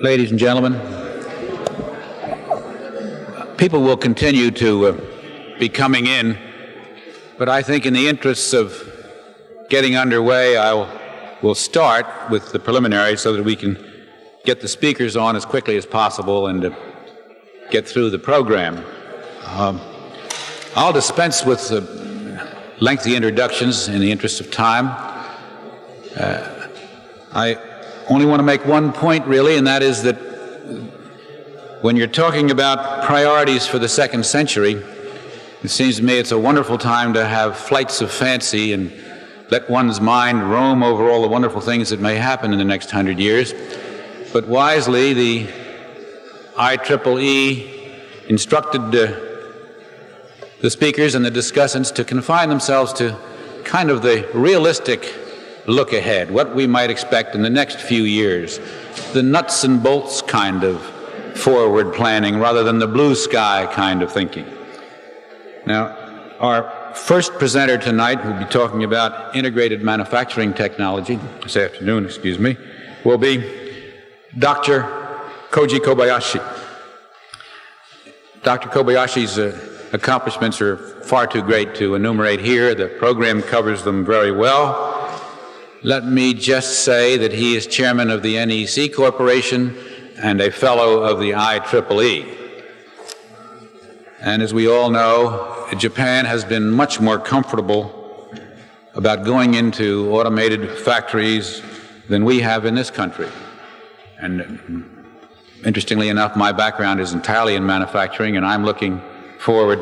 Ladies and gentlemen, people will continue to be coming in, but I think in the interests of getting underway, I will start with the preliminaries so that we can get the speakers on as quickly as possible and get through the program. I'll dispense with lengthy introductions in the interest of time. I only want to make one point, really, and that is that when you're talking about priorities for the second century, it seems to me it's a wonderful time to have flights of fancy and let one's mind roam over all the wonderful things that may happen in the next 100 years. But wisely, the IEEE instructed the speakers and the discussants to confine themselves to kind of the realistic look ahead, what we might expect in the next few years, the nuts and bolts kind of forward planning rather than the blue sky kind of thinking. Now, our first presenter tonight, who will be talking about integrated manufacturing technology, this afternoon, will be Dr. Koji Kobayashi. Dr. Kobayashi's accomplishments are far too great to enumerate here. The program covers them very well. Let me just say that he is chairman of the NEC Corporation and a fellow of the IEEE. And as we all know, Japan has been much more comfortable about going into automated factories than we have in this country. And interestingly enough, my background is entirely in manufacturing, and I'm looking forward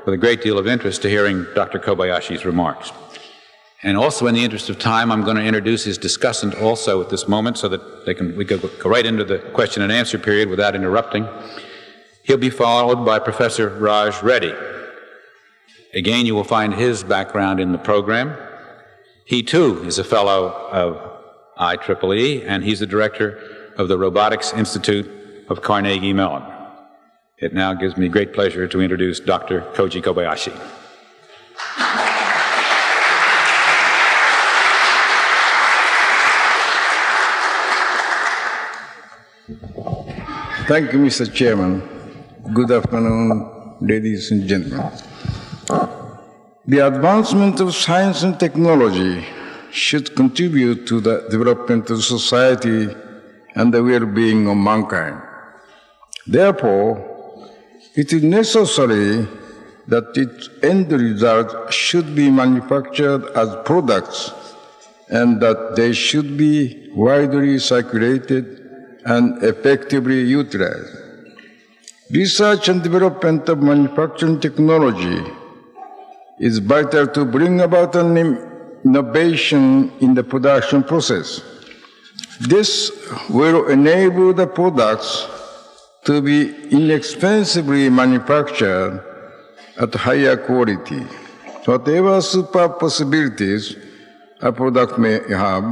with a great deal of interest to hearing Dr. Kobayashi's remarks. And also, in the interest of time, I'm going to introduce his discussant also at this moment so that we can go right into the question and answer period without interrupting. He'll be followed by Professor Reddy. Again, you will find his background in the program. He, too, is a fellow of IEEE, and he's the director of the Robotics Institute of Carnegie-Mellon. It now gives me great pleasure to introduce Dr. Koji Kobayashi. Thank you, Mr. Chairman. Good afternoon, ladies and gentlemen. The advancement of science and technology should contribute to the development of society and the well-being of mankind. Therefore, it is necessary that its end result should be manufactured as products and that they should be widely circulated and effectively utilized. Research and development of manufacturing technology is vital to bring about an innovation in the production process. This will enable the products to be inexpensively manufactured at higher quality. Whatever super possibilities a product may have,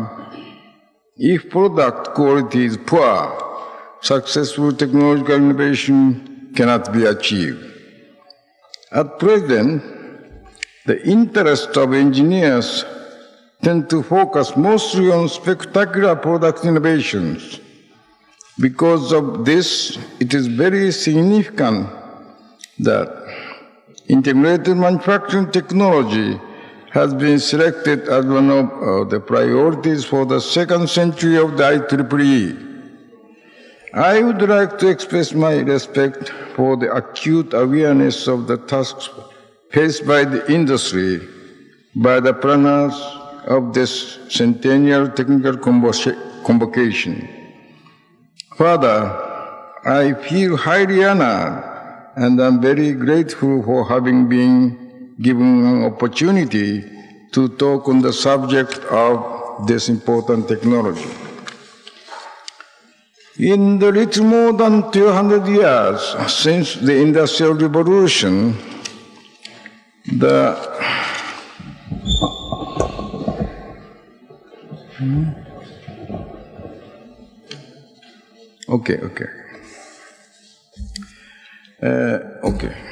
if product quality is poor, successful technological innovation cannot be achieved. At present, the interests of engineers tend to focus mostly on spectacular product innovations. Because of this, it is very significant that integrated manufacturing technology has been selected as one of the priorities for the second century of the IEEE. I would like to express my respect for the acute awareness of the tasks faced by the industry, by the planners of this Centennial Technical Convocation. Further, I feel highly honored and I'm very grateful for having been given an opportunity to talk on the subject of this important technology. In the little more than 200 years since the Industrial Revolution,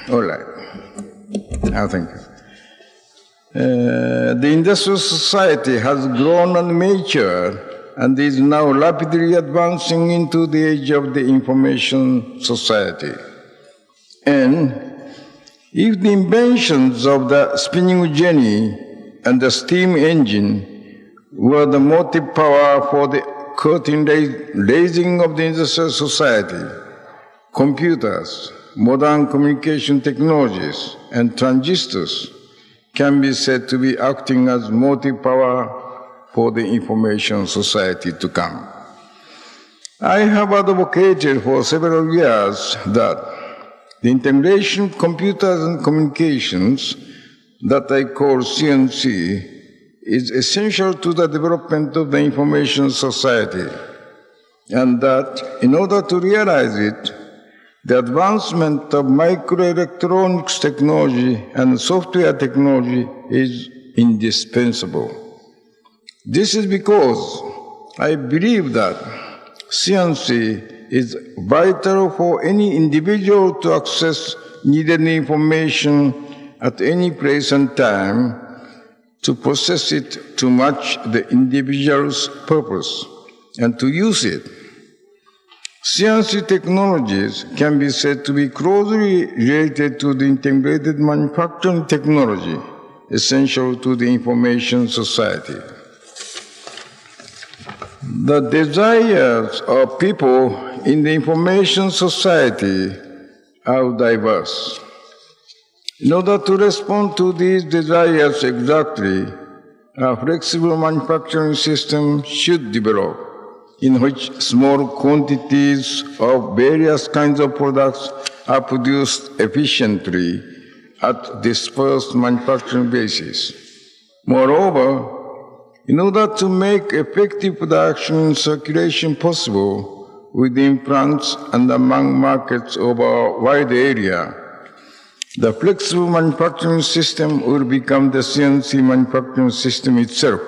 all right. Thank you. The industrial society has grown and matured and is now rapidly advancing into the age of the information society. And if the inventions of the spinning jenny and the steam engine were the motive power for the curtain raising of the industrial society, computers, modern communication technologies, and transistors can be said to be acting as motive power for the information society to come. I have advocated for several years that the integration of computers and communications that I call CNC is essential to the development of the information society, and that in order to realize it, the advancement of microelectronics technology and software technology is indispensable. This is because I believe that CNC is vital for any individual to access needed information at any place and time, to process it to match the individual's purpose, and to use it. CNC technologies can be said to be closely related to the integrated manufacturing technology essential to the information society. The desires of people in the information society are diverse. In order to respond to these desires exactly, a flexible manufacturing system should develop, in which small quantities of various kinds of products are produced efficiently at dispersed manufacturing basis. Moreover, in order to make effective production and circulation possible within plants and among markets over a wide area, the flexible manufacturing system will become the CNC manufacturing system itself.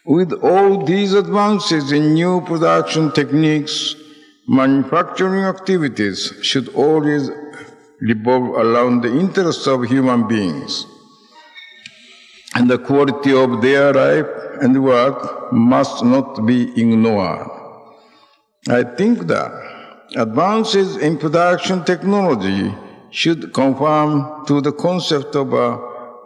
With all these advances in new production techniques, manufacturing activities should always revolve around the interests of human beings, and the quality of their life and work must not be ignored. I think that advances in production technology should conform to the concept of a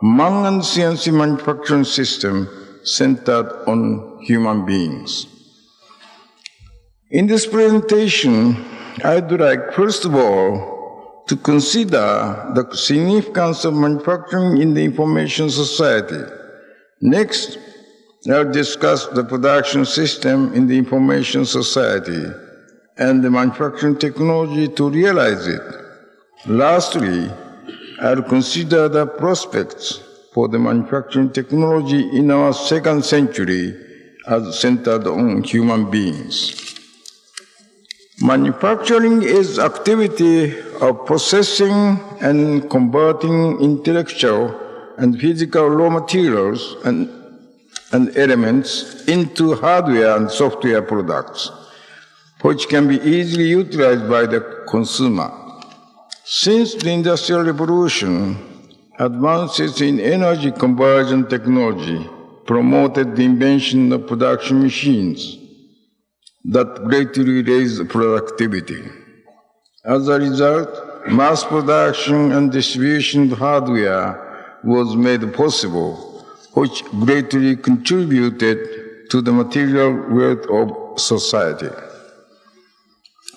man and CNC manufacturing system centered on human beings. In this presentation, I'd like, first of all, to consider the significance of manufacturing in the information society. Next, I'll discuss the production system in the information society and the manufacturing technology to realize it. Lastly, I'll consider the prospects for the manufacturing technology in our second century as centered on human beings. Manufacturing is activity of processing and converting intellectual and physical raw materials and elements into hardware and software products, which can be easily utilized by the consumer. Since the Industrial Revolution, advances in energy conversion technology promoted the invention of production machines that greatly raised productivity. As a result, mass production and distribution of hardware was made possible, which greatly contributed to the material wealth of society.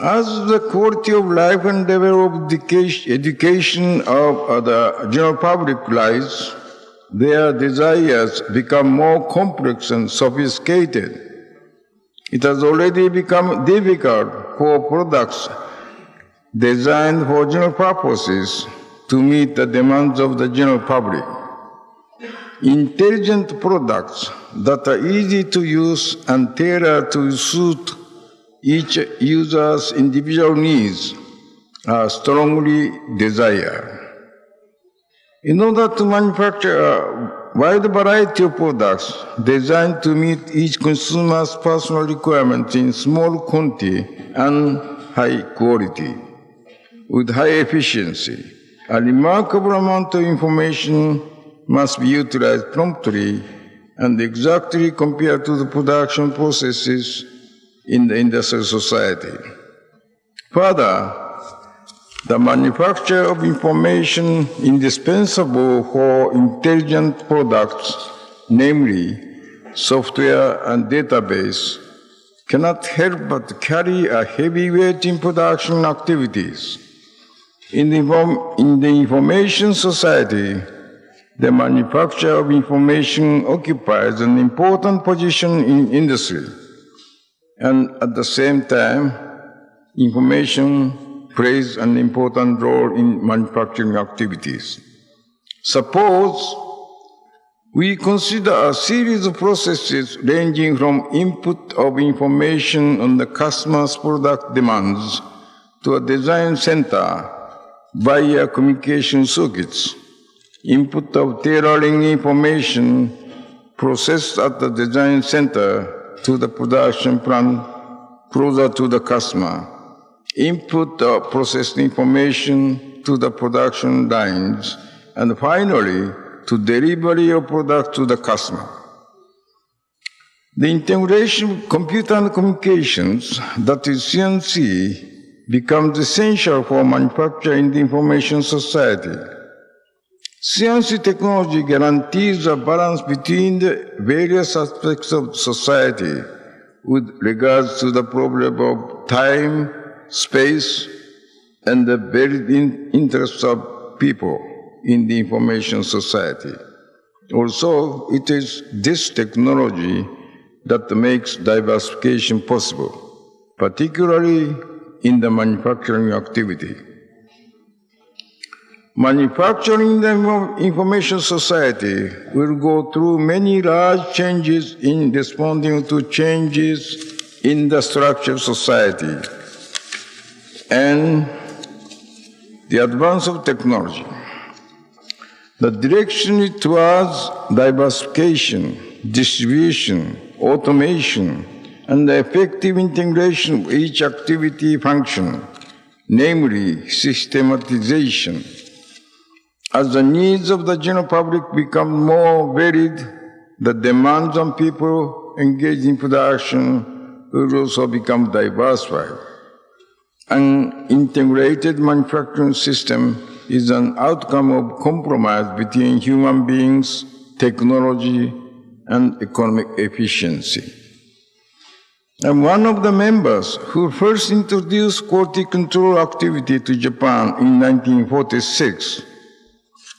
As the quality of life and level of education of the general public rise, their desires become more complex and sophisticated. It has already become difficult for products designed for general purposes to meet the demands of the general public. Intelligent products that are easy to use and tailored to suit each user's individual needs are strongly desired. In order to manufacture a wide variety of products designed to meet each consumer's personal requirements in small quantity and high quality, with high efficiency, a remarkable amount of information must be utilized promptly and exactly compared to the production processes in the industrial society. Further, the manufacture of information indispensable for intelligent products, namely software and database, cannot help but carry a heavy weight in production activities. In the information society, the manufacture of information occupies an important position in industry, and at the same time, information plays an important role in manufacturing activities. Suppose we consider a series of processes ranging from input of information on the customer's product demands to a design center via communication circuits, input of tailoring information processed at the design center to the production plant closer to the customer, input of processed information to the production lines, and finally, to delivery of product to the customer. The integration of computer and communications, that is CNC, becomes essential for manufacturing in the information society. CNC technology guarantees a balance between the various aspects of society with regards to the problem of time, space, and the varied interests of people in the information society. Also, it is this technology that makes diversification possible, particularly in the manufacturing activity. Manufacturing in the information society will go through many large changes in responding to changes in the structure of society and the advance of technology. The direction is towards diversification, distribution, automation, and the effective integration of each activity function, namely systematization. As the needs of the general public become more varied, the demands on people engaged in production will also become diversified. An integrated manufacturing system is an outcome of compromise between human beings, technology, and economic efficiency. I'm one of the members who first introduced quality control activity to Japan in 1946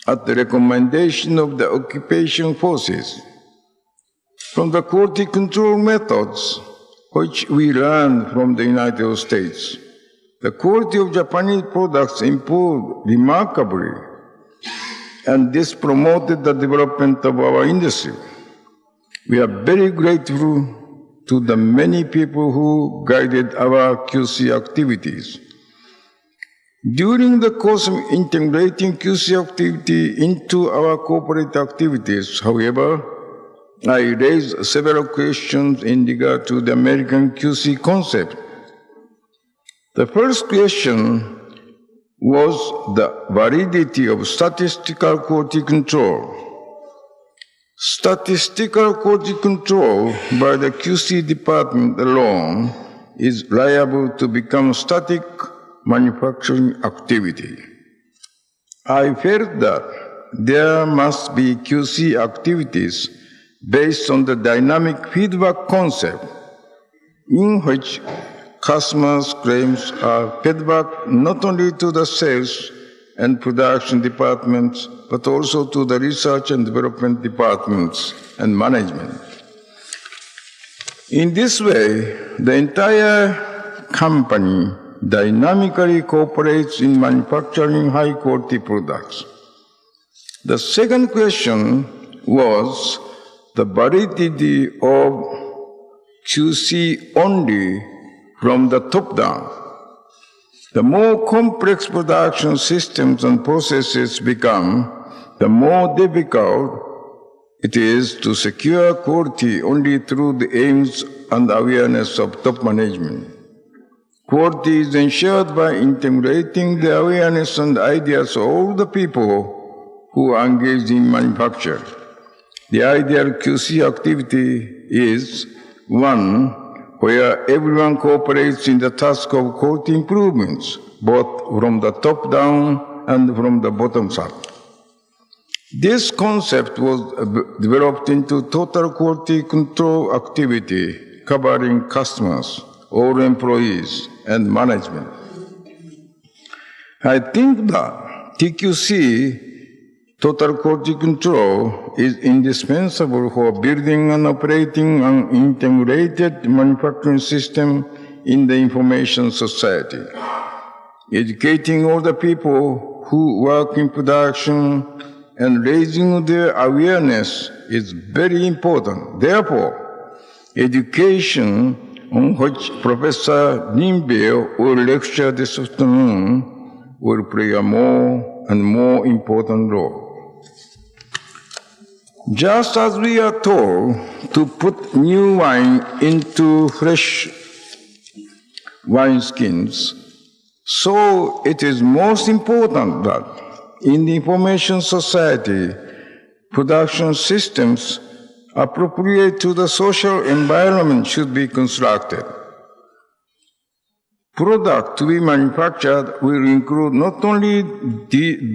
at the recommendation of the occupation forces. From the quality control methods, which we learned from the United States, the quality of Japanese products improved remarkably, and this promoted the development of our industry. We are very grateful to the many people who guided our QC activities. During the course of integrating QC activity into our corporate activities, however, I raised several questions in regard to the American QC concept. The first question was the validity of statistical quality control. Statistical quality control by the QC department alone is liable to become static manufacturing activity. I felt that there must be QC activities based on the dynamic feedback concept, in which customers' claims are fed back not only to the sales and production departments, but also to the research and development departments and management. In this way, the entire company dynamically cooperates in manufacturing high-quality products. The second question was the validity of QC only from the top down. The more complex production systems and processes become, the more difficult it is to secure quality only through the aims and awareness of top management. Quality is ensured by integrating the awareness and ideas of all the people who are engaged in manufacture. The ideal QC activity is one where everyone cooperates in the task of quality improvements, both from the top down and from the bottom up. This concept was developed into total quality control activity covering customers, all employees, and management. I think that TQC, total quality control, is indispensable for building and operating an integrated manufacturing system in the information society. Educating all the people who work in production and raising their awareness is very important. Therefore, education, on which Professor Linville will lecture this afternoon, will play a more and more important role. Just as we are told to put new wine into fresh wineskins, so it is most important that in the information society, production systems appropriate to the social environment should be constructed. Product to be manufactured will include not only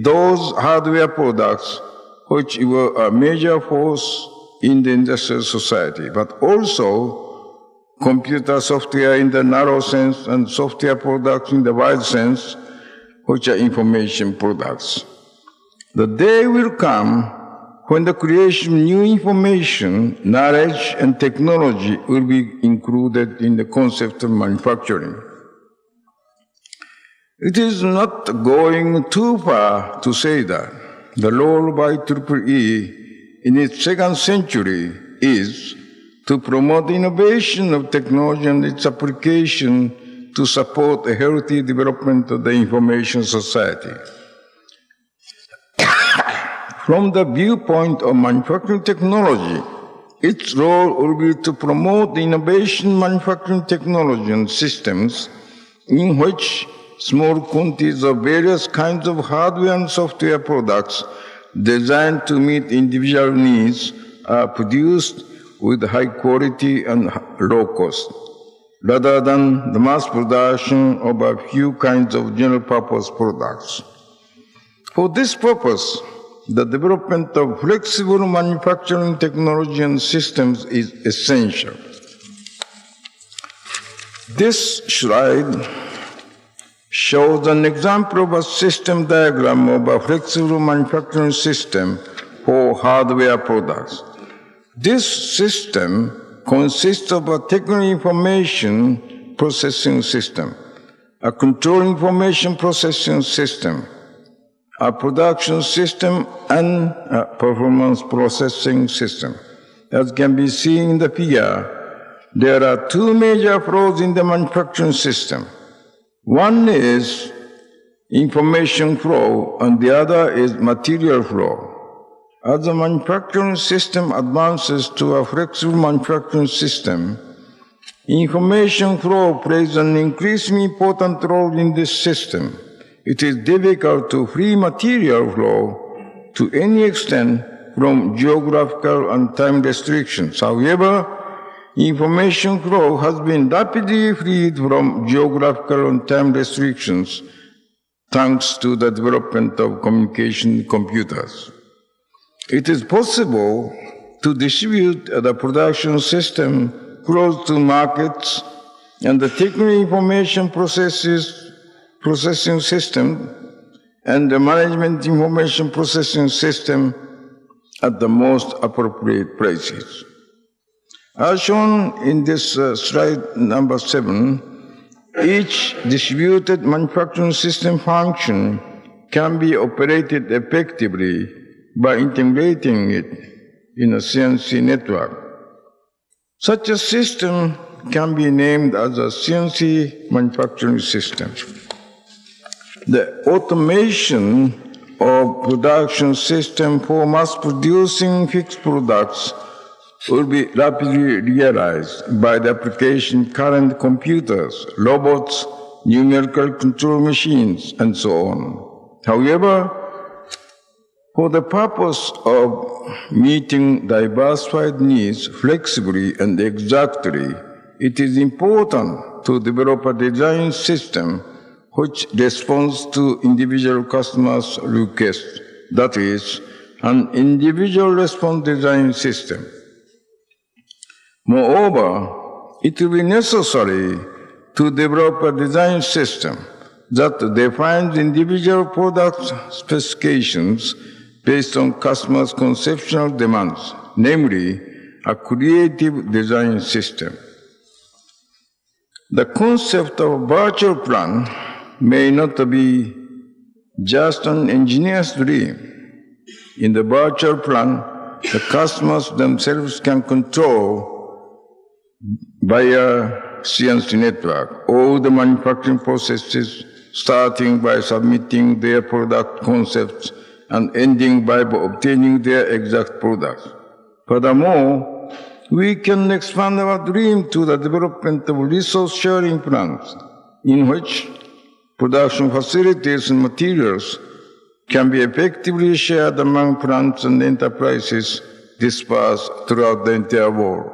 those hardware products which were a major force in the industrial society, but also computer software in the narrow sense and software products in the wide sense, which are information products. The day will come when the creation of new information, knowledge, and technology will be included in the concept of manufacturing. It is not going too far to say that the role by IEEE in its second century is to promote innovation of technology and its application to support a healthy development of the information society. From the viewpoint of manufacturing technology, its role will be to promote the innovation manufacturing technology and systems in which small quantities of various kinds of hardware and software products designed to meet individual needs are produced with high quality and low cost, rather than the mass production of a few kinds of general purpose products. For this purpose, the development of flexible manufacturing technology and systems is essential. This slide shows an example of a system diagram of a flexible manufacturing system for hardware products. This system consists of a technical information processing system, a control information processing system, a production system, and a performance processing system. As can be seen in the figure, there are two major flows in the manufacturing system. One is information flow, and the other is material flow. As the manufacturing system advances to a flexible manufacturing system, information flow plays an increasingly important role in this system. It is difficult to free material flow to any extent from geographical and time restrictions. However, information flow has been rapidly freed from geographical and time restrictions thanks to the development of communication computers. It is possible to distribute the production system close to markets and the technical information processing system and the management information processing system at the most appropriate places. As shown in this slide number 7, each distributed manufacturing system function can be operated effectively by integrating it in a CNC network. Such a system can be named as a CNC manufacturing system. The automation of production system for mass producing fixed products will be rapidly realized by the application of current computers, robots, numerical control machines, and so on. However, For the purpose of meeting diversified needs flexibly and exactly, it is important to develop a design system which responds to individual customers' requests. That is, an individual response design system. Moreover, it will be necessary to develop a design system that defines individual product specifications based on customers' conceptual demands, namely a creative design system. The concept of a virtual plan may not be just an engineer's dream. In the virtual plan, the customers themselves can control via CNC network all the manufacturing processes, starting by submitting their product concepts and ending by obtaining their exact products. Furthermore, we can expand our dream to the development of resource-sharing plans, in which production facilities and materials can be effectively shared among plants and enterprises dispersed throughout the entire world.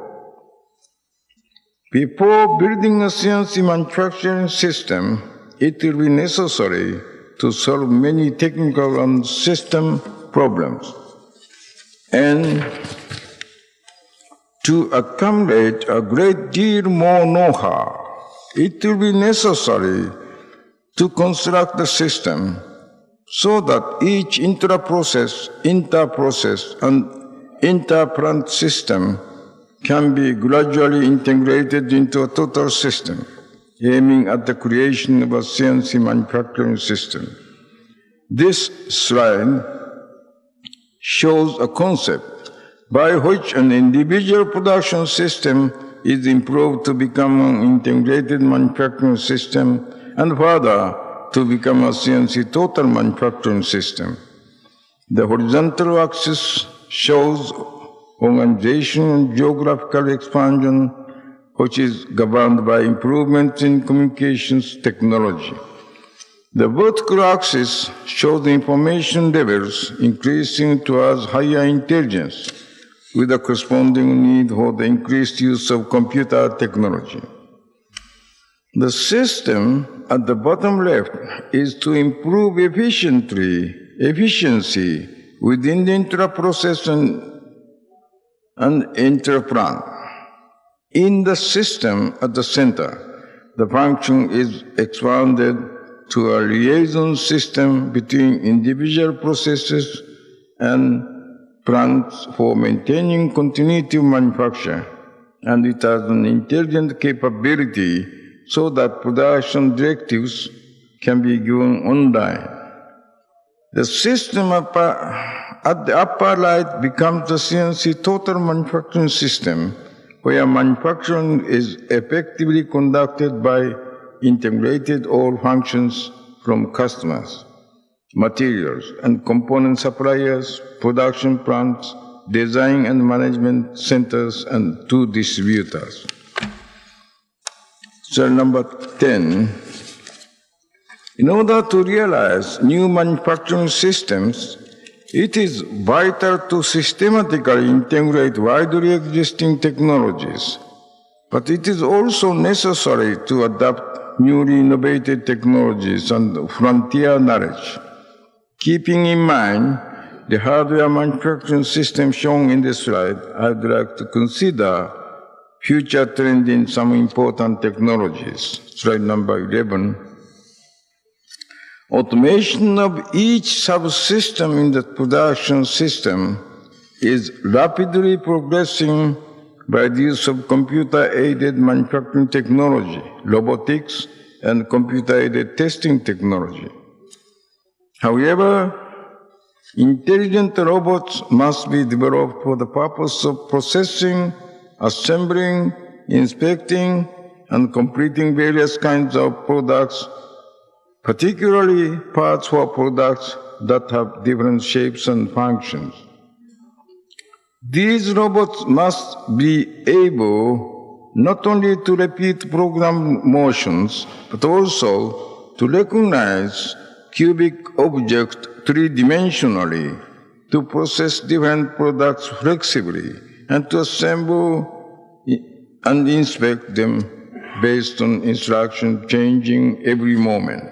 Before building a CNC manufacturing system, it will be necessary to solve many technical and system problems. And to accumulate a great deal more know-how, it will be necessary to construct the system so that each inter-process, and inter-plant system can be gradually integrated into a total system, aiming at the creation of a CNC manufacturing system. This slide shows a concept by which an individual production system is improved to become an integrated manufacturing system, and further to become a CNC total manufacturing system. The horizontal axis shows organization and geographical expansion, which is governed by improvements in communications technology. The vertical axis shows the information levels increasing towards higher intelligence, with a corresponding need for the increased use of computer technology. The system at the bottom left is to improve efficiency within the intra-process and inter-plant. In the system at the center, the function is expanded to a liaison system between individual processes and plants for maintaining continuity of manufacture, and it has an intelligent capability so that production directives can be given online. The system at the upper right becomes the CNC total manufacturing system, where manufacturing is effectively conducted by integrated all functions from customers, materials and component suppliers, production plants, design and management centers, and to distributors. So number 10, in order to realize new manufacturing systems, it is vital to systematically integrate widely existing technologies, but it is also necessary to adopt newly innovative technologies and frontier knowledge. Keeping in mind the hardware manufacturing system shown in this slide, I'd like to consider future trend in some important technologies. Slide number 11. Automation of each subsystem in the production system is rapidly progressing by the use of computer-aided manufacturing technology, robotics, and computer-aided testing technology. However, intelligent robots must be developed for the purpose of processing, assembling, inspecting, and completing various kinds of products, particularly parts for products that have different shapes and functions. These robots must be able not only to repeat program motions, but also to recognize cubic objects three-dimensionally to process different products flexibly and to assemble and inspect them based on instruction changing every moment.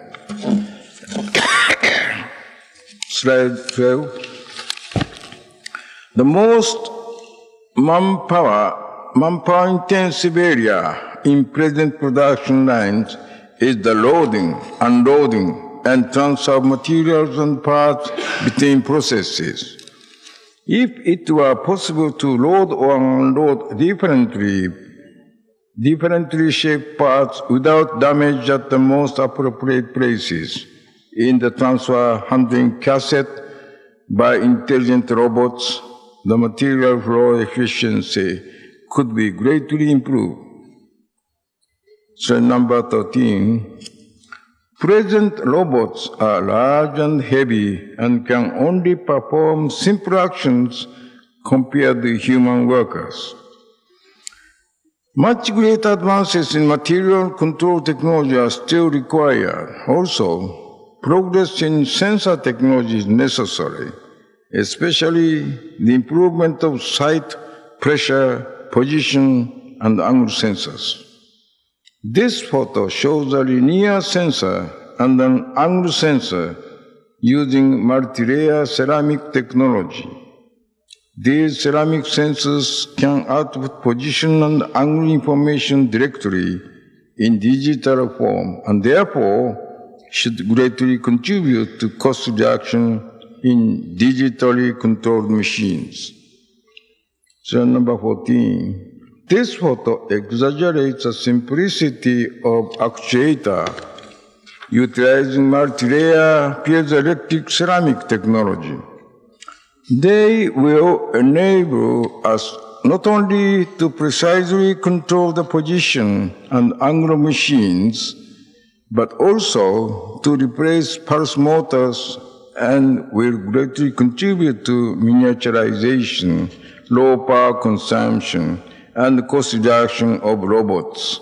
Slide 12. The most manpower-intensive area in present production lines is the loading, unloading, and transfer of materials and parts between processes. If it were possible to load or unload differently shaped parts without damage at the most appropriate places in the transfer handling cassette by intelligent robots, the material flow efficiency could be greatly improved. Slide number 13. Present robots are large and heavy and can only perform simple actions compared to human workers. Much greater advances in material control technology are still required. Also, progress in sensor technology is necessary, especially the improvement of sight, pressure, position, and angle sensors. This photo shows a linear sensor and an angle sensor using multi-layer ceramic technology. These ceramic sensors can output position and angle information directly in digital form and therefore should greatly contribute to cost reduction in digitally controlled machines. Slide number 14. This photo exaggerates the simplicity of actuator utilizing multi-layer piezoelectric ceramic technology. They will enable us not only to precisely control the position and angle of machines, but also to replace pulse motors and will greatly contribute to miniaturization, low power consumption, and cost reduction of robots.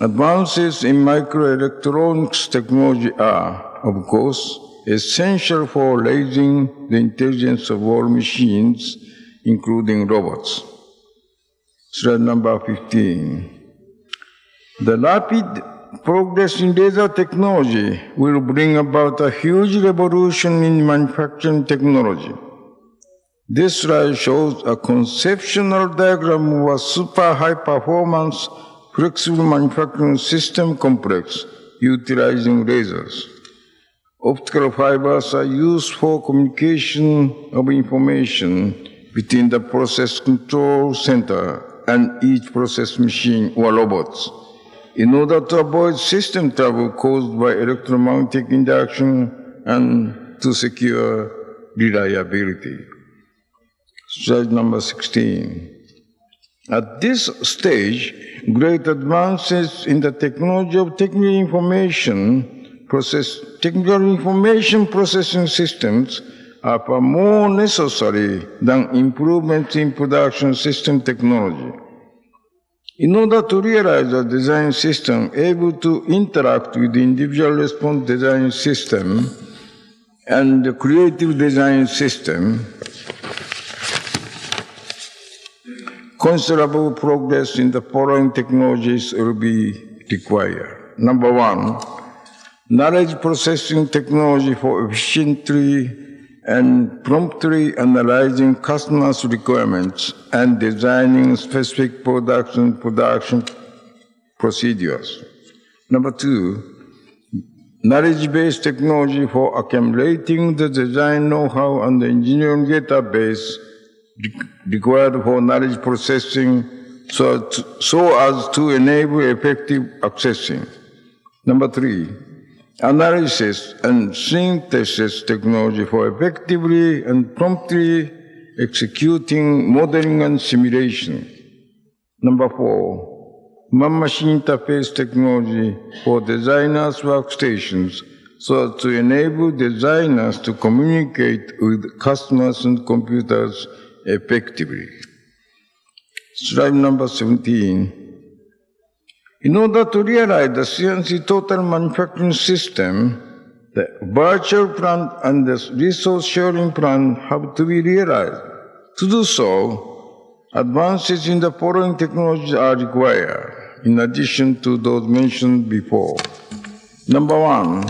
Advances in microelectronics technology are, of course, essential for raising the intelligence of all machines, including robots. Slide number 15. The rapid progress in laser technology will bring about a huge revolution in manufacturing technology. This slide shows a conceptual diagram of a super high-performance flexible manufacturing system complex utilizing lasers. Optical fibers are used for communication of information between the process control center and each process machine or robots in order to avoid system trouble caused by electromagnetic induction and to secure reliability. Slide number 16. At this stage, great advances in the technology of technical information processing systems are far more necessary than improvements in production system technology. In order to realize a design system able to interact with the individual response design system and the creative design system, considerable progress in the following technologies will be required. Number one, knowledge processing technology for efficiently and promptly analyzing customers' requirements and designing specific production procedures. Number two, knowledge-based technology for accumulating the design know-how and the engineering database required for knowledge processing so as to enable effective accessing. Number three, analysis and synthesis technology for effectively and promptly executing modeling and simulation. Number four, man-machine interface technology for designers' workstations so as to enable designers to communicate with customers and computers effectively. Slide number 17. In order to realize the CNC total manufacturing system, the virtual plant and the resource sharing plan have to be realized. To do so, advances in the following technologies are required, in addition to those mentioned before. Number one,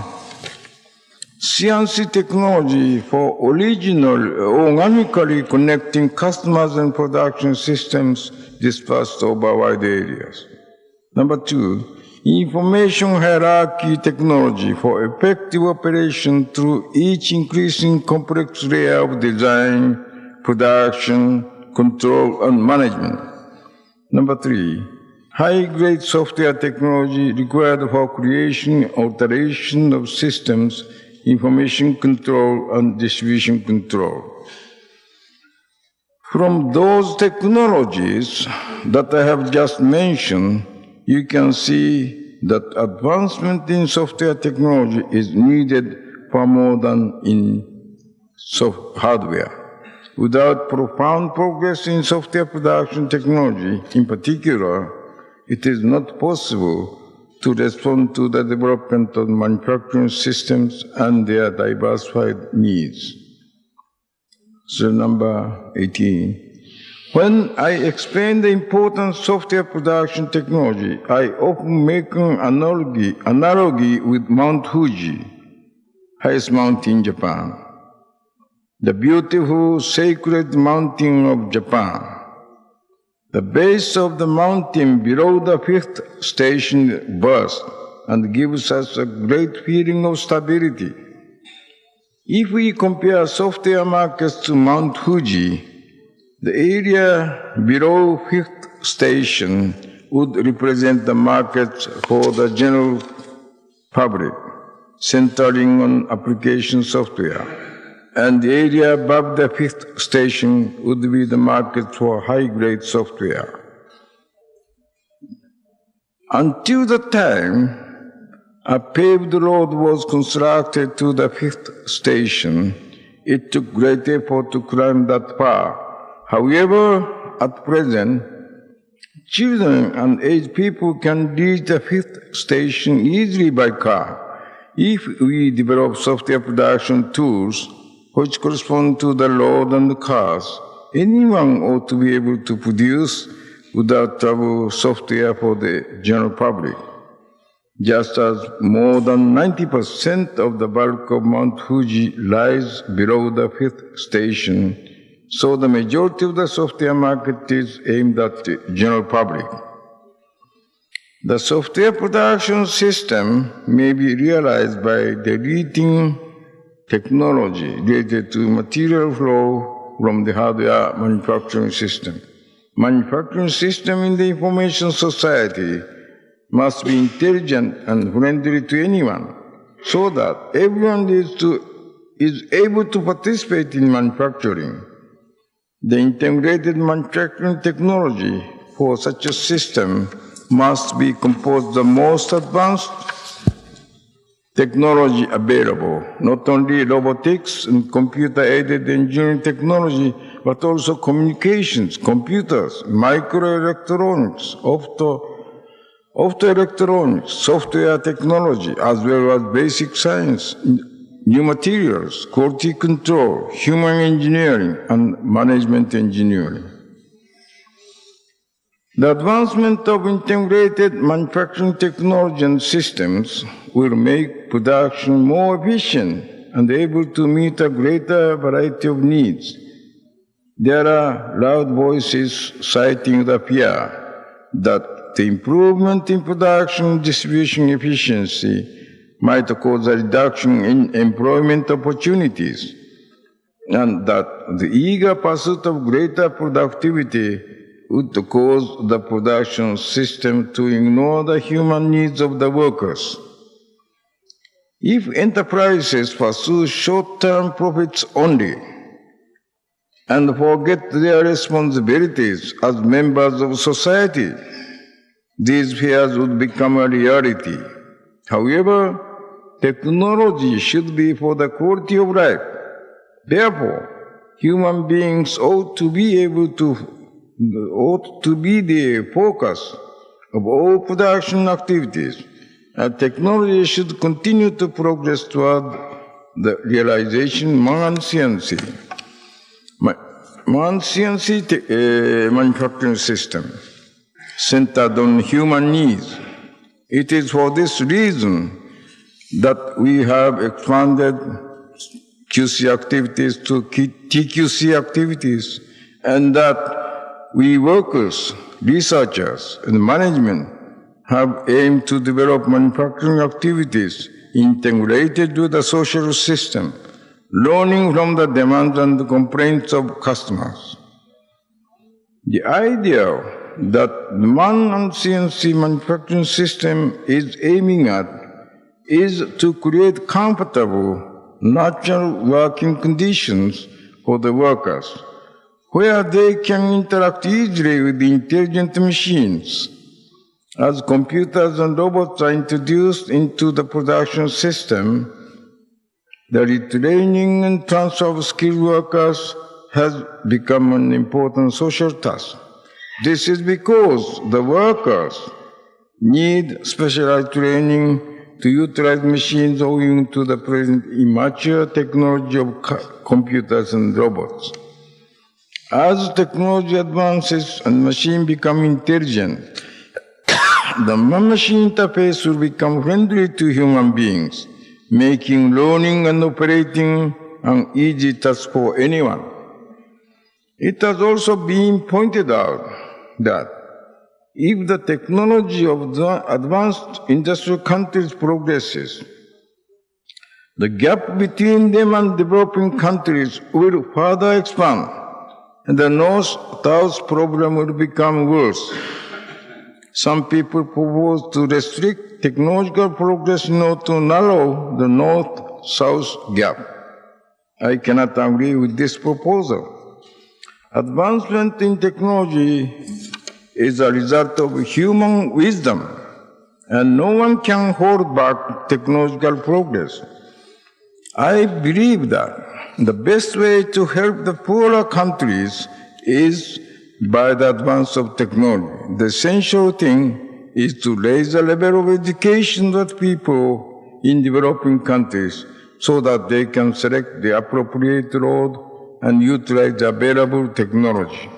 CNC technology for organically connecting customers and production systems dispersed over wide areas. Number two, information hierarchy technology for effective operation through each increasing complex layer of design, production, control, and management. Number three, high-grade software technology required for creation, alteration of systems, information control, and distribution control. From those technologies that I have just mentioned, you can see that advancement in software technology is needed far more than in hardware. Without profound progress in software production technology, in particular, it is not possible to respond to the development of manufacturing systems and their diversified needs. So number 18. When I explain the importance of software production technology, I often make an analogy with Mount Fuji, highest mountain in Japan, the beautiful sacred mountain of Japan. The base of the mountain below the fifth station bursts and gives us a great feeling of stability. If we compare software markets to Mount Fuji, the area below fifth station would represent the markets for the general public, centering on application software. And the area above the fifth station would be the market for high-grade software. Until the time a paved road was constructed to the fifth station, it took great effort to climb that far. However, at present, children and aged people can reach the fifth station easily by car. If we develop software production tools which correspond to the load and the cars, anyone ought to be able to produce without trouble software for the general public. Just as more than 90% of the bulk of Mount Fuji lies below the fifth station, so the majority of the software market is aimed at the general public. The software production system may be realized by deleting technology related to material flow from the hardware manufacturing system. Manufacturing system in the information society must be intelligent and friendly to anyone, so that everyone is able to participate in manufacturing. The integrated manufacturing technology for such a system must be composed the most advanced technology available, not only robotics and computer-aided engineering technology, but also communications, computers, microelectronics, optoelectronics, software technology, as well as basic science, new materials, quality control, human engineering, and management engineering. The advancement of integrated manufacturing technology and systems will make production more efficient and able to meet a greater variety of needs. There are loud voices citing the fear that the improvement in production distribution efficiency might cause a reduction in employment opportunities, and that the eager pursuit of greater productivity would cause the production system to ignore the human needs of the workers. If enterprises pursue short-term profits only and forget their responsibilities as members of society, these fears would become a reality. However, technology should be for the quality of life. Therefore, human beings ought to be the focus of all production activities, Technology should continue to progress toward the realization of CNC. CNC manufacturing system centered on human needs. It is for this reason that we have expanded QC activities to TQC activities, and that we workers, researchers, and management have aimed to develop manufacturing activities integrated with the social system, learning from the demands and the complaints of customers. The idea that the CNC manufacturing system is aiming at is to create comfortable, natural working conditions for the workers, where they can interact easily with the intelligent machines. As computers and robots are introduced into the production system, the retraining and transfer of skilled workers has become an important social task. This is because the workers need specialized training to utilize machines owing to the present immature technology of computers and robots. As technology advances and machines become intelligent, the man-machine interface will become friendly to human beings, making learning and operating an easy task for anyone. It has also been pointed out that if the technology of the advanced industrial countries progresses, the gap between them and developing countries will further expand, and the North-South problem will become worse. Some people propose to restrict technological progress in order to narrow the North-South gap. I cannot agree with this proposal. Advancement in technology is a result of human wisdom, and no one can hold back technological progress. I believe that the best way to help the poorer countries is by the advance of technology. The essential thing is to raise the level of education of people in developing countries so that they can select the appropriate road and utilize the available technology.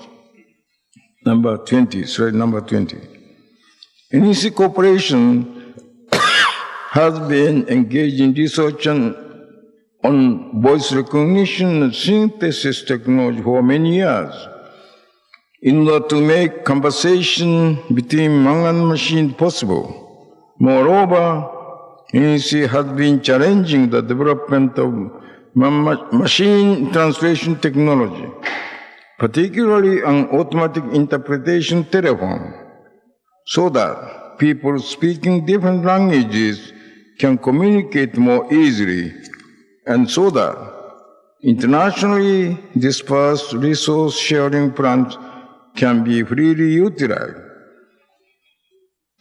Slide number 20. NEC Corporation has been engaged in research on voice recognition and synthesis technology for many years in order to make conversation between man and machine possible. Moreover, NEC has been challenging the development of machine translation technology, particularly an automatic interpretation telephone, so that people speaking different languages can communicate more easily, and so that internationally dispersed resource sharing plans can be freely utilized.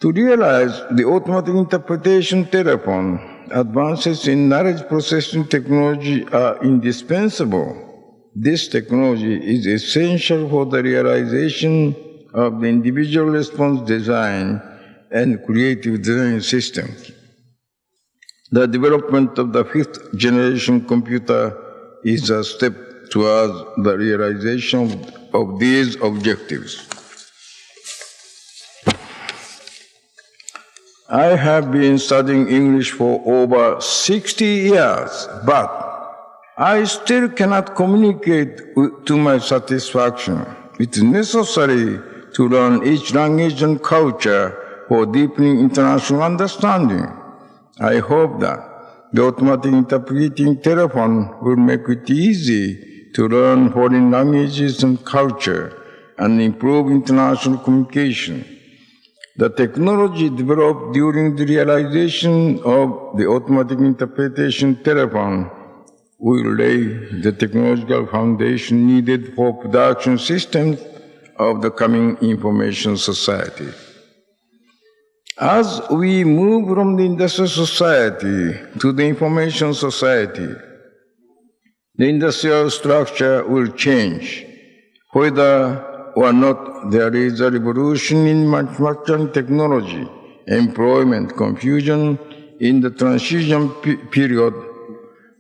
To realize the automatic interpretation telephone, advances in knowledge processing technology are indispensable. This technology is essential for the realization of the individual response design and creative design systems. The development of the fifth generation computer is a step towards the realization of these objectives. I have been studying English for over 60 years, but I still cannot communicate to my satisfaction. It is necessary to learn each language and culture for deepening international understanding. I hope that the automatic interpreting telephone will make it easy to learn foreign languages and culture and improve international communication. The technology developed during the realization of the automatic interpretation telephone will lay the technological foundation needed for production systems of the coming information society. As we move from the industrial society to the information society, the industrial structure will change. Whether or not there is a revolution in manufacturing technology, employment confusion in the transition period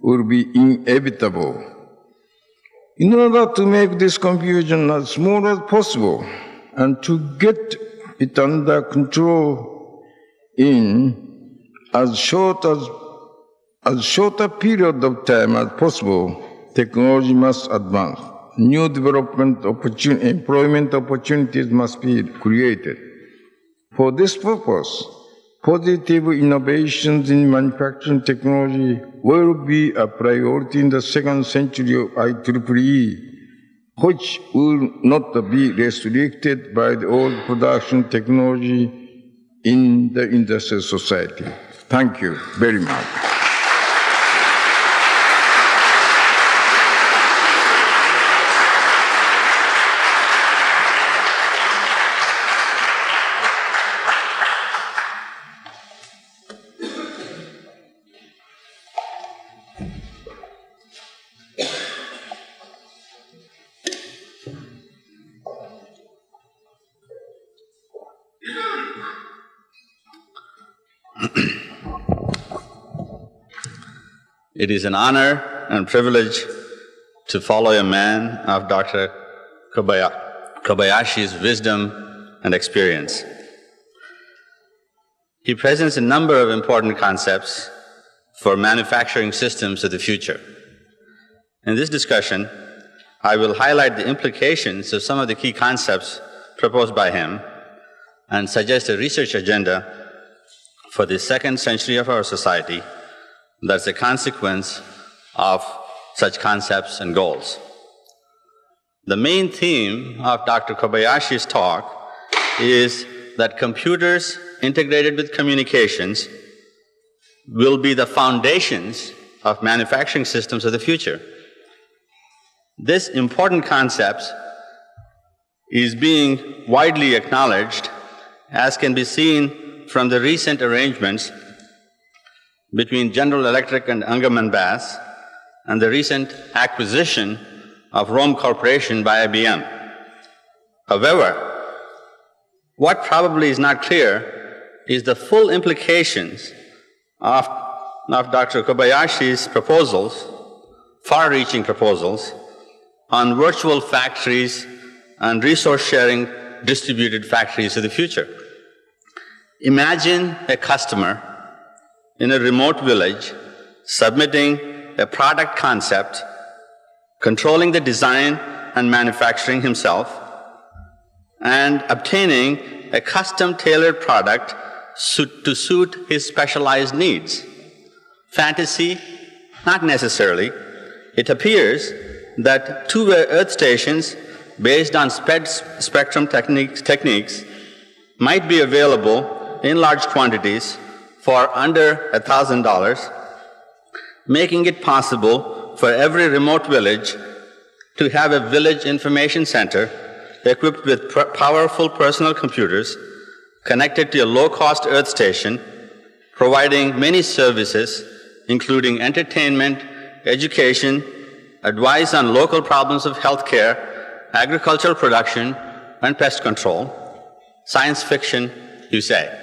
will be inevitable. In order to make this confusion as small as possible and to get it under control in as short a period of time as possible, technology must advance. New employment opportunities must be created. For this purpose, positive innovations in manufacturing technology will be a priority in the second century of IEEE, which will not be restricted by the old production technology in the industrial society. Thank you very much. It is an honor and privilege to follow a man of Dr. Kobayashi's wisdom and experience. He presents a number of important concepts for manufacturing systems of the future. In this discussion, I will highlight the implications of some of the key concepts proposed by him and suggest a research agenda for the second century of our society that's a consequence of such concepts and goals. The main theme of Dr. Kobayashi's talk is that computers integrated with communications will be the foundations of manufacturing systems of the future. This important concept is being widely acknowledged, as can be seen from the recent arrangements between General Electric and Ungerman Bass and the recent acquisition of Rome Corporation by IBM. However, what probably is not clear is the full implications of Dr. Kobayashi's proposals, far-reaching proposals, on virtual factories and resource-sharing distributed factories of the future. Imagine a customer in a remote village submitting a product concept, controlling the design and manufacturing himself, and obtaining a custom-tailored product to suit his specialized needs. Fantasy? Not necessarily. It appears that two-way earth stations based on spectrum techniques might be available in large quantities for under $1,000, making it possible for every remote village to have a village information center equipped with powerful personal computers connected to a low-cost earth station, providing many services, including entertainment, education, advice on local problems of healthcare, agricultural production, and pest control. Science fiction, you say.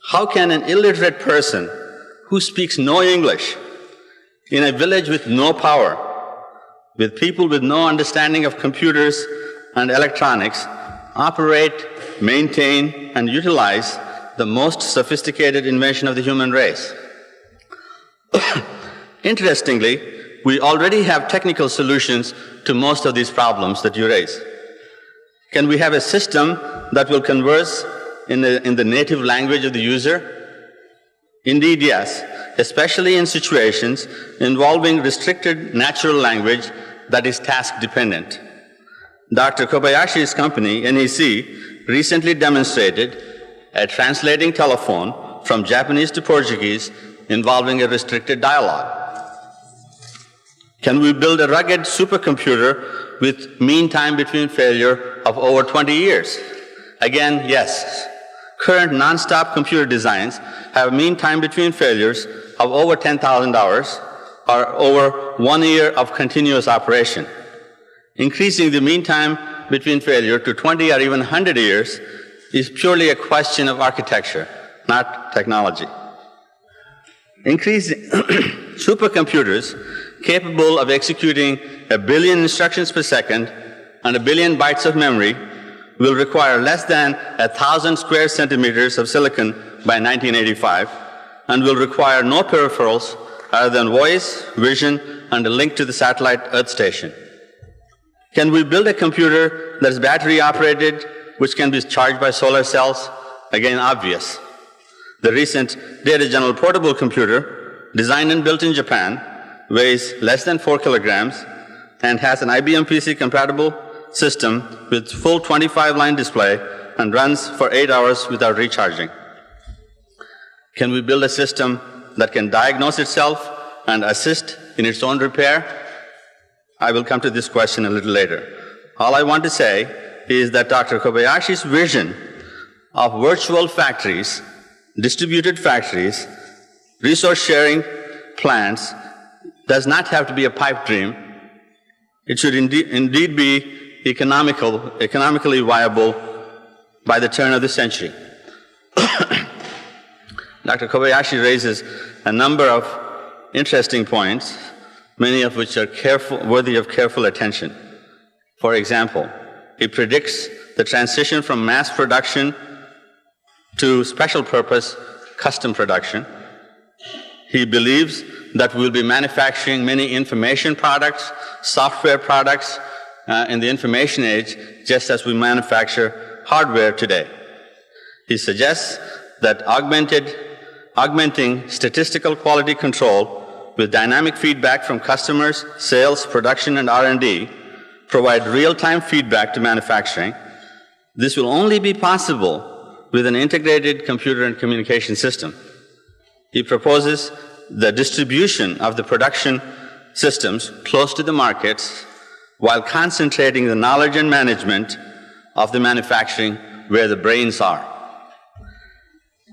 How can an illiterate person who speaks no English in a village with no power, with people with no understanding of computers and electronics, operate, maintain, and utilize the most sophisticated invention of the human race? Interestingly, we already have technical solutions to most of these problems that you raise. Can we have a system that will converse in the native language of the user? Indeed, yes, especially in situations involving restricted natural language that is task-dependent. Dr. Kobayashi's company, NEC, recently demonstrated a translating telephone from Japanese to Portuguese involving a restricted dialogue. Can we build a rugged supercomputer with mean time between failure of over 20 years? Again, yes. Current non-stop computer designs have a mean time between failures of over 10,000 hours or over 1 year of continuous operation. Increasing the mean time between failure to 20 or even 100 years is purely a question of architecture, not technology. Increasing supercomputers capable of executing 1 billion instructions per second and 1 billion bytes of memory will require less than 1,000 square centimeters of silicon by 1985 and will require no peripherals other than voice, vision, and a link to the satellite Earth station. Can we build a computer that is battery operated, which can be charged by solar cells? Again, obvious. The recent Data General portable computer, designed and built in Japan, weighs less than 4 kilograms and has an IBM PC compatible system with full 25-line display and runs for 8 hours without recharging. Can we build a system that can diagnose itself and assist in its own repair? I will come to this question a little later. All I want to say is that Dr. Kobayashi's vision of virtual factories, distributed factories, resource-sharing plants does not have to be a pipe dream. It should indeed be economically viable by the turn of the century. Dr. Kobayashi raises a number of interesting points, many of which are worthy of careful attention. For example, he predicts the transition from mass production to special purpose custom production. He believes that we'll be manufacturing many information products, software products in the information age, just as we manufacture hardware today. He suggests that augmenting statistical quality control with dynamic feedback from customers, sales, production, and R&D provide real-time feedback to manufacturing. This will only be possible with an integrated computer and communication system. He proposes the distribution of the production systems close to the markets while concentrating the knowledge and management of the manufacturing where the brains are.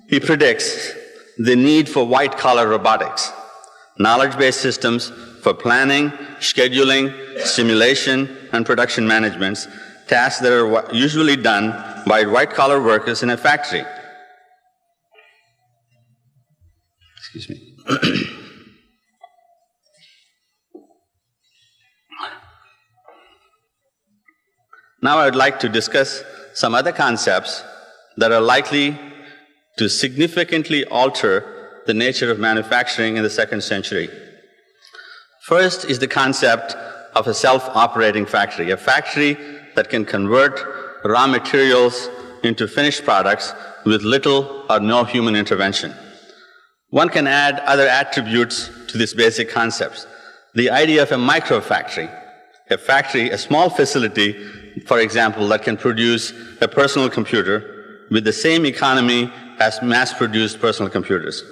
He predicts the need for white-collar robotics, knowledge-based systems for planning, scheduling, simulation, and production management, tasks that are usually done by white-collar workers in a factory. Excuse me. Now I would like to discuss some other concepts that are likely to significantly alter the nature of manufacturing in the second century. First is the concept of a self-operating factory, a factory that can convert raw materials into finished products with little or no human intervention. One can add other attributes to these basic concepts. The idea of a micro-factory, a small facility, for example, that can produce a personal computer with the same economy as mass-produced personal computers.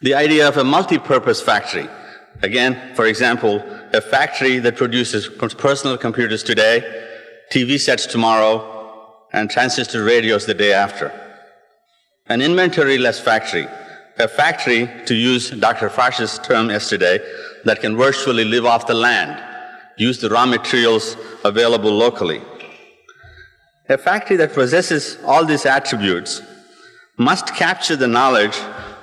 The idea of a multi-purpose factory, again, for example, a factory that produces personal computers today, TV sets tomorrow, and transistor radios the day after. An inventory-less factory, a factory, to use Dr. Frosch's term yesterday, that can virtually live off the land, use the raw materials available locally. A factory that possesses all these attributes must capture the knowledge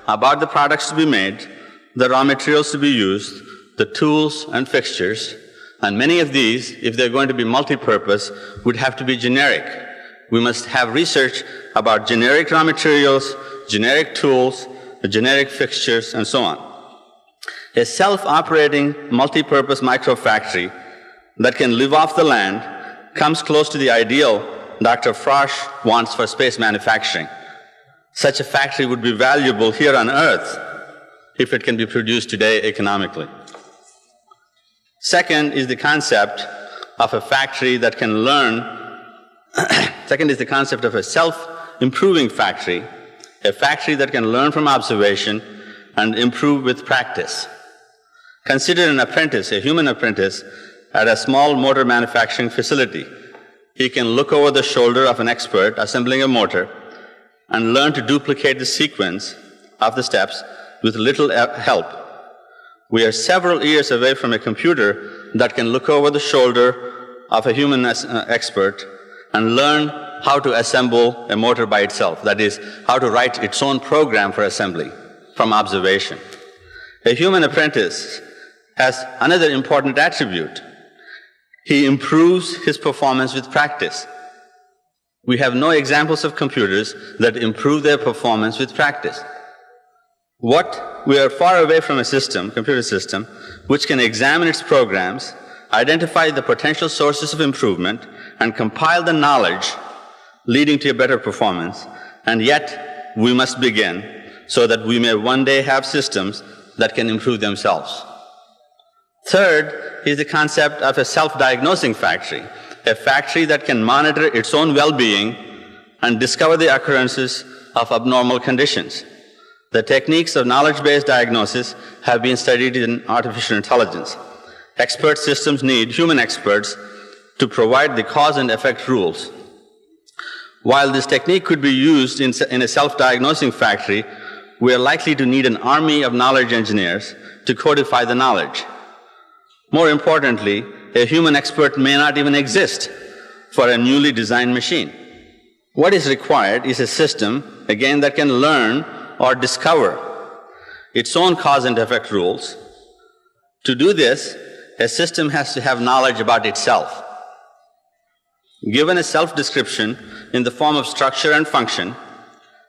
about the products to be made, the raw materials to be used, the tools and fixtures, and many of these, if they're going to be multi-purpose, would have to be generic. We must have research about generic raw materials, generic tools, generic fixtures, and so on. A self-operating, multi-purpose micro-factory that can live off the land comes close to the ideal Dr. Frosch wants for space manufacturing. Such a factory would be valuable here on Earth if it can be produced today economically. Second is the concept of a factory that can learn. Second is the concept of a self-improving factory, a factory that can learn from observation and improve with practice. Consider an apprentice, a human apprentice, at a small motor manufacturing facility. He can look over the shoulder of an expert assembling a motor and learn to duplicate the sequence of the steps with little help. We are several years away from a computer that can look over the shoulder of a human expert and learn how to assemble a motor by itself, that is, how to write its own program for assembly from observation. A human apprentice has another important attribute. He improves his performance with practice. We have no examples of computers that improve their performance with practice. We are far away from a system, computer system, which can examine its programs, identify the potential sources of improvement, and compile the knowledge leading to a better performance. And yet, we must begin so that we may one day have systems that can improve themselves. Third is the concept of a self-diagnosing factory, a factory that can monitor its own well-being and discover the occurrences of abnormal conditions. The techniques of knowledge-based diagnosis have been studied in artificial intelligence. Expert systems need human experts to provide the cause and effect rules. While this technique could be used in a self-diagnosing factory, we are likely to need an army of knowledge engineers to codify the knowledge. More importantly, a human expert may not even exist for a newly designed machine. What is required is a system, again, that can learn or discover its own cause and effect rules. To do this, a system has to have knowledge about itself. Given a self-description in the form of structure and function,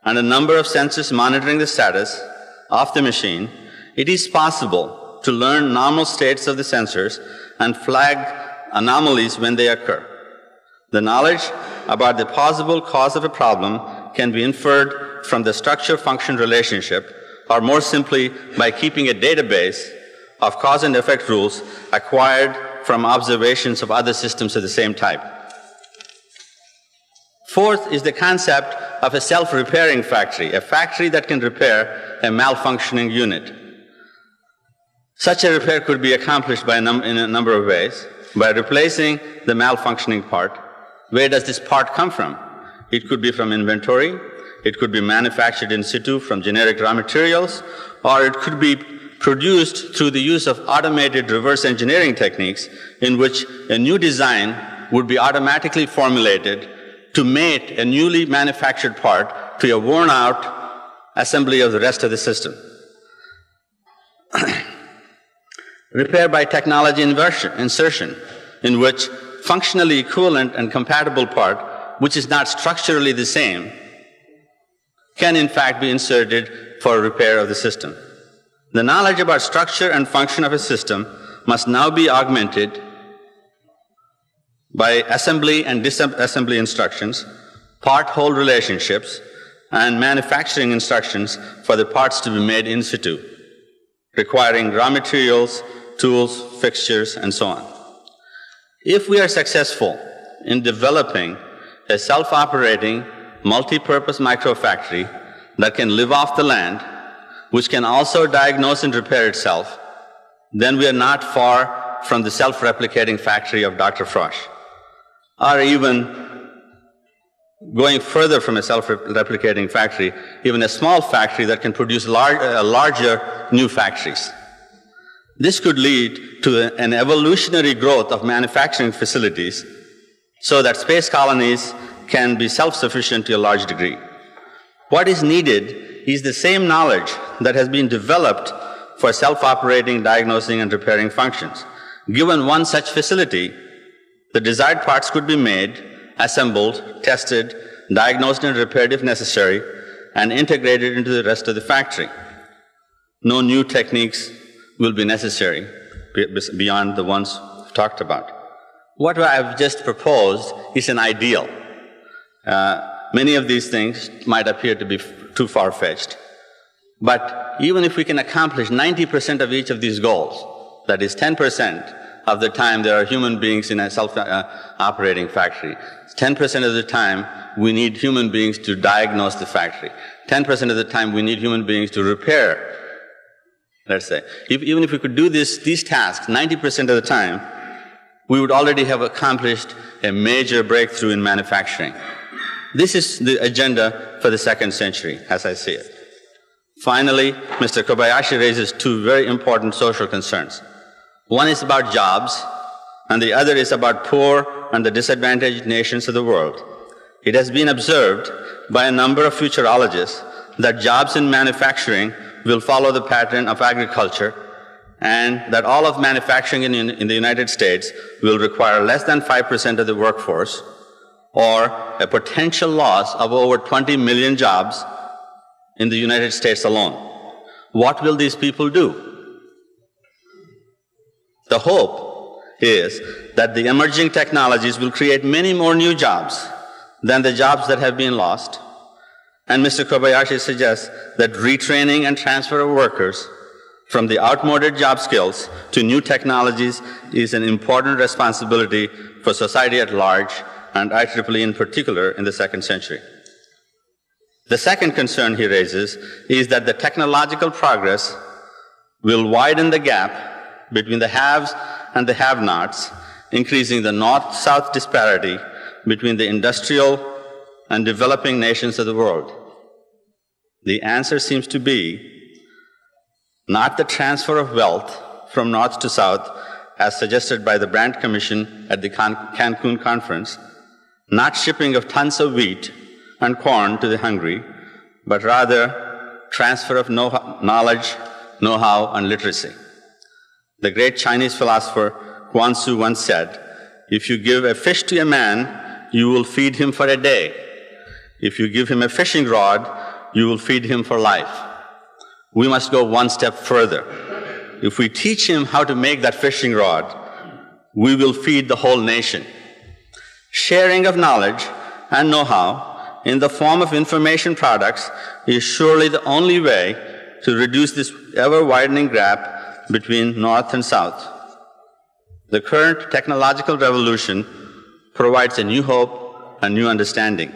and a number of sensors monitoring the status of the machine, it is possible to learn normal states of the sensors and flag anomalies when they occur. The knowledge about the possible cause of a problem can be inferred from the structure-function relationship, or more simply, by keeping a database of cause and effect rules acquired from observations of other systems of the same type. Fourth is the concept of a self-repairing factory, a factory that can repair a malfunctioning unit. Such a repair could be accomplished in a number of ways. By replacing the malfunctioning part. Where does this part come from? It could be from inventory, it could be manufactured in situ from generic raw materials, or it could be produced through the use of automated reverse engineering techniques in which a new design would be automatically formulated to mate a newly manufactured part to a worn-out assembly of the rest of the system. Repair by technology insertion, in which functionally equivalent and compatible part, which is not structurally the same, can in fact be inserted for repair of the system. The knowledge about structure and function of a system must now be augmented by assembly and disassembly instructions, part-whole relationships, and manufacturing instructions for the parts to be made in situ, requiring raw materials, tools, fixtures, and so on. If we are successful in developing a self-operating, multi-purpose microfactory that can live off the land, which can also diagnose and repair itself, then we are not far from the self-replicating factory of Dr. Frosch, or even going further from a self-replicating factory, even a small factory that can produce larger new factories. This could lead to an evolutionary growth of manufacturing facilities so that space colonies can be self-sufficient to a large degree. What is needed is the same knowledge that has been developed for self-operating, diagnosing, and repairing functions. Given one such facility, the desired parts could be made, assembled, tested, diagnosed and repaired if necessary, and integrated into the rest of the factory. No new techniques will be necessary beyond the ones we've talked about. What I've just proposed is an ideal. Many of these things might appear to be too far-fetched, but even if we can accomplish 90% of each of these goals, that is 10% of the time there are human beings in a self-operating factory, 10% of the time we need human beings to diagnose the factory, 10% of the time we need human beings to repair. Let's say, even if we could do these tasks 90% of the time, we would already have accomplished a major breakthrough in manufacturing. This is the agenda for the second century, as I see it. Finally, Mr. Kobayashi raises two very important social concerns. One is about jobs, and the other is about poor and the disadvantaged nations of the world. It has been observed by a number of futurologists that jobs in manufacturing will follow the pattern of agriculture, and that all of manufacturing in the United States will require less than 5% of the workforce, or a potential loss of over 20 million jobs in the United States alone. What will these people do? The hope is that the emerging technologies will create many more new jobs than the jobs that have been lost. And Mr. Kobayashi suggests that retraining and transfer of workers from the outmoded job skills to new technologies is an important responsibility for society at large, and IEEE in particular in the second century. The second concern he raises is that the technological progress will widen the gap between the haves and the have-nots, increasing the north-south disparity between the industrial and developing nations of the world. The answer seems to be not the transfer of wealth from north to south, as suggested by the Brandt Commission at the Cancun conference, not shipping of tons of wheat and corn to the hungry, but rather transfer of knowledge, know-how, and literacy. The great Chinese philosopher Guan Tzu once said, "If you give a fish to a man, you will feed him for a day. If you give him a fishing rod, you will feed him for life." We must go one step further. If we teach him how to make that fishing rod, we will feed the whole nation. Sharing of knowledge and know-how in the form of information products is surely the only way to reduce this ever-widening gap between North and South. The current technological revolution provides a new hope and new understanding.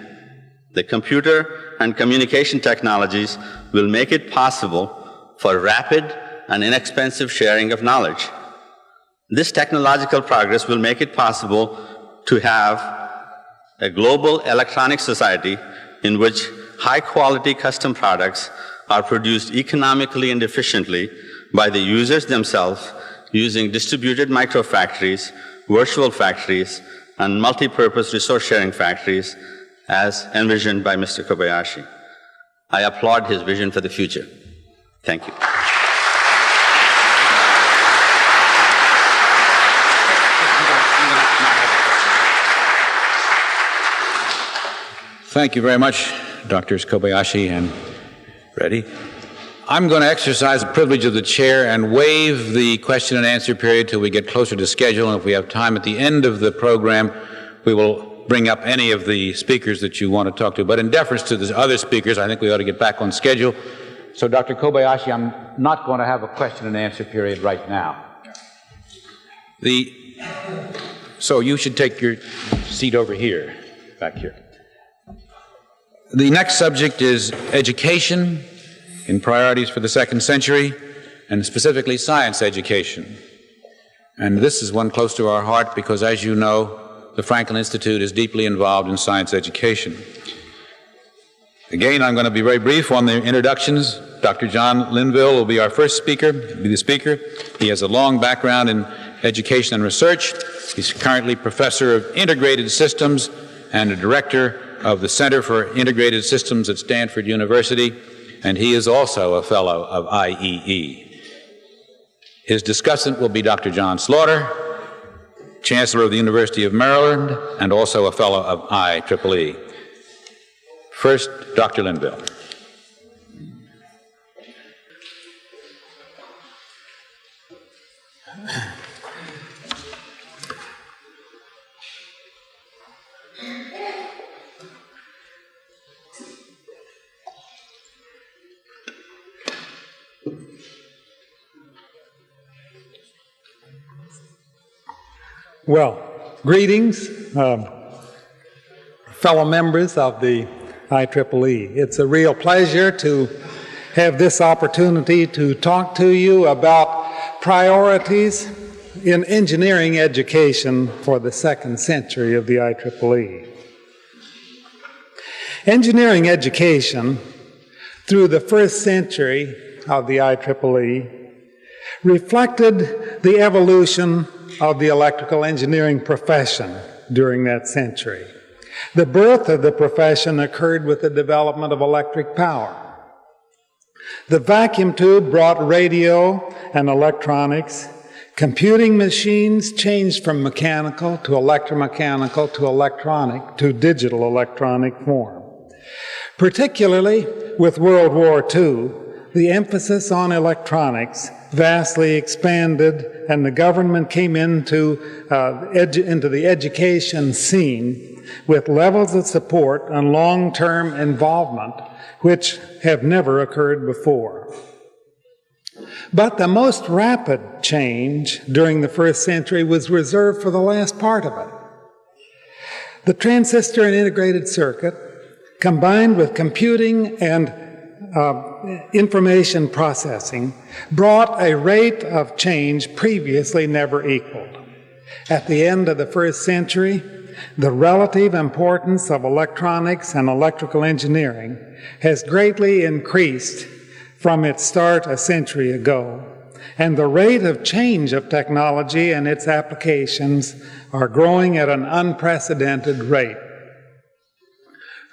The computer and communication technologies will make it possible for rapid and inexpensive sharing of knowledge. This technological progress will make it possible to have a global electronic society in which high-quality custom products are produced economically and efficiently by the users themselves using distributed microfactories, virtual factories, and multi-purpose resource-sharing factories as envisioned by Mr. Kobayashi. I applaud his vision for the future. Thank you. Thank you very much, Drs. Kobayashi and Reddy. I'm going to exercise the privilege of the chair and waive the question and answer period till we get closer to schedule, and if we have time at the end of the program, we will bring up any of the speakers that you want to talk to. But in deference to the other speakers, I think we ought to get back on schedule. So, Dr. Kobayashi, I'm not going to have a question and answer period right now. So you should take your seat over here, back here. The next subject is education in priorities for the second century, and specifically science education. And this is one close to our heart because, as you know, the Franklin Institute is deeply involved in science education. Again, I'm going to be very brief on the introductions. Dr. John Linville will be our first speaker, He has a long background in education and research. He's currently professor of integrated systems and a director of the Center for Integrated Systems at Stanford University, and he is also a fellow of IEEE. His discussant will be Dr. John Slaughter, Chancellor of the University of Maryland, and also a fellow of IEEE. First, Dr. Linville. Well, greetings, fellow members of the IEEE. It's a real pleasure to have this opportunity to talk to you about priorities in engineering education for the second century of the IEEE. Engineering education through the first century of the IEEE reflected the evolution of the electrical engineering profession during that century. The birth of the profession occurred with the development of electric power. The vacuum tube brought radio and electronics. Computing machines changed from mechanical to electromechanical to electronic to digital electronic form. Particularly with World War II, the emphasis on electronics vastly expanded, and the government came into the education scene with levels of support and long-term involvement which have never occurred before. But the most rapid change during the first century was reserved for the last part of it. The transistor and integrated circuit, combined with computing and information processing, brought a rate of change previously never equaled. At the end of the first century, the relative importance of electronics and electrical engineering has greatly increased from its start a century ago, and the rate of change of technology and its applications are growing at an unprecedented rate.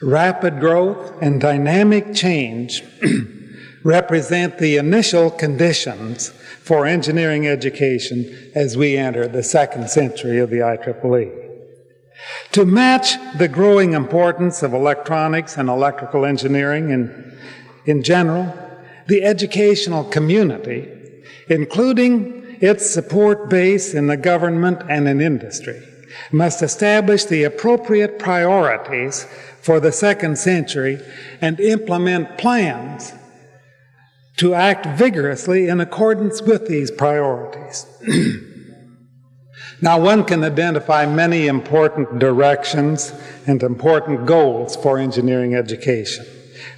Rapid growth and dynamic change represent the initial conditions for engineering education as we enter the second century of the IEEE. To match the growing importance of electronics and electrical engineering in general, the educational community, including its support base in the government and in industry, must establish the appropriate priorities for the second century and implement plans to act vigorously in accordance with these priorities. Now, one can identify many important directions and important goals for engineering education.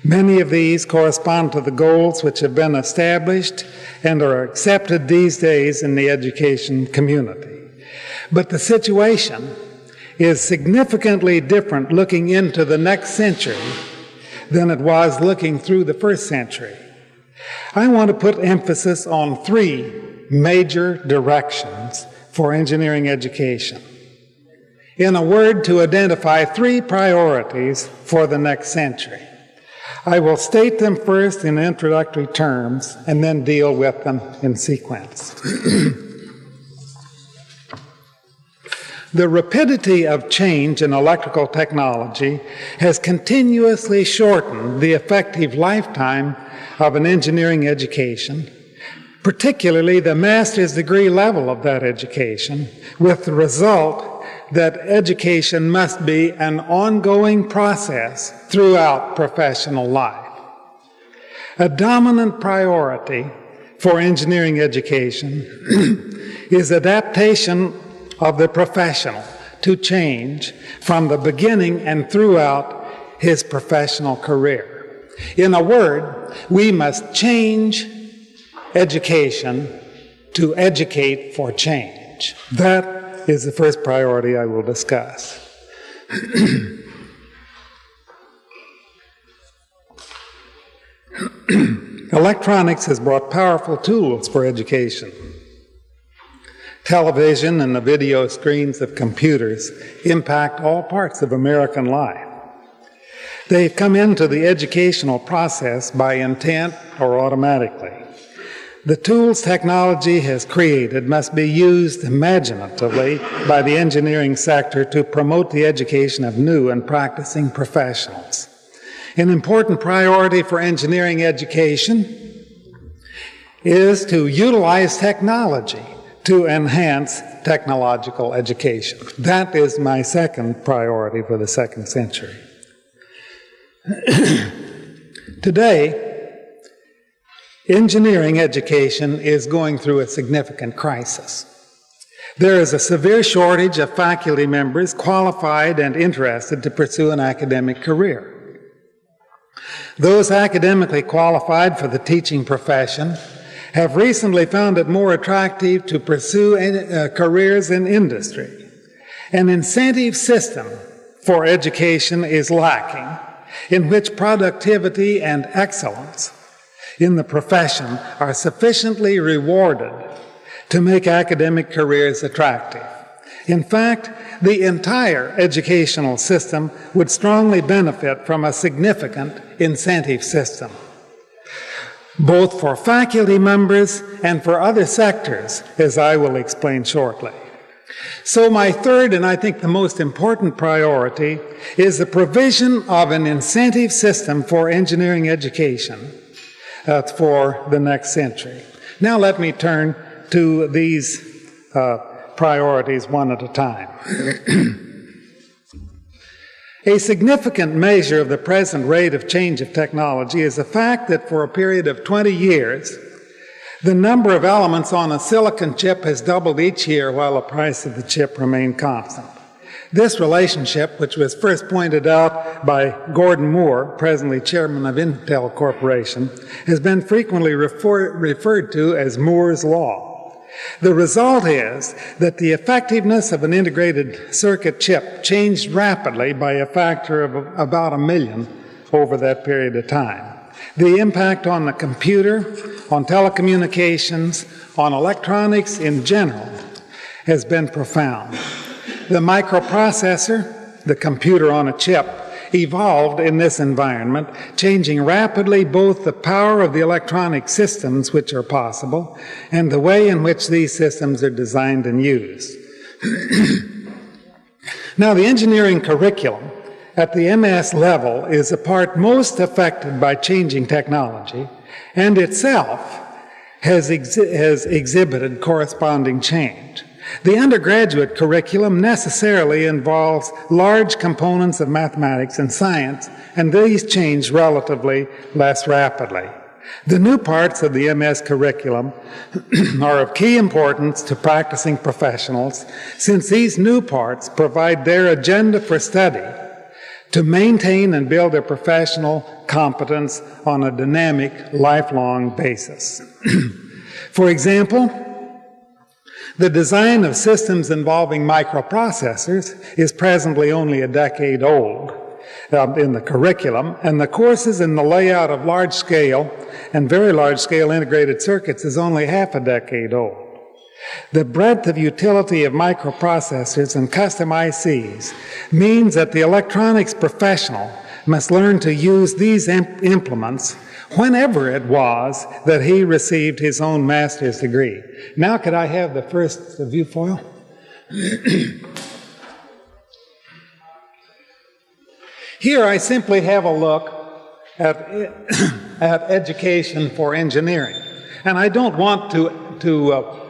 Many of these correspond to the goals which have been established and are accepted these days in the education community. But the situation is significantly different looking into the next century than it was looking through the first century. I want to put emphasis on three major directions for engineering education. In a word, to identify three priorities for the next century. I will state them first in introductory terms and then deal with them in sequence. The rapidity of change in electrical technology has continuously shortened the effective lifetime of an engineering education, particularly the master's degree level of that education, with the result that education must be an ongoing process throughout professional life. A dominant priority for engineering education is adaptation of the professional to change from the beginning and throughout his professional career. In a word, we must change education to educate for change. That is the first priority I will discuss. Electronics has brought powerful tools for education. Television and the video screens of computers impact all parts of American life. They've come into the educational process by intent or automatically. The tools technology has created must be used imaginatively by the engineering sector to promote the education of new and practicing professionals. An important priority for engineering education is to utilize technology to enhance technological education. That is my second priority for the second century. Today, engineering education is going through a significant crisis. There is a severe shortage of faculty members qualified and interested to pursue an academic career. Those academically qualified for the teaching profession have recently found it more attractive to pursue careers in industry. An incentive system for education is lacking, in which productivity and excellence in the profession are sufficiently rewarded to make academic careers attractive. In fact, the entire educational system would strongly benefit from a significant incentive system, both for faculty members and for other sectors, as I will explain shortly. So my third, and I think the most important priority, is the provision of an incentive system for engineering education for the next century. Now let me turn to these priorities one at a time. A significant measure of the present rate of change of technology is the fact that for a period of 20 years, the number of elements on a silicon chip has doubled each year while the price of the chip remained constant. This relationship, which was first pointed out by Gordon Moore, presently chairman of Intel Corporation, has been frequently referred to as Moore's Law. The result is that the effectiveness of an integrated circuit chip changed rapidly by a factor of about 1 million over that period of time. The impact on the computer, on telecommunications, on electronics in general has been profound. The microprocessor, the computer on a chip, evolved in this environment, changing rapidly both the power of the electronic systems which are possible and the way in which these systems are designed and used. Now, the engineering curriculum at the MS level is the part most affected by changing technology, and itself has exhibited corresponding change. The undergraduate curriculum necessarily involves large components of mathematics and science, and these change relatively less rapidly. The new parts of the MS curriculum are of key importance to practicing professionals, since these new parts provide their agenda for study to maintain and build their professional competence on a dynamic, lifelong basis. For example, the design of systems involving microprocessors is presently only a decade old in the curriculum, and the courses in the layout of large-scale and very large-scale integrated circuits is only half a decade old. The breadth of utility of microprocessors and custom ICs means that the electronics professional must learn to use these implements whenever it was that he received his own master's degree. Now could I have the first view foil? Here I simply have a look at education for engineering. And I don't want to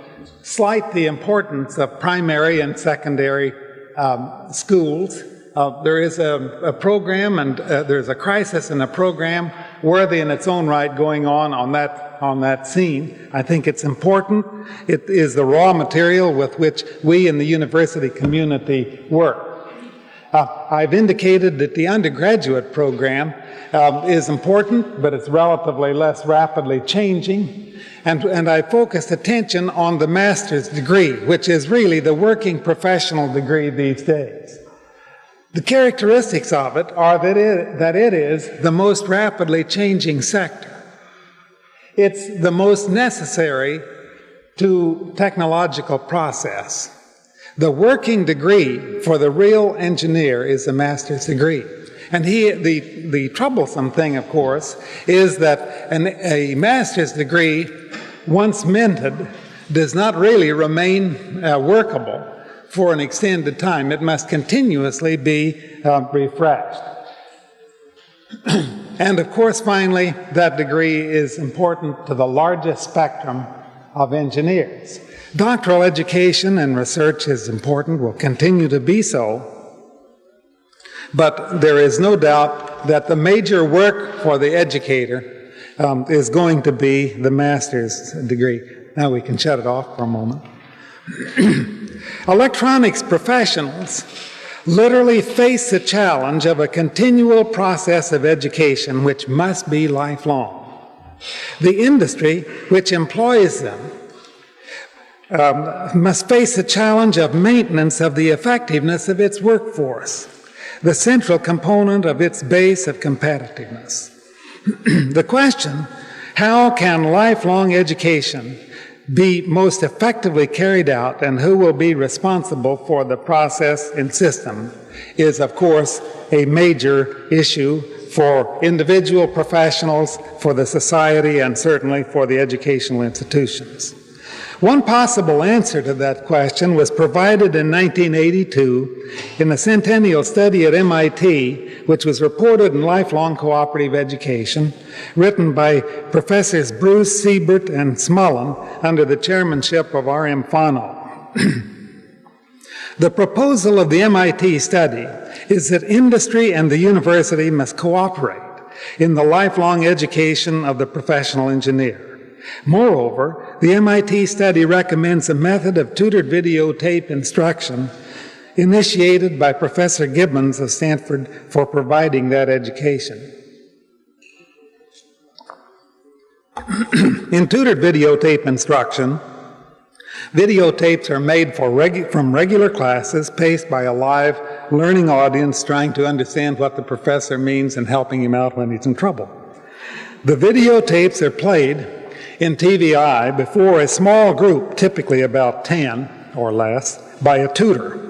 slight the importance of primary and secondary schools. There is a program, and there's a crisis in a program worthy in its own right going on that scene. I think it's important. It is the raw material with which we in the university community work. I've indicated that the undergraduate program is important, but it's relatively less rapidly changing. And I focused attention on the master's degree, which is really the working professional degree these days. The characteristics of it are that it is the most rapidly changing sector. It's the most necessary to technological process. The working degree for the real engineer is a master's degree. And the troublesome thing, of course, is that a master's degree, once minted, does not really remain workable for an extended time. It must continuously be refreshed. And of course, finally, that degree is important to the largest spectrum of engineers. Doctoral education and research is important, will continue to be so, but there is no doubt that the major work for the educator is going to be the master's degree. Now we can shut it off for a moment. Electronics professionals literally face the challenge of a continual process of education which must be lifelong. The industry which employs them must face the challenge of maintenance of the effectiveness of its workforce, the central component of its base of competitiveness. The question, how can lifelong education be most effectively carried out and who will be responsible for the process and system is, of course, a major issue for individual professionals, for the society, and certainly for the educational institutions. One possible answer to that question was provided in 1982 in a Centennial study at MIT, which was reported in Lifelong Cooperative Education, written by Professors Bruce, Siebert, and Smullen under the chairmanship of R.M. Fano. The proposal of the MIT study is that industry and the university must cooperate in the lifelong education of the professional engineer. Moreover, the MIT study recommends a method of tutored videotape instruction initiated by Professor Gibbons of Stanford for providing that education. In tutored videotape instruction, videotapes are made from regular classes paced by a live learning audience trying to understand what the professor means and helping him out when he's in trouble. The videotapes are played in TVI before a small group, typically about 10 or less, by a tutor.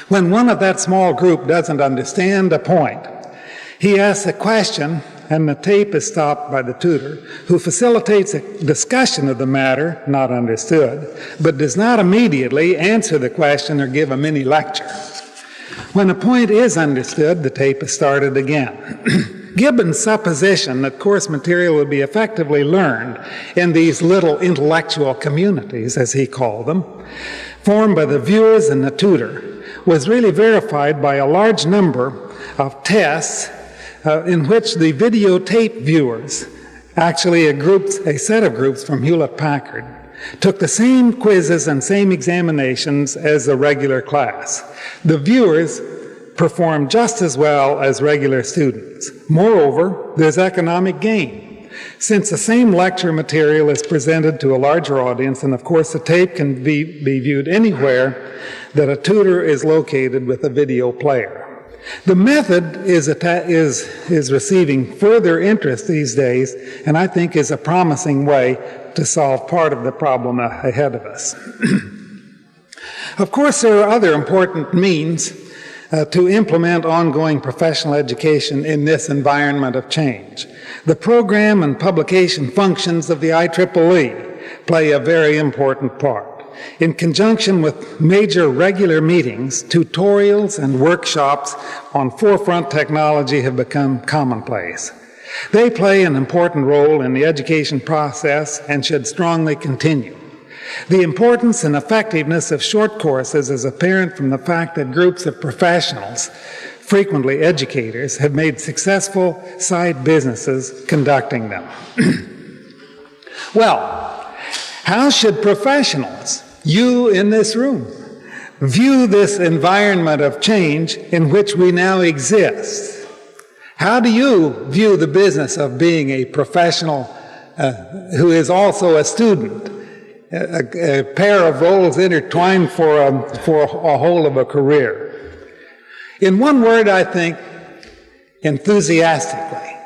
When one of that small group doesn't understand a point, he asks a question and the tape is stopped by the tutor, who facilitates a discussion of the matter not understood, but does not immediately answer the question or give a mini lecture. When a point is understood, the tape is started again. Gibbons' supposition that course material would be effectively learned in these little intellectual communities, as he called them, formed by the viewers and the tutor, was really verified by a large number of tests in which the videotape viewers, actually a set of groups from Hewlett-Packard, took the same quizzes and same examinations as the regular class. The viewers performed just as well as regular students. Moreover, there's economic gain. Since the same lecture material is presented to a larger audience, and of course the tape can be viewed anywhere that a tutor is located with a video player. The method is receiving further interest these days, and I think is a promising way to solve part of the problem ahead of us. Of course, there are other important means to implement ongoing professional education in this environment of change. The program and publication functions of the IEEE play a very important part. In conjunction with major regular meetings, tutorials and workshops on forefront technology have become commonplace. They play an important role in the education process and should strongly continue. The importance and effectiveness of short courses is apparent from the fact that groups of professionals, frequently educators, have made successful side businesses conducting them. Well, how should professionals, you in this room, view this environment of change in which we now exist? How do you view the business of being a professional who is also a student? A pair of roles intertwined for a whole of a career. In one word, I think, enthusiastically.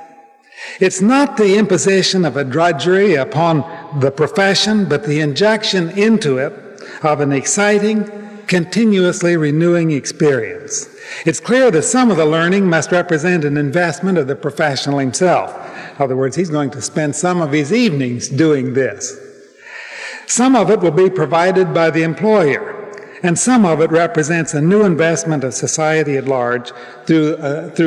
It's not the imposition of a drudgery upon the profession, but the injection into it of an exciting, continuously renewing experience. It's clear that some of the learning must represent an investment of the professional himself. In other words, he's going to spend some of his evenings doing this. Some of it will be provided by the employer, and some of it represents a new investment of society at large through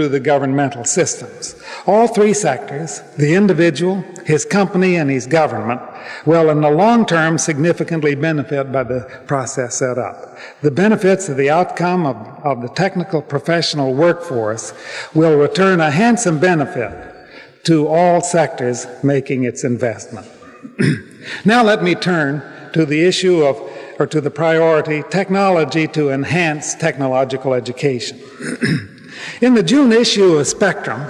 the governmental systems. All three sectors, the individual, his company, and his government, will in the long term significantly benefit by the process set up. The benefits of the outcome of the technical professional workforce will return a handsome benefit to all sectors making its investment. Now let me turn to the issue of, or to the priority, technology to enhance technological education. In the June issue of Spectrum,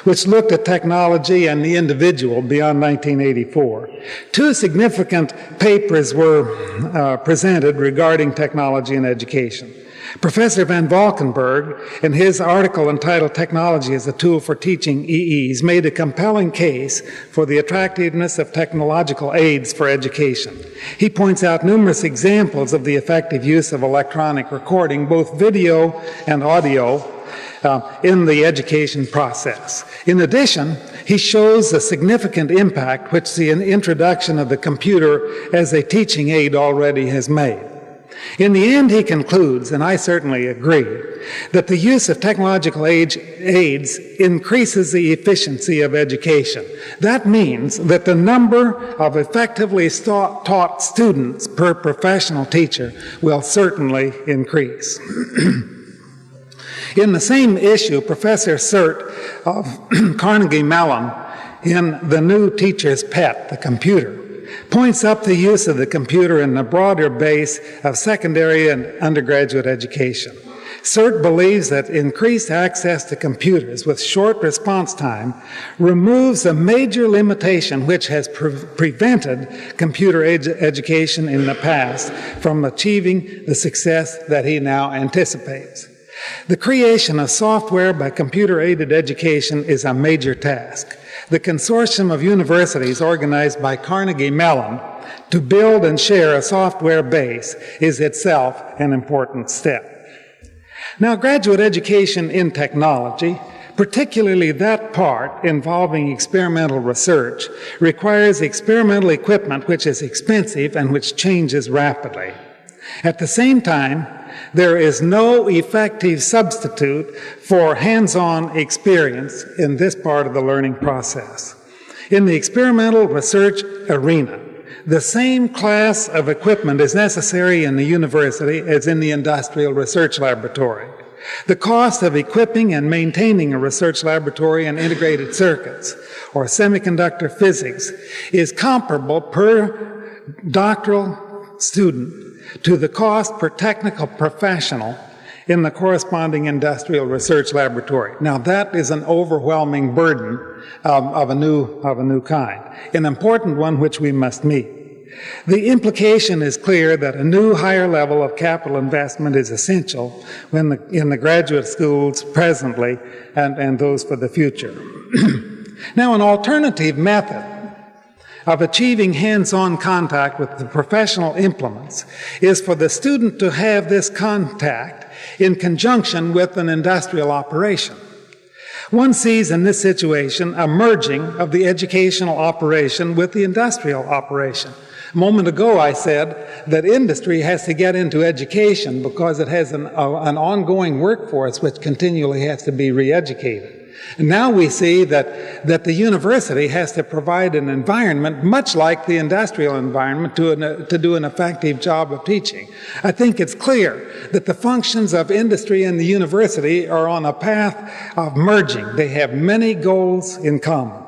which looked at technology and the individual beyond 1984, two significant papers were presented regarding technology and education. Professor Van Valkenburg, in his article entitled Technology as a Tool for Teaching EEs, made a compelling case for the attractiveness of technological aids for education. He points out numerous examples of the effective use of electronic recording, both video and audio, in the education process. In addition, he shows the significant impact which the introduction of the computer as a teaching aid already has made. In the end, he concludes, and I certainly agree, that the use of technological aids increases the efficiency of education. That means that the number of effectively taught students per professional teacher will certainly increase. In the same issue, Professor Sert of Carnegie-Mellon, in The New Teacher's Pet, the computer, points up the use of the computer in the broader base of secondary and undergraduate education. Sert believes that increased access to computers with short response time removes a major limitation which has prevented computer education in the past from achieving the success that he now anticipates. The creation of software by computer-aided education is a major task. The consortium of universities organized by Carnegie-Mellon to build and share a software base is itself an important step. Now, graduate education in technology, particularly that part involving experimental research, requires experimental equipment which is expensive and which changes rapidly. At the same time, there is no effective substitute for hands-on experience in this part of the learning process. In the experimental research arena, the same class of equipment is necessary in the university as in the industrial research laboratory. The cost of equipping and maintaining a research laboratory and integrated circuits, or semiconductor physics, is comparable per doctoral student to the cost per technical professional in the corresponding industrial research laboratory. Now, that is an overwhelming burden of a new kind, an important one which we must meet. The implication is clear that a new higher level of capital investment is essential in the graduate schools presently and those for the future. Now, an alternative method of achieving hands-on contact with the professional implements is for the student to have this contact in conjunction with an industrial operation. One sees in this situation a merging of the educational operation with the industrial operation. A moment ago I said that industry has to get into education because it has an ongoing workforce which continually has to be re-educated. And now we see that the university has to provide an environment much like the industrial environment to do an effective job of teaching. I think it's clear that the functions of industry and the university are on a path of merging. They have many goals in common.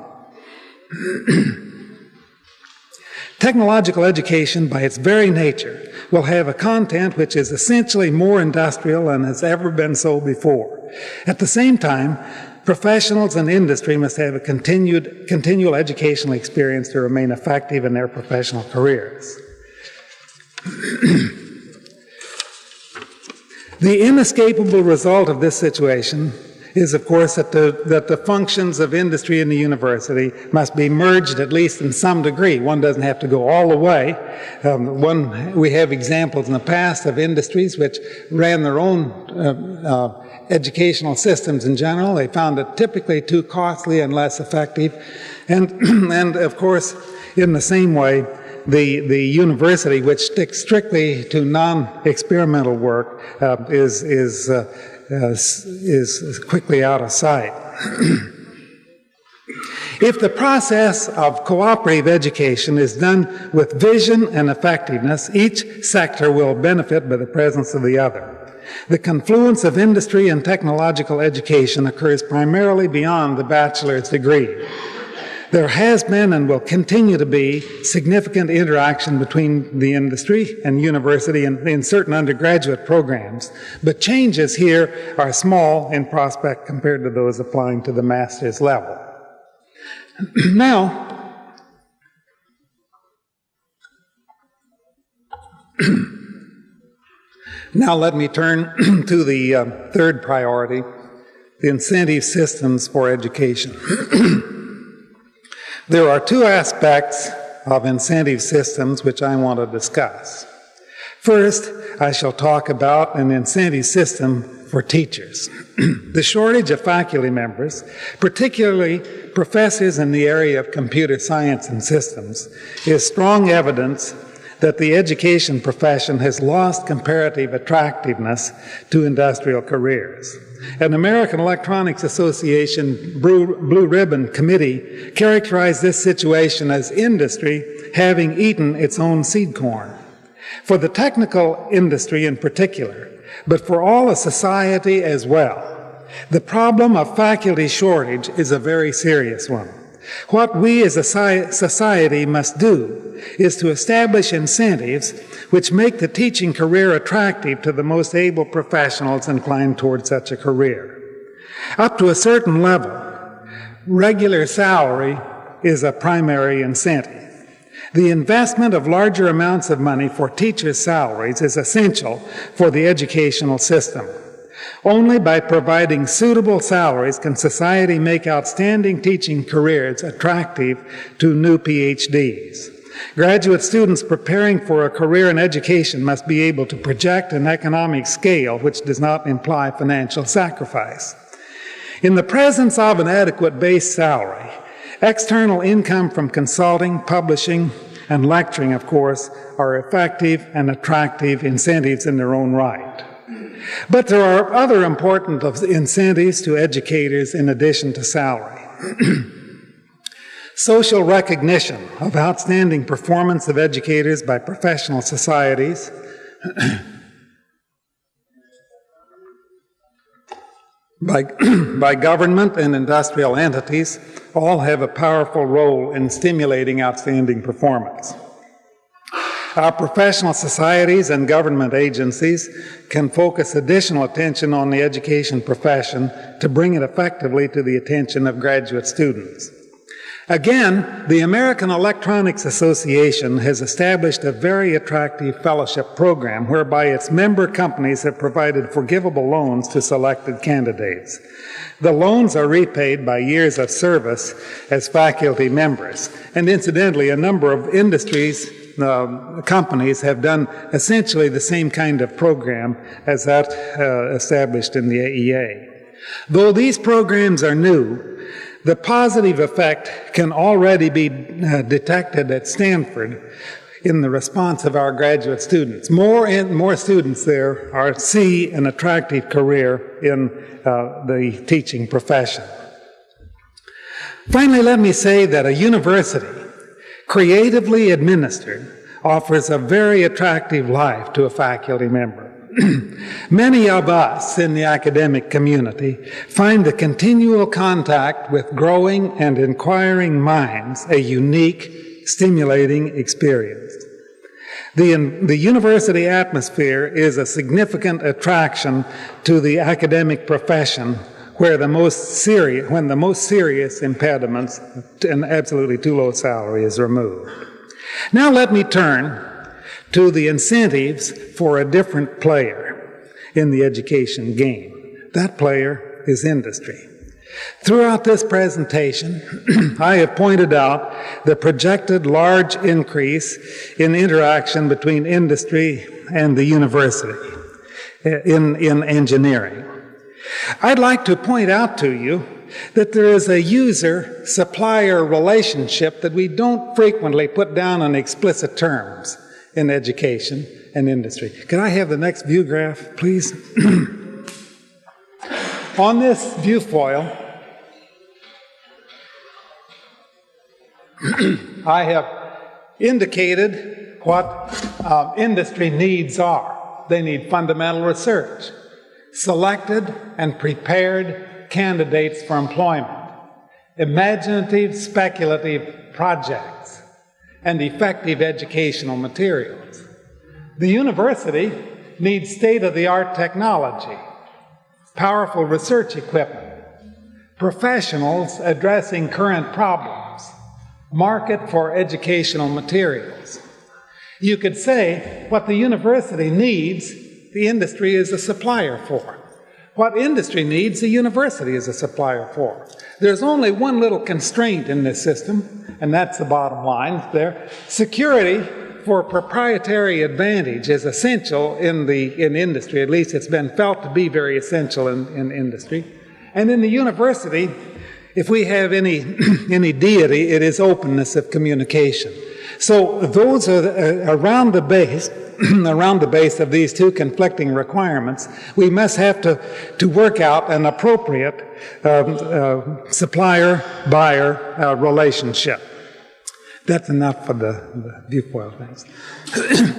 Technological education, by its very nature, will have a content which is essentially more industrial than has ever been so before. At the same time, professionals and industry must have a continual educational experience to remain effective in their professional careers. The inescapable result of this situation is, of course, that the functions of industry and the university must be merged at least in some degree. One doesn't have to go all the way. We have examples in the past of industries which ran their own educational systems in general. They found it typically too costly and less effective. And of course, in the same way, the university, which sticks strictly to non-experimental work, is quickly out of sight. If the process of cooperative education is done with vision and effectiveness, each sector will benefit by the presence of the other. The confluence of industry and technological education occurs primarily beyond the bachelor's degree. There has been and will continue to be significant interaction between the industry and university in certain undergraduate programs, but changes here are small in prospect compared to those applying to the master's level. Now, Now let me turn to the third priority, the incentive systems for education. There are two aspects of incentive systems which I want to discuss. First, I shall talk about an incentive system for teachers. The shortage of faculty members, particularly professors in the area of computer science and systems, is strong evidence that the education profession has lost comparative attractiveness to industrial careers. An American Electronics Association Blue Ribbon Committee characterized this situation as industry having eaten its own seed corn. For the technical industry in particular, but for all of society as well, the problem of faculty shortage is a very serious one. What we as a society must do is to establish incentives which make the teaching career attractive to the most able professionals inclined toward such a career. Up to a certain level, regular salary is a primary incentive. The investment of larger amounts of money for teachers' salaries is essential for the educational system. Only by providing suitable salaries can society make outstanding teaching careers attractive to new PhDs. Graduate students preparing for a career in education must be able to project an economic scale which does not imply financial sacrifice. In the presence of an adequate base salary, external income from consulting, publishing, and lecturing, of course, are effective and attractive incentives in their own right. But there are other important incentives to educators in addition to salary. Social recognition of outstanding performance of educators by professional societies, by government and industrial entities, all have a powerful role in stimulating outstanding performance. Our professional societies and government agencies can focus additional attention on the education profession to bring it effectively to the attention of graduate students. Again, the American Electronics Association has established a very attractive fellowship program whereby its member companies have provided forgivable loans to selected candidates. The loans are repaid by years of service as faculty members. And incidentally, a number of industries companies have done essentially the same kind of program as that established in the AEA. Though these programs are new, the positive effect can already be detected at Stanford in the response of our graduate students. More and more students there see an attractive career in the teaching profession. Finally, let me say that a university, creatively administered, offers a very attractive life to a faculty member. Many of us in the academic community find the continual contact with growing and inquiring minds a unique, stimulating experience. The university atmosphere is a significant attraction to the academic profession when the most serious impediments and absolutely too low salary is removed. Now let me turn to the incentives for a different player in the education game. That player is industry. Throughout this presentation, I have pointed out the projected large increase in interaction between industry and the university in engineering. I'd like to point out to you that there is a user-supplier relationship that we don't frequently put down in explicit terms in education and industry. Can I have the next view graph, please? On this view foil, I have indicated what industry needs are. They need fundamental research, selected and prepared candidates for employment, imaginative, speculative projects, and effective educational materials. The university needs state-of-the-art technology, powerful research equipment, professionals addressing current problems, market for educational materials. You could say what the university needs the industry is a supplier for. What industry needs, the university is a supplier for. There's only one little constraint in this system, and that's the bottom line there. Security for proprietary advantage is essential in industry. At least it's been felt to be very essential in industry. And in the university, if we have any deity, it is openness of communication. So those are around the base of these two conflicting requirements. We must have to work out an appropriate supplier-buyer relationship. That's enough for the viewfoil things.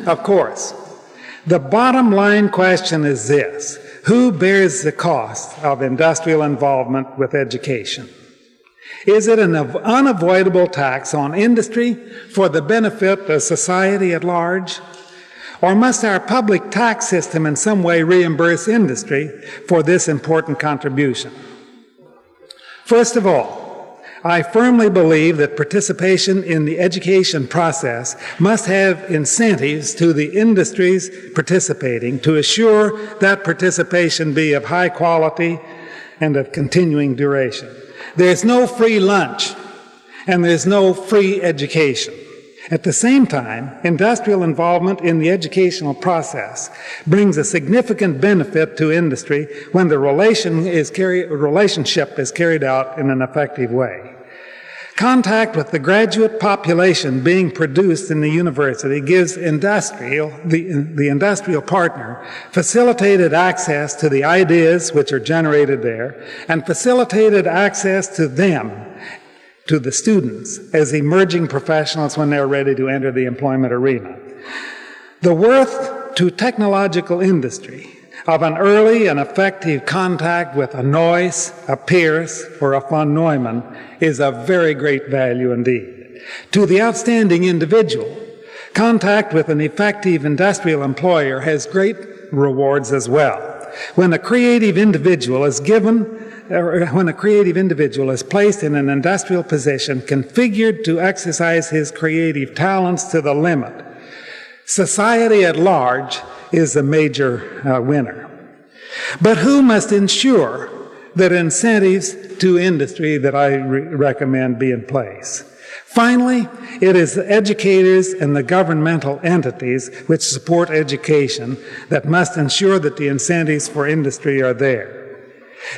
Of course, the bottom line question is this: who bears the cost of industrial involvement with education? Is it an unavoidable tax on industry for the benefit of society at large? Or must our public tax system in some way reimburse industry for this important contribution? First of all, I firmly believe that participation in the education process must have incentives to the industries participating to assure that participation be of high quality and of continuing duration. There's no free lunch, and there's no free education. At the same time, industrial involvement in the educational process brings a significant benefit to industry when the relationship is carried out in an effective way. Contact with the graduate population being produced in the university gives the industrial partner facilitated access to the ideas which are generated there and facilitated access to them, to the students, as emerging professionals when they're ready to enter the employment arena. The worth to technological industry of an early and effective contact with a Noyce, a Pierce, or a von Neumann is of very great value indeed. To the outstanding individual, contact with an effective industrial employer has great rewards as well. When a creative individual is placed in an industrial position configured to exercise his creative talents to the limit, society at large is a major winner. But who must ensure that incentives to industry that I recommend be in place? Finally, it is the educators and the governmental entities which support education that must ensure that the incentives for industry are there.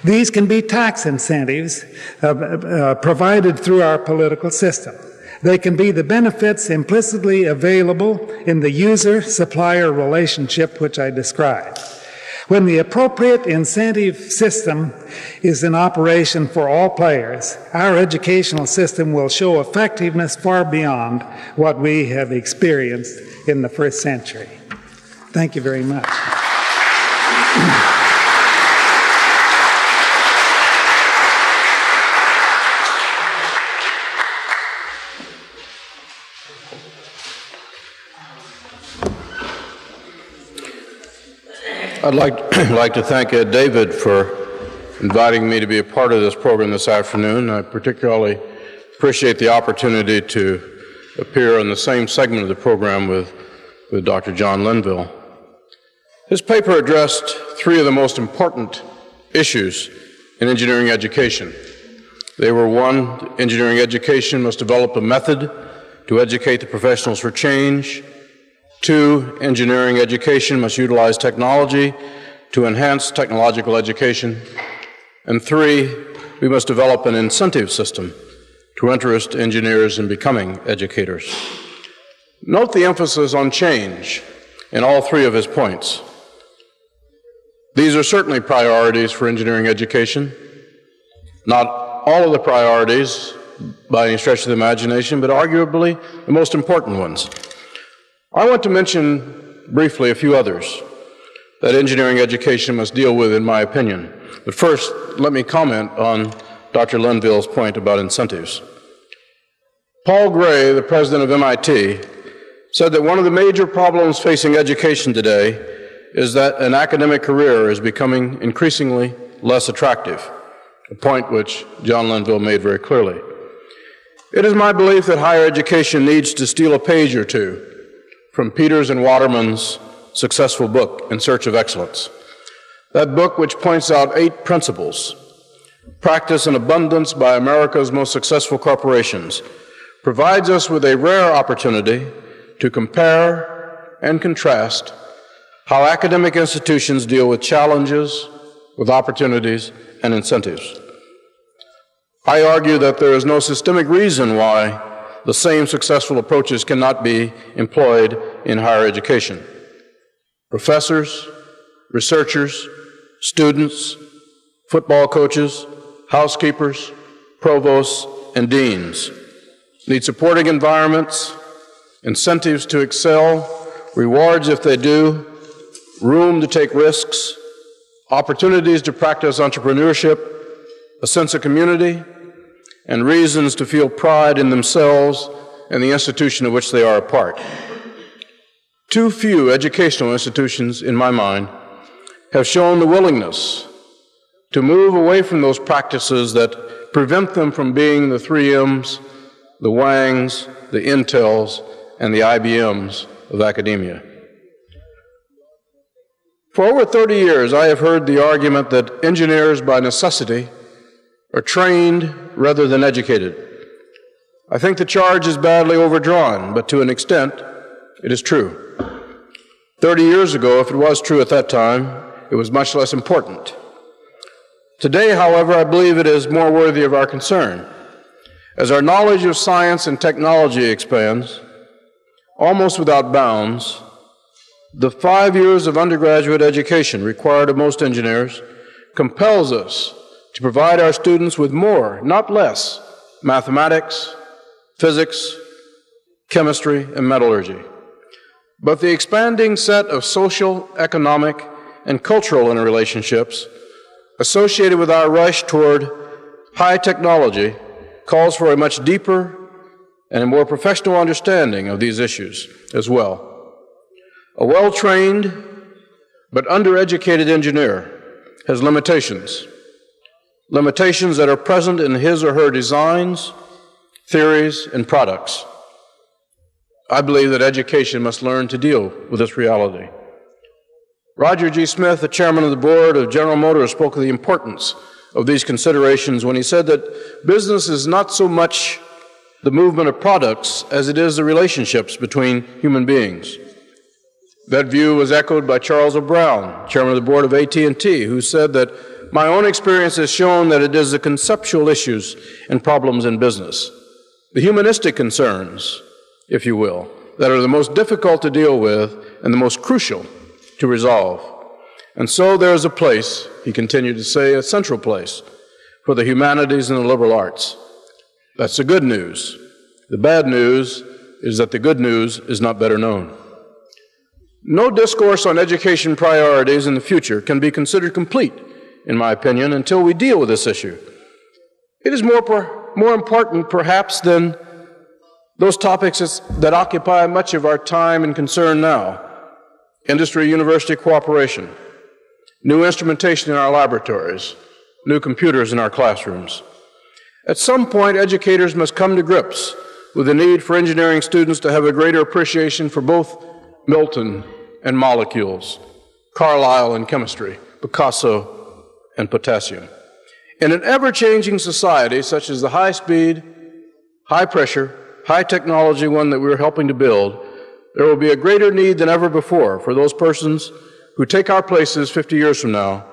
These can be tax incentives provided through our political system. They can be the benefits implicitly available in the user-supplier relationship which I described. When the appropriate incentive system is in operation for all players, our educational system will show effectiveness far beyond what we have experienced in the first century. Thank you very much. I'd like to thank David for inviting me to be a part of this program this afternoon. I particularly appreciate the opportunity to appear in the same segment of the program with Dr. John Linville. His paper addressed three of the most important issues in engineering education. They were: one, engineering education must develop a method to educate the professionals for change. Two, engineering education must utilize technology to enhance technological education. And three, we must develop an incentive system to interest engineers in becoming educators. Note the emphasis on change in all three of his points. These are certainly priorities for engineering education. Not all of the priorities by any stretch of the imagination, but arguably the most important ones. I want to mention briefly a few others that engineering education must deal with, in my opinion. But first, let me comment on Dr. Linville's point about incentives. Paul Gray, the president of MIT, said that one of the major problems facing education today is that an academic career is becoming increasingly less attractive, a point which John Linville made very clearly. It is my belief that higher education needs to steal a page or two from Peters and Waterman's successful book, In Search of Excellence. That book, which points out 8 principles practiced in abundance by America's most successful corporations, provides us with a rare opportunity to compare and contrast how academic institutions deal with challenges, with opportunities, and incentives. I argue that there is no systemic reason why the same successful approaches cannot be employed in higher education. Professors, researchers, students, football coaches, housekeepers, provosts, and deans need supporting environments, incentives to excel, rewards if they do, room to take risks, opportunities to practice entrepreneurship, a sense of community, and reasons to feel pride in themselves and the institution of which they are a part. Too few educational institutions, in my mind, have shown the willingness to move away from those practices that prevent them from being the 3Ms, the Wangs, the Intels, and the IBMs of academia. For over 30 years, I have heard the argument that engineers by necessity are trained rather than educated. I think the charge is badly overdrawn, but to an extent, it is true. 30 years ago, if it was true at that time, it was much less important. Today, however, I believe it is more worthy of our concern. As our knowledge of science and technology expands, almost without bounds, the 5 years of undergraduate education required of most engineers compels us to provide our students with more, not less, mathematics, physics, chemistry, and metallurgy. But the expanding set of social, economic, and cultural interrelationships associated with our rush toward high technology calls for a much deeper and a more professional understanding of these issues as well. A well-trained but undereducated engineer has limitations that are present in his or her designs, theories, and products. I believe that education must learn to deal with this reality. Roger G. Smith, the chairman of the board of General Motors, spoke of the importance of these considerations when he said that business is not so much the movement of products as it is the relationships between human beings. That view was echoed by Charles O'Brown, chairman of the board of AT&T, who said that my own experience has shown that it is the conceptual issues and problems in business, the humanistic concerns, if you will, that are the most difficult to deal with and the most crucial to resolve. And so there is a place, he continued to say, a central place for the humanities and the liberal arts. That's the good news. The bad news is that the good news is not better known. No discourse on education priorities in the future can be considered complete, in my opinion, until we deal with this issue. It is more important, perhaps, than those topics that occupy much of our time and concern now. Industry-university cooperation, new instrumentation in our laboratories, new computers in our classrooms. At some point, educators must come to grips with the need for engineering students to have a greater appreciation for both Milton and molecules, Carlyle and chemistry, Picasso and potassium. In an ever-changing society such as the high-speed, high-pressure, high-technology one that we're helping to build, there will be a greater need than ever before for those persons who take our places 50 years from now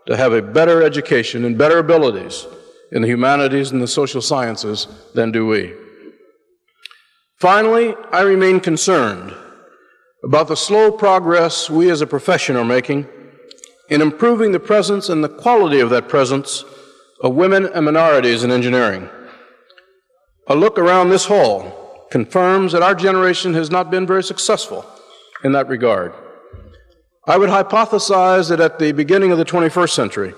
to have a better education and better abilities in the humanities and the social sciences than do we. Finally, I remain concerned about the slow progress we as a profession are making in improving the presence and the quality of that presence of women and minorities in engineering. A look around this hall confirms that our generation has not been very successful in that regard. I would hypothesize that at the beginning of the 21st century,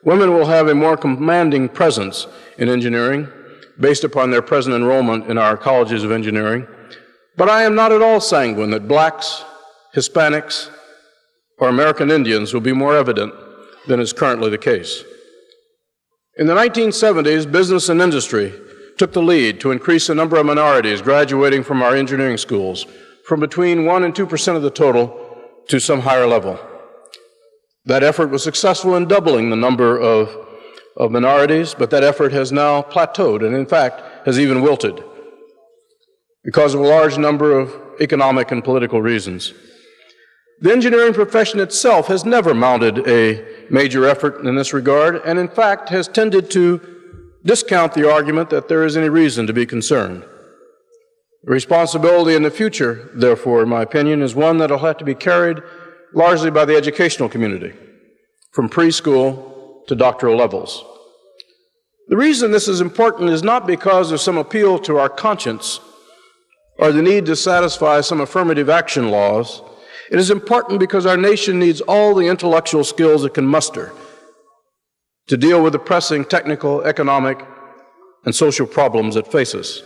women will have a more commanding presence in engineering based upon their present enrollment in our colleges of engineering. But I am not at all sanguine that blacks, Hispanics, or American Indians will be more evident than is currently the case. In the 1970s, business and industry took the lead to increase the number of minorities graduating from our engineering schools from between 1% and 2% of the total to some higher level. That effort was successful in doubling the number of minorities, but that effort has now plateaued and, in fact, has even wilted because of a large number of economic and political reasons. The engineering profession itself has never mounted a major effort in this regard, and in fact has tended to discount the argument that there is any reason to be concerned. The responsibility in the future, therefore, in my opinion, is one that will have to be carried largely by the educational community, from preschool to doctoral levels. The reason this is important is not because of some appeal to our conscience or the need to satisfy some affirmative action laws. It is important because our nation needs all the intellectual skills it can muster to deal with the pressing technical, economic, and social problems that face us.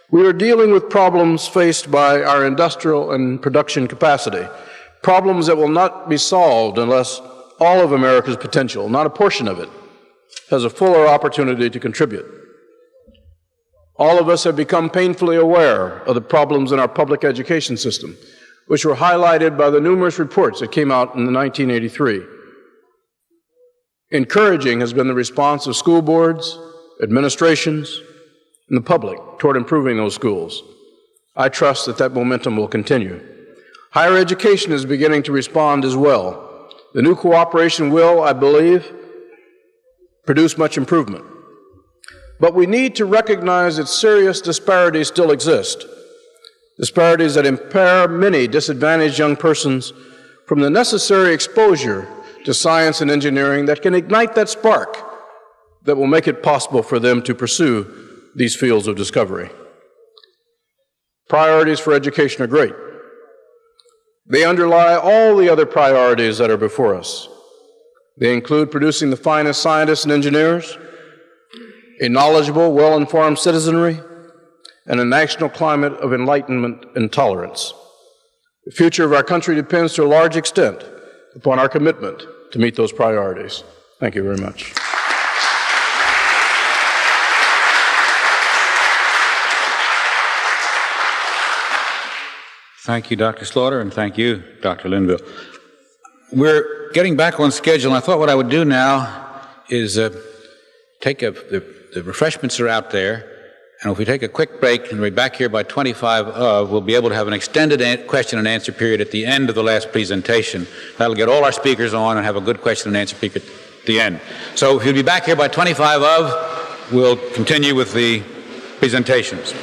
We are dealing with problems faced by our industrial and production capacity, problems that will not be solved unless all of America's potential, not a portion of it, has a fuller opportunity to contribute. All of us have become painfully aware of the problems in our public education system, which were highlighted by the numerous reports that came out in 1983. Encouraging has been the response of school boards, administrations, and the public toward improving those schools. I trust that that momentum will continue. Higher education is beginning to respond as well. The new cooperation will, I believe, produce much improvement. But we need to recognize that serious disparities still exist, disparities that impair many disadvantaged young persons from the necessary exposure to science and engineering that can ignite that spark that will make it possible for them to pursue these fields of discovery. Priorities for education are great. They underlie all the other priorities that are before us. They include producing the finest scientists and engineers, a knowledgeable, well-informed citizenry, and a national climate of enlightenment and tolerance. The future of our country depends to a large extent upon our commitment to meet those priorities. Thank you very much. Thank you, Dr. Slaughter, and thank you, Dr. Linville. We're getting back on schedule, and I thought what I would do now is the refreshments are out there, and if we take a quick break and we're back here by 25 of, we'll be able to have an extended question and answer period at the end of the last presentation. That'll get all our speakers on and have a good question and answer period at the end. So if you'll be back here by 25 of, we'll continue with the presentations.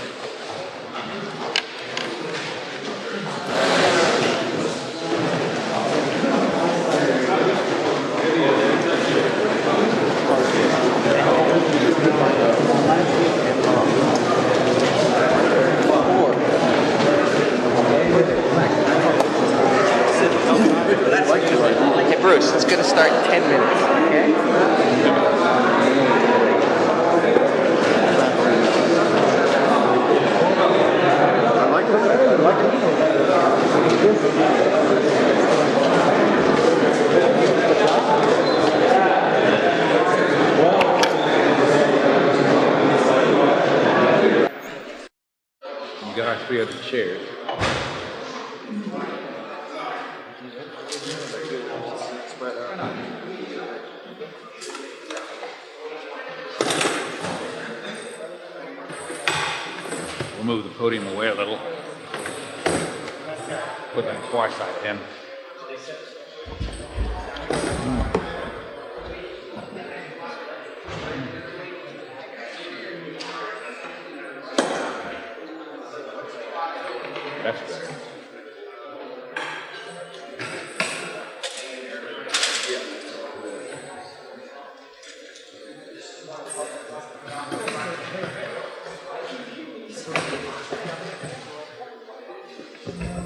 Move the podium away a little. Put that far side in. That's better.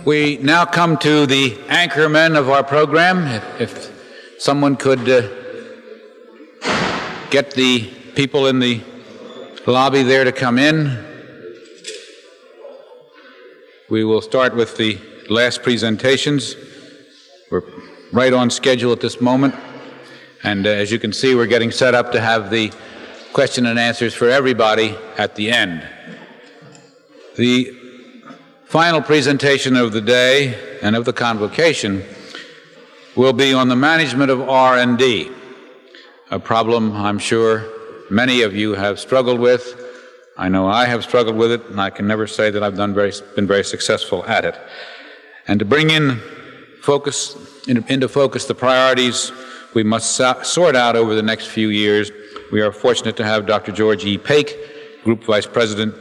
We now come to the anchormen of our program. If someone could get the people in the lobby there to come in. We will start with the last presentations. We're right on schedule at this moment. And as you can see, we're getting set up to have the question and answers for everybody at the end. The final presentation of the day and of the convocation will be on the management of R&D, a problem I'm sure many of you have struggled with. I know I have struggled with it, and I can never say that I've been very successful at it. And to bring into focus the priorities we must sort out over the next few years, we are fortunate to have Dr. George E. Pake, Group Vice President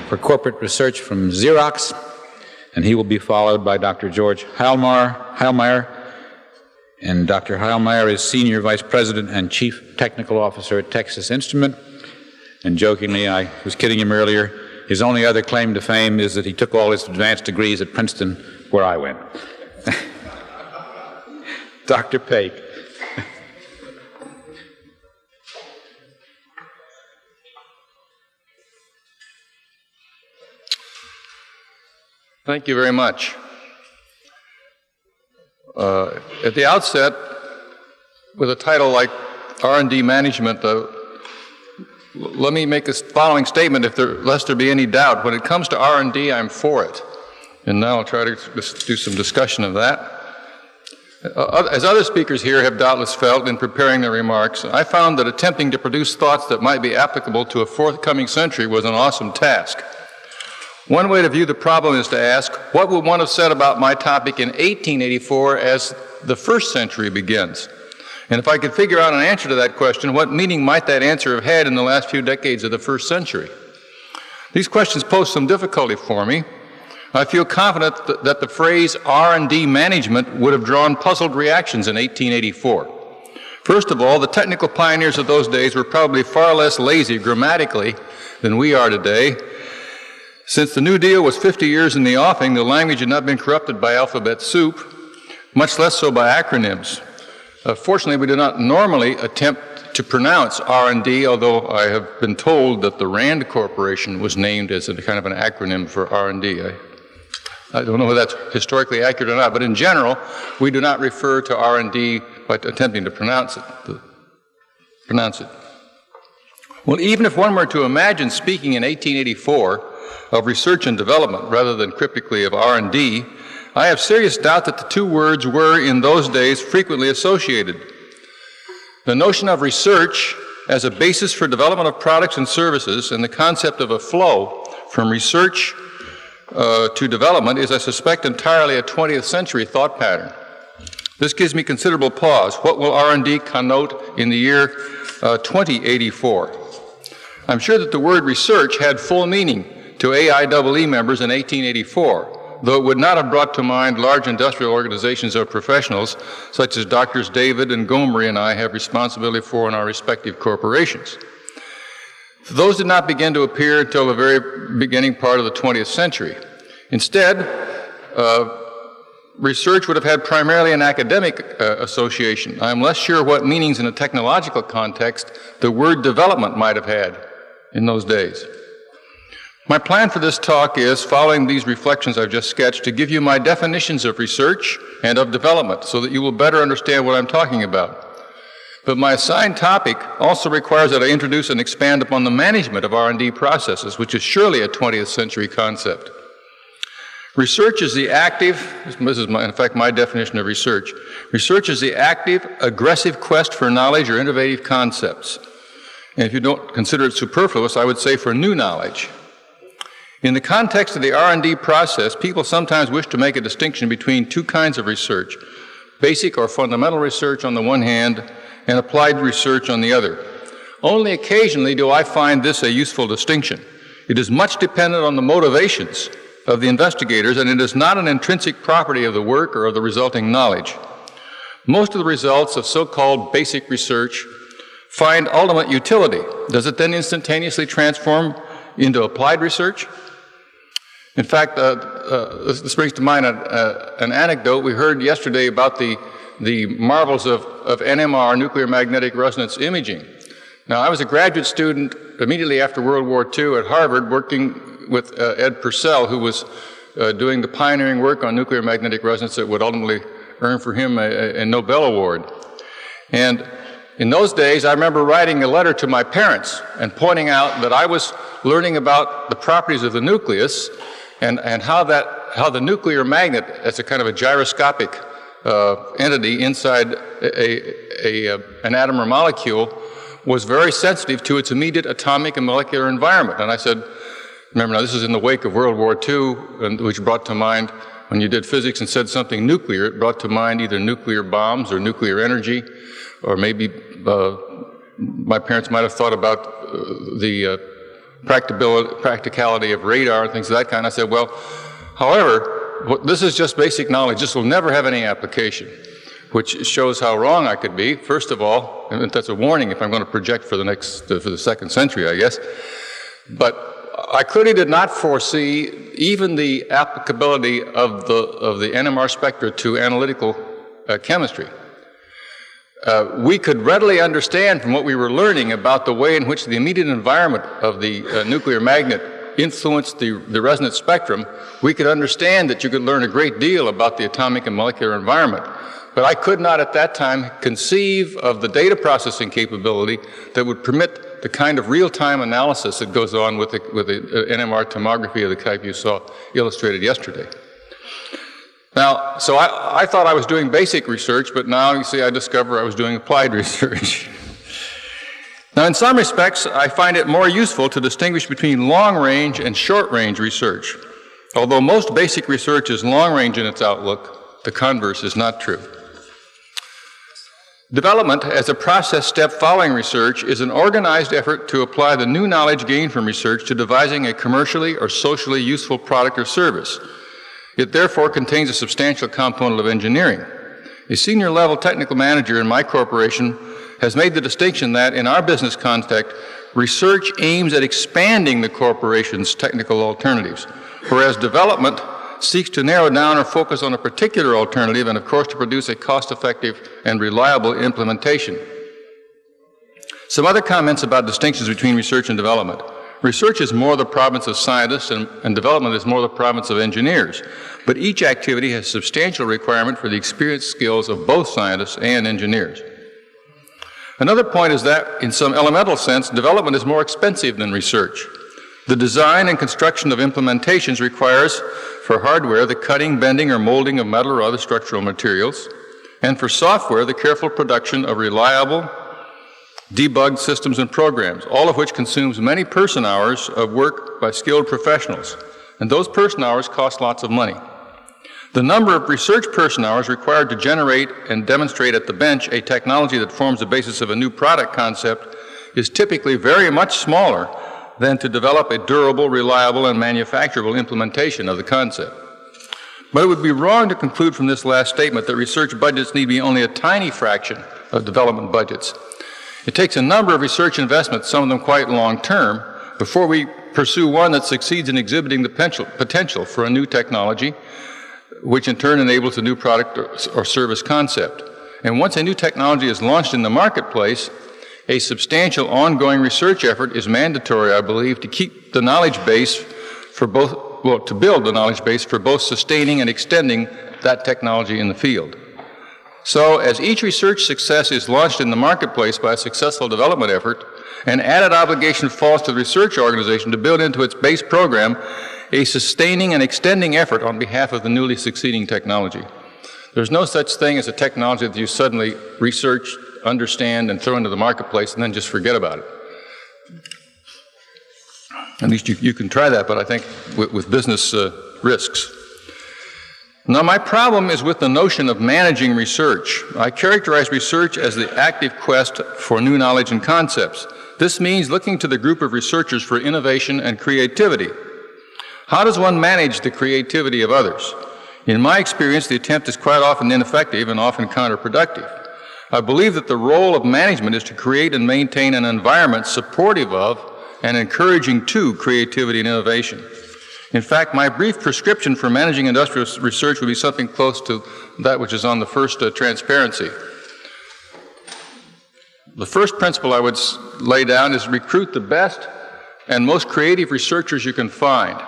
for Corporate Research from Xerox, and he will be followed by Dr. George Heilmeier. And Dr. Heilmeier is Senior Vice President and Chief Technical Officer at Texas Instrument. And jokingly, I was kidding him earlier, his only other claim to fame is that he took all his advanced degrees at Princeton, where I went. Dr. Pake. Thank you very much. At the outset, with a title like R&D Management, let me make this following statement, lest there be any doubt. When it comes to R&D, I'm for it. And now I'll try to do some discussion of that. As other speakers here have doubtless felt in preparing their remarks, I found that attempting to produce thoughts that might be applicable to a forthcoming century was an awesome task. One way to view the problem is to ask, what would one have said about my topic in 1884 as the first century begins? And if I could figure out an answer to that question, what meaning might that answer have had in the last few decades of the first century? These questions pose some difficulty for me. I feel confident that the phrase R&D management would have drawn puzzled reactions in 1884. First of all, the technical pioneers of those days were probably far less lazy grammatically than we are today. Since the New Deal was 50 years in the offing, the language had not been corrupted by alphabet soup, much less so by acronyms. Fortunately, we do not normally attempt to pronounce R&D, although I have been told that the Rand Corporation was named as a kind of an acronym for R&D. I don't know whether that's historically accurate or not, but in general, we do not refer to R&D by attempting to pronounce it. Well, even if one were to imagine speaking in 1884 of research and development rather than cryptically of R&D, I have serious doubt that the two words were, in those days, frequently associated. The notion of research as a basis for development of products and services and the concept of a flow from research to development is, I suspect, entirely a 20th century thought pattern. This gives me considerable pause. What will R&D connote in the year 2084? I'm sure that the word research had full meaning to AIEE members in 1884, though it would not have brought to mind large industrial organizations or professionals such as Drs. David and Gomery and I have responsibility for in our respective corporations. Those did not begin to appear until the very beginning part of the 20th century. Instead, research would have had primarily an academic association. I'm less sure what meanings in a technological context the word development might have had in those days. My plan for this talk is, following these reflections I've just sketched, to give you my definitions of research and of development so that you will better understand what I'm talking about. But my assigned topic also requires that I introduce and expand upon the management of R&D processes, which is surely a 20th century concept. Research is the active, this is in fact my definition of research. Research is the active, aggressive quest for knowledge or innovative concepts. And if you don't consider it superfluous, I would say for new knowledge. In the context of the R&D process, people sometimes wish to make a distinction between two kinds of research, basic or fundamental research on the one hand, and applied research on the other. Only occasionally do I find this a useful distinction. It is much dependent on the motivations of the investigators, and it is not an intrinsic property of the work or of the resulting knowledge. Most of the results of so-called basic research find ultimate utility. Does it then instantaneously transform into applied research? In fact, this brings to mind an anecdote we heard yesterday about the marvels of NMR, nuclear magnetic resonance imaging. Now, I was a graduate student immediately after World War II at Harvard, working with Ed Purcell, who was doing the pioneering work on nuclear magnetic resonance that would ultimately earn for him a Nobel Award. And in those days, I remember writing a letter to my parents and pointing out that I was learning about the properties of the nucleus and how the nuclear magnet, as a kind of a gyroscopic entity inside an atom or molecule was very sensitive to its immediate atomic and molecular environment. And I said, remember now this is in the wake of World War II, which brought to mind, when you did physics and said something nuclear, it brought to mind either nuclear bombs or nuclear energy, or maybe my parents might have thought about the practicality of radar and things of that kind. I said, well, however, this is just basic knowledge. This will never have any application, which shows how wrong I could be. First of all, and that's a warning if I'm going to project for the second century, I guess. But I clearly did not foresee even the applicability of the NMR spectra to analytical chemistry. We could readily understand from what we were learning about the way in which the immediate environment of the nuclear magnet influenced the resonance spectrum. We could understand that you could learn a great deal about the atomic and molecular environment. But I could not at that time conceive of the data processing capability that would permit the kind of real-time analysis that goes on with the NMR tomography of the type you saw illustrated yesterday. Now, so I thought I was doing basic research, but now you see I discover I was doing applied research. Now, in some respects, I find it more useful to distinguish between long-range and short-range research. Although most basic research is long-range in its outlook, the converse is not true. Development, as a process step following research, is an organized effort to apply the new knowledge gained from research to devising a commercially or socially useful product or service. It therefore contains a substantial component of engineering. A senior level technical manager in my corporation has made the distinction that, in our business context, research aims at expanding the corporation's technical alternatives, whereas development seeks to narrow down or focus on a particular alternative and, of course, to produce a cost-effective and reliable implementation. Some other comments about distinctions between research and development. Research is more the province of scientists and development is more the province of engineers, but each activity has substantial requirement for the experience skills of both scientists and engineers. Another point is that, in some elemental sense, development is more expensive than research. The design and construction of implementations requires, for hardware, the cutting, bending, or molding of metal or other structural materials, and for software, the careful production of reliable, debugged systems and programs, all of which consumes many person hours of work by skilled professionals, and those person hours cost lots of money. The number of research person hours required to generate and demonstrate at the bench a technology that forms the basis of a new product concept is typically very much smaller than to develop a durable, reliable, and manufacturable implementation of the concept. But it would be wrong to conclude from this last statement that research budgets need be only a tiny fraction of development budgets. It takes a number of research investments, some of them quite long-term, before we pursue one that succeeds in exhibiting the potential for a new technology, which in turn enables a new product or service concept. And once a new technology is launched in the marketplace, a substantial ongoing research effort is mandatory, I believe, to keep the knowledge base for both, well, to build the knowledge base for both sustaining and extending that technology in the field. So, as each research success is launched in the marketplace by a successful development effort, an added obligation falls to the research organization to build into its base program a sustaining and extending effort on behalf of the newly succeeding technology. There's no such thing as a technology that you suddenly research, understand, and throw into the marketplace and then just forget about it. At least you can try that, but I think with business risks. Now, my problem is with the notion of managing research. I characterize research as the active quest for new knowledge and concepts. This means looking to the group of researchers for innovation and creativity. How does one manage the creativity of others? In my experience, the attempt is quite often ineffective and often counterproductive. I believe that the role of management is to create and maintain an environment supportive of and encouraging to creativity and innovation. In fact, my brief prescription for managing industrial research would be something close to that which is on the first transparency. The first principle I would lay down is recruit the best and most creative researchers you can find.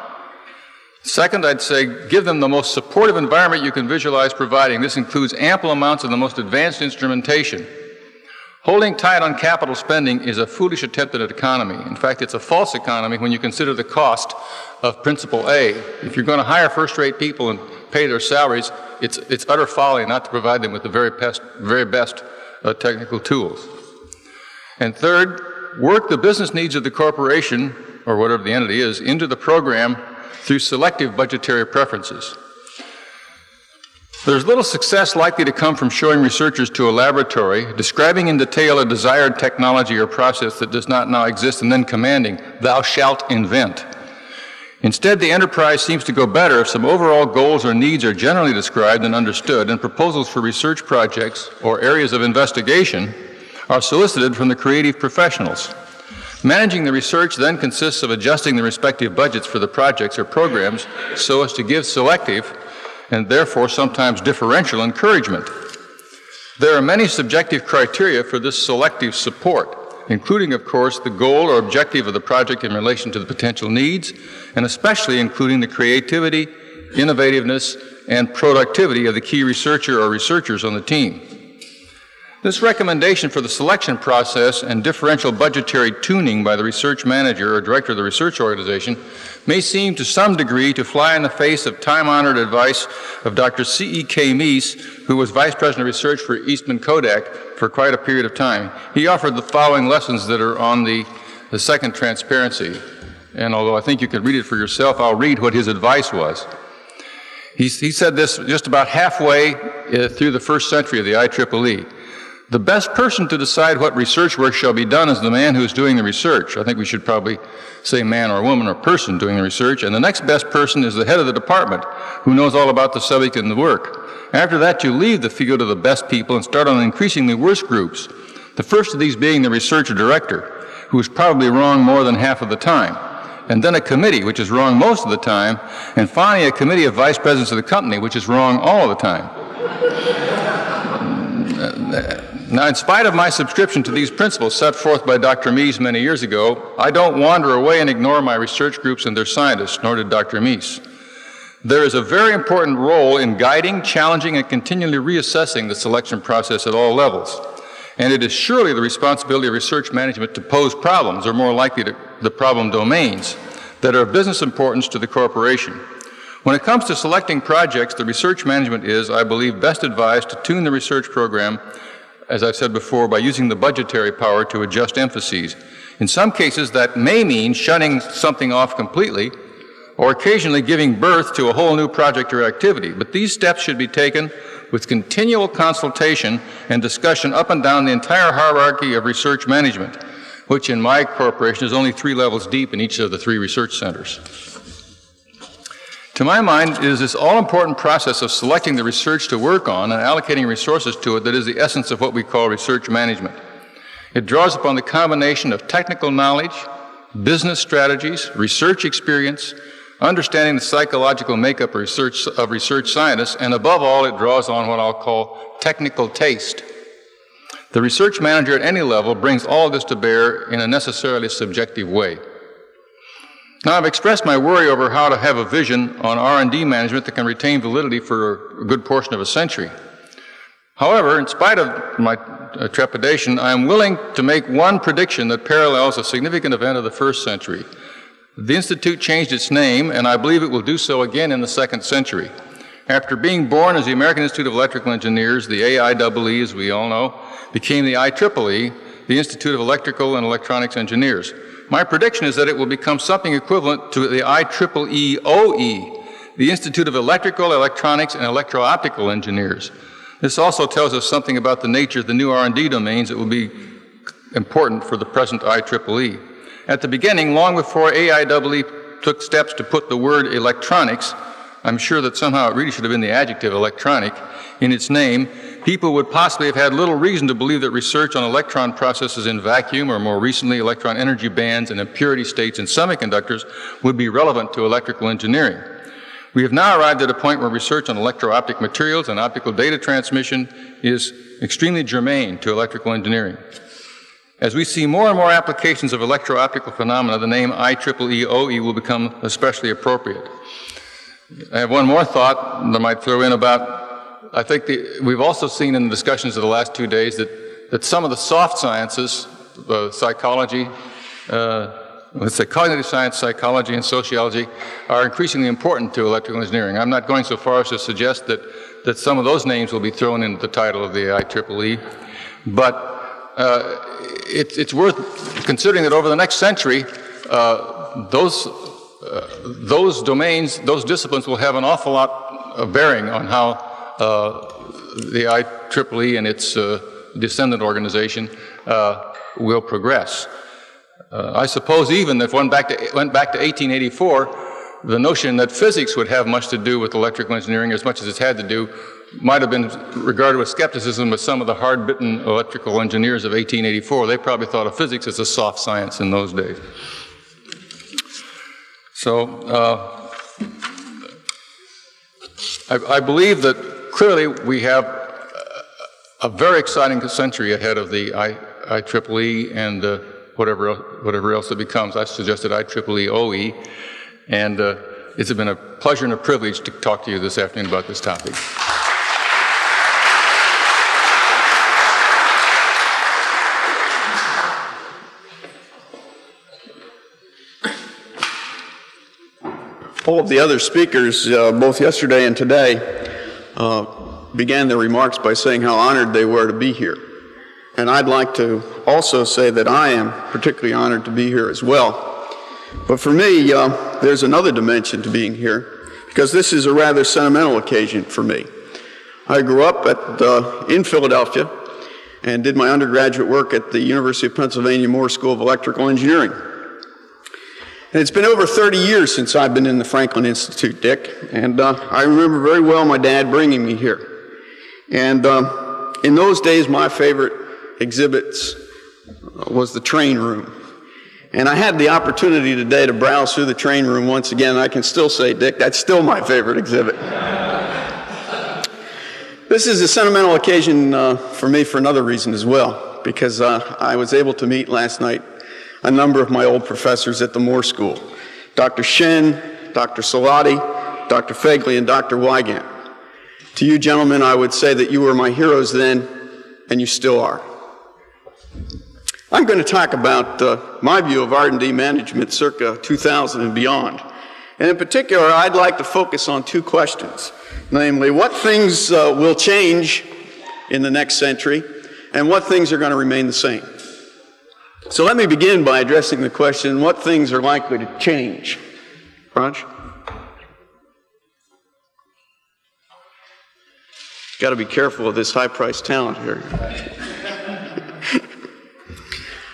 Second, I'd say give them the most supportive environment you can visualize providing. This includes ample amounts of the most advanced instrumentation. Holding tight on capital spending is a foolish attempt at an economy. In fact, it's a false economy when you consider the cost of principle A. If you're going to hire first-rate people and pay their salaries, it's utter folly not to provide them with the very best technical tools. And third, work the business needs of the corporation, or whatever the entity is, into the program through selective budgetary preferences. There's little success likely to come from showing researchers to a laboratory, describing in detail a desired technology or process that does not now exist, and then commanding, "Thou shalt invent." Instead, the enterprise seems to go better if some overall goals or needs are generally described and understood, and proposals for research projects or areas of investigation are solicited from the creative professionals. Managing the research then consists of adjusting the respective budgets for the projects or programs so as to give selective and therefore sometimes differential encouragement. There are many subjective criteria for this selective support, including, of course, the goal or objective of the project in relation to the potential needs, and especially including the creativity, innovativeness, and productivity of the key researcher or researchers on the team. This recommendation for the selection process and differential budgetary tuning by the research manager or director of the research organization may seem to some degree to fly in the face of time-honored advice of Dr. C.E.K. Meese, who was Vice President of Research for Eastman Kodak for quite a period of time. He offered the following lessons that are on the second transparency. And although I think you can read it for yourself, I'll read what his advice was. He said this just about halfway through the first century of the IEEE. The best person to decide what research work shall be done is the man who is doing the research. I think we should probably say man or woman or person doing the research. And the next best person is the head of the department, who knows all about the subject and the work. After that, you leave the field of the best people and start on increasingly worse groups. The first of these being the research director, who is probably wrong more than half of the time. And then a committee, which is wrong most of the time. And finally, a committee of vice presidents of the company, which is wrong all of the time. Now, in spite of my subscription to these principles set forth by Dr. Meese many years ago, I don't wander away and ignore my research groups and their scientists, nor did Dr. Meese. There is a very important role in guiding, challenging, and continually reassessing the selection process at all levels. And it is surely the responsibility of research management to pose problems, or more likely the problem domains, that are of business importance to the corporation. When it comes to selecting projects, the research management is, I believe, best advised to tune the research program, as I've said before, by using the budgetary power to adjust emphases. In some cases, that may mean shutting something off completely, or occasionally giving birth to a whole new project or activity. But these steps should be taken with continual consultation and discussion up and down the entire hierarchy of research management, which in my corporation is only 3 levels deep in each of the 3 research centers. To my mind, it is this all-important process of selecting the research to work on and allocating resources to it that is the essence of what we call research management. It draws upon the combination of technical knowledge, business strategies, research experience, understanding the psychological makeup of research scientists, and above all, it draws on what I'll call technical taste. The research manager at any level brings all of this to bear in a necessarily subjective way. Now, I've expressed my worry over how to have a vision on R&D management that can retain validity for a good portion of a century. However, in spite of my trepidation, I am willing to make one prediction that parallels a significant event of the first century. The Institute changed its name, and I believe it will do so again in the second century. After being born as the American Institute of Electrical Engineers, the AIEE, as we all know, became the IEEE, the Institute of Electrical and Electronics Engineers. My prediction is that it will become something equivalent to the IEEE OE, the Institute of Electrical, Electronics, and Electro-Optical Engineers. This also tells us something about the nature of the new R&D domains that will be important for the present IEEE. At the beginning, long before AIEE took steps to put the word electronics, I'm sure that somehow it really should have been the adjective electronic, in its name, people would possibly have had little reason to believe that research on electron processes in vacuum, or more recently electron energy bands and impurity states in semiconductors, would be relevant to electrical engineering. We have now arrived at a point where research on electro-optic materials and optical data transmission is extremely germane to electrical engineering. As we see more and more applications of electro-optical phenomena, the name IEEE OE will become especially appropriate. I have one more thought that I might throw in about, I think we've also seen in the discussions of the last 2 days that some of the soft sciences, psychology, let's say cognitive science, psychology, and sociology are increasingly important to electrical engineering. I'm not going so far as to suggest that some of those names will be thrown into the title of the IEEE, but it's worth considering that over the next century, those domains, those disciplines will have an awful lot of bearing on how the IEEE and its descendant organization will progress. I suppose even if one went back to 1884, the notion that physics would have much to do with electrical engineering as much as it's had to do might have been regarded with skepticism with some of the hard-bitten electrical engineers of 1884. They probably thought of physics as a soft science in those days. So I believe that clearly we have a very exciting century ahead of the IEEE and whatever else it becomes. I suggested IEEE OE, and it's been a pleasure and a privilege to talk to you this afternoon about this topic. All of the other speakers, both yesterday and today, began their remarks by saying how honored they were to be here. And I'd like to also say that I am particularly honored to be here as well. But for me, there's another dimension to being here, because this is a rather sentimental occasion for me. I grew up in Philadelphia and did my undergraduate work at the University of Pennsylvania Moore School of Electrical Engineering. And it's been over 30 years since I've been in the Franklin Institute, Dick, and I remember very well my dad bringing me here. And in those days, my favorite exhibits was the train room. And I had the opportunity today to browse through the train room once again, and I can still say, Dick, that's still my favorite exhibit. This is a sentimental occasion for me for another reason as well, because I was able to meet last night a number of my old professors at the Moore School, Dr. Shen, Dr. Salati, Dr. Fegley, and Dr. Wygant. To you gentlemen, I would say that you were my heroes then, and you still are. I'm going to talk about my view of R&D management circa 2000 and beyond. And in particular, I'd like to focus on two questions, namely, what things will change in the next century, and what things are going to remain the same. So let me begin by addressing the question, what things are likely to change? Raj? Got to be careful of this high-priced talent here.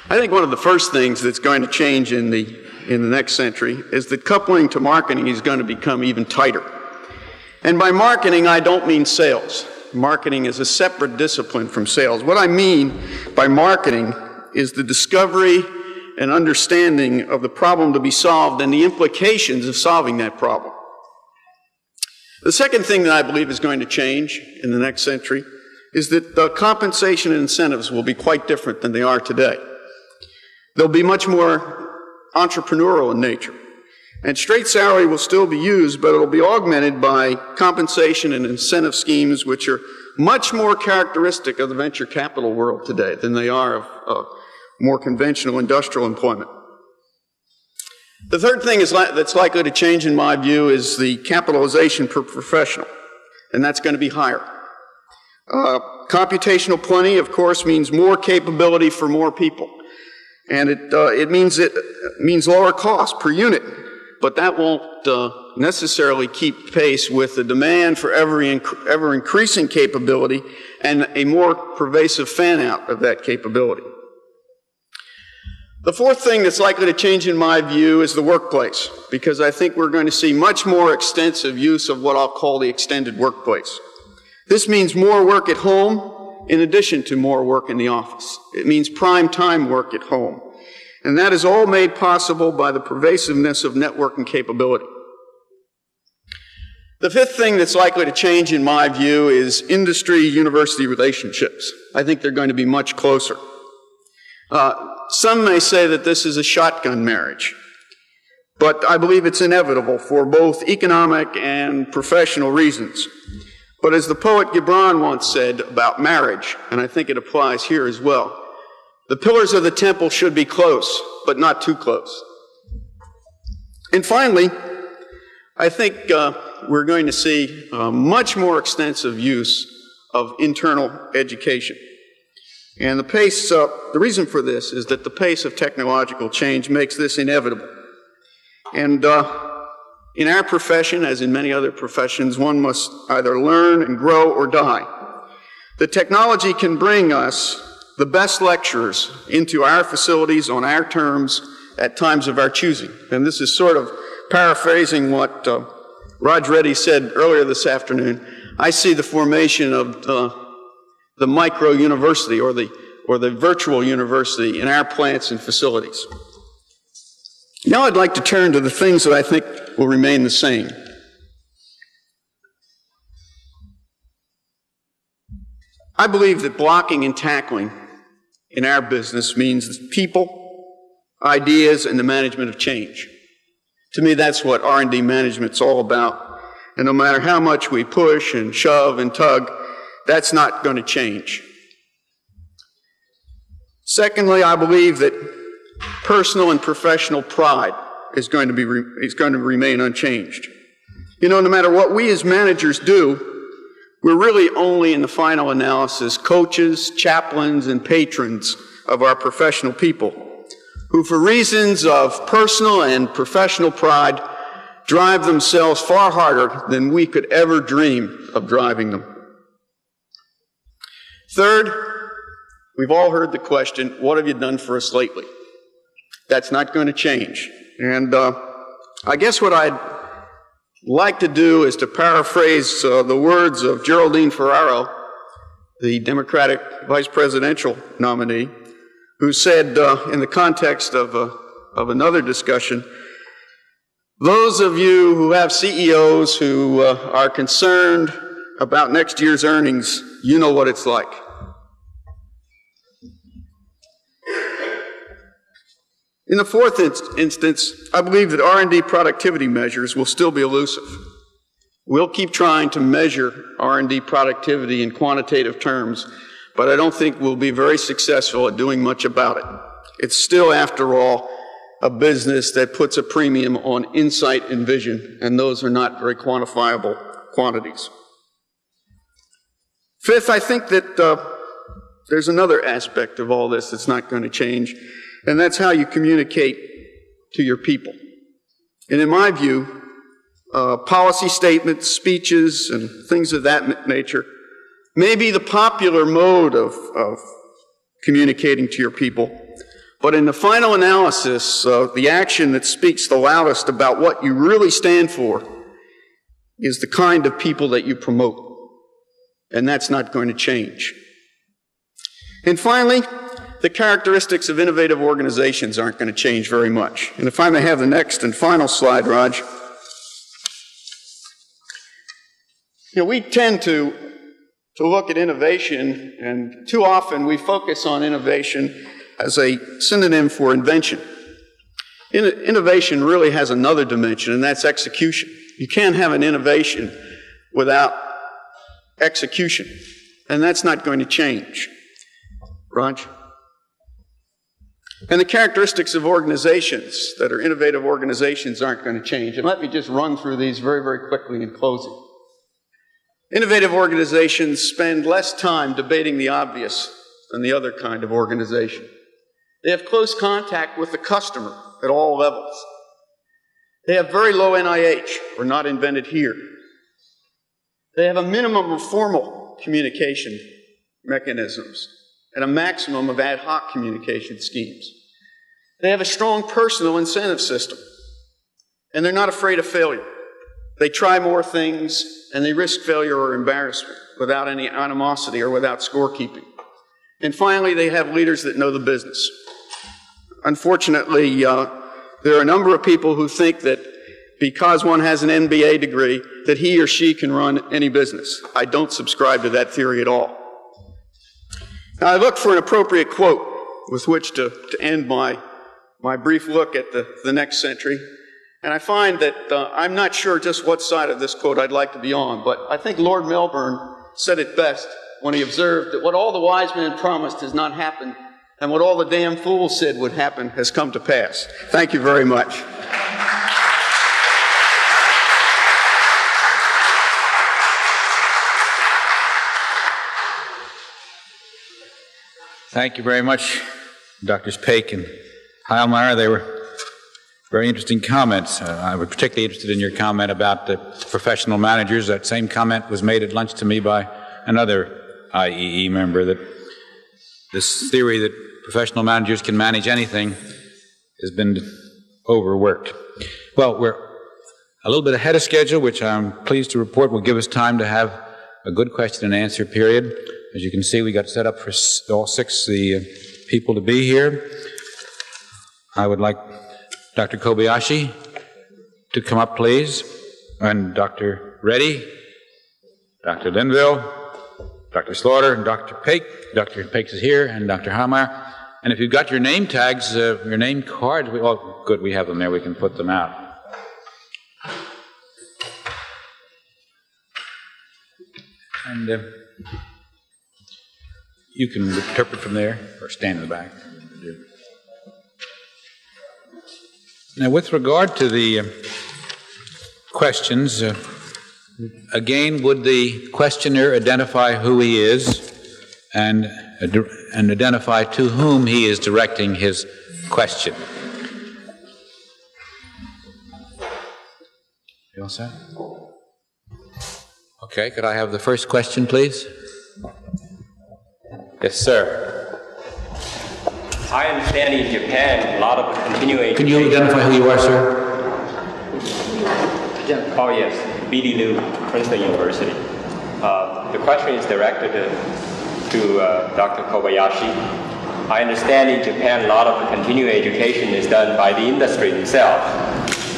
I think one of the first things that's going to change in the next century is that coupling to marketing is going to become even tighter. And by marketing, I don't mean sales. Marketing is a separate discipline from sales. What I mean by marketing is the discovery and understanding of the problem to be solved and the implications of solving that problem. The second thing that I believe is going to change in the next century is that the compensation and incentives will be quite different than they are today. They'll be much more entrepreneurial in nature. And straight salary will still be used, but it'll be augmented by compensation and incentive schemes which are much more characteristic of the venture capital world today than they are of more conventional industrial employment. The third thing that's likely to change in my view is the capitalization per professional, and that's going to be higher. Computational plenty, of course, means more capability for more people, and it means lower cost per unit, but that won't necessarily keep pace with the demand for ever increasing capability and a more pervasive fan out of that capability. The fourth thing that's likely to change in my view is the workplace, because I think we're going to see much more extensive use of what I'll call the extended workplace. This means more work at home in addition to more work in the office. It means prime time work at home. And that is all made possible by the pervasiveness of networking capability. The fifth thing that's likely to change in my view is industry-university relationships. I think they're going to be much closer. Some may say that this is a shotgun marriage, but I believe it's inevitable for both economic and professional reasons. But as the poet Gibran once said about marriage, and I think it applies here as well, the pillars of the temple should be close, but not too close. And finally, I think we're going to see much more extensive use of internal education. And the reason for this is that the pace of technological change makes this inevitable. And in our profession, as in many other professions, one must either learn and grow or die. The technology can bring us the best lecturers into our facilities on our terms at times of our choosing. And this is sort of paraphrasing what Reddy said earlier this afternoon. I see the formation of the micro university or the virtual university in our plants and facilities. Now I'd like to turn to the things that I think will remain the same. I believe that blocking and tackling in our business means people, ideas, and the management of change. To me, that's what R&D management's all about. And no matter how much we push and shove and tug, that's not going to change. Secondly, I believe that personal and professional pride is going to remain unchanged. You know, no matter what we as managers do, we're really only, in the final analysis, coaches, chaplains, and patrons of our professional people, who for reasons of personal and professional pride drive themselves far harder than we could ever dream of driving them. Third, we've all heard the question, what have you done for us lately? That's not going to change. And I guess what I'd like to do is to paraphrase the words of Geraldine Ferraro, the Democratic vice presidential nominee, who said in the context of another discussion, those of you who have CEOs who are concerned about next year's earnings, you know what it's like. In the fourth instance, I believe that R&D productivity measures will still be elusive. We'll keep trying to measure R&D productivity in quantitative terms, but I don't think we'll be very successful at doing much about it. It's still, after all, a business that puts a premium on insight and vision, and those are not very quantifiable quantities. Fifth, I think that there's another aspect of all this that's not going to change, and that's how you communicate to your people. And in my view, policy statements, speeches, and things of that nature may be the popular mode of communicating to your people, but in the final analysis, the action that speaks the loudest about what you really stand for is the kind of people that you promote, and that's not going to change. And finally, the characteristics of innovative organizations aren't going to change very much. And if I may have the next and final slide, Raj. You know, we tend to look at innovation, and too often we focus on innovation as a synonym for invention. Innovation really has another dimension, and that's execution. You can't have an innovation without execution, and that's not going to change. Raj? And the characteristics of organizations that are innovative organizations aren't going to change. And let me just run through these very, very quickly in closing. Innovative organizations spend less time debating the obvious than the other kind of organization. They have close contact with the customer at all levels. They have very low NIH, or not invented here. They have a minimum of formal communication mechanisms and a maximum of ad hoc communication schemes. They have a strong personal incentive system, and they're not afraid of failure. They try more things, and they risk failure or embarrassment without any animosity or without scorekeeping. And finally, they have leaders that know the business. Unfortunately, there are a number of people who think that because one has an MBA degree, that he or she can run any business. I don't subscribe to that theory at all. Now, I looked for an appropriate quote with which to end my brief look at the next century, and I find that I'm not sure just what side of this quote I'd like to be on, but I think Lord Melbourne said it best when he observed that what all the wise men promised has not happened, and what all the damn fools said would happen has come to pass. Thank you very much. Thank you very much, Drs. Pake and Heilmeier. They were very interesting comments. I was particularly interested in your comment about the professional managers. That same comment was made at lunch to me by another IEE member, that this theory that professional managers can manage anything has been overworked. Well, we're a little bit ahead of schedule, which I'm pleased to report will give us time to have a good question and answer period. As you can see, we got set up for all 6 people to be here. I would like Dr. Kobayashi to come up, please, and Dr. Reddy, Dr. Linville, Dr. Slaughter, and Dr. Pake. Dr. Pake is here, and Dr. Heilmeier. And if you've got your name tags, your name cards, oh, good, we have them there. We can put them out. And you can interpret from there or stand in the back. Now, with regard to the questions, again, would the questioner identify who he is and identify to whom he is directing his question? You all set? Okay, could I have the first question, please? Yes, sir. I understand in Japan, a lot of continuing... Can you identify who you are, sir? Oh, yes. B.D. Liu, Princeton University. The question is directed to Dr. Kobayashi. I understand in Japan, a lot of continuing education is done by the industry itself.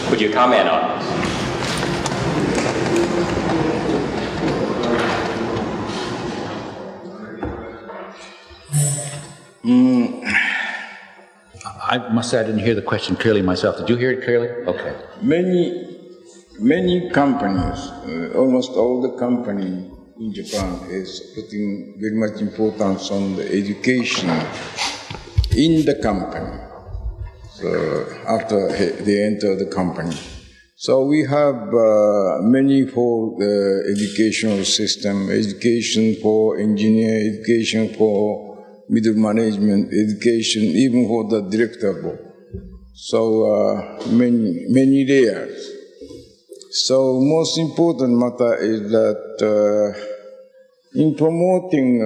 Could you comment on this? I must say I didn't hear the question clearly myself. Did you hear it clearly? Okay. Many companies, almost all the company in Japan is putting very much importance on the education in the company. So after they enter the company. So we have many for the educational system, education for engineer, education for middle management, education, even for the director board. So many layers. So most important matter is that in promoting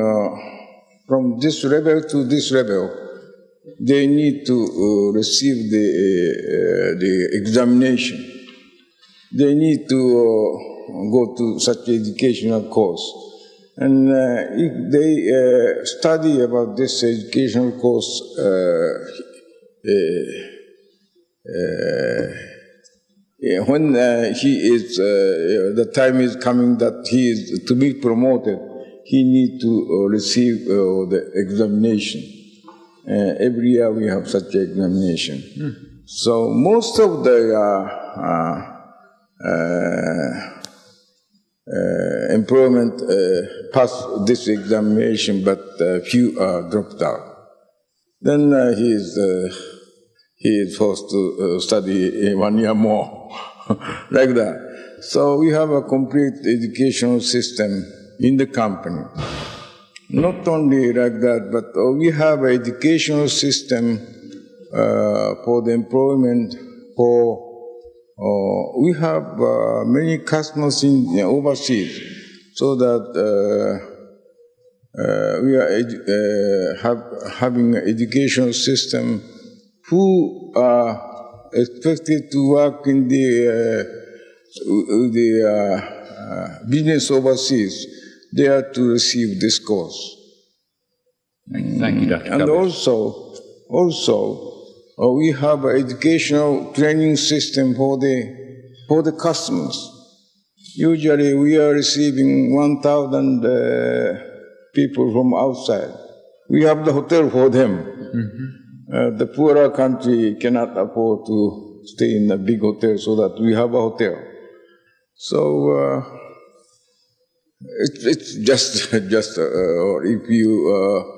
from this level to this level, they need to receive the examination. They need to go to such educational course. And if they study about this educational course, when the time is coming that he is to be promoted, he needs to receive the examination. Every year we have such examination. So most of the employment pass this examination, but few are dropped out. Then he is forced to study 1 year more, like that. So we have a complete educational system in the company. Not only like that, but we have an educational system for the employment for we have many customers in overseas, so that we are having an educational system who are expected to work in the business overseas. They are to receive this course. Thank you, Dr. And Kobayashi. also, we have an educational training system for the customers. Usually we are receiving 1,000 people from outside. We have the hotel for them. The poorer country cannot afford to stay in a big hotel, so that we have a hotel. So it's just or if you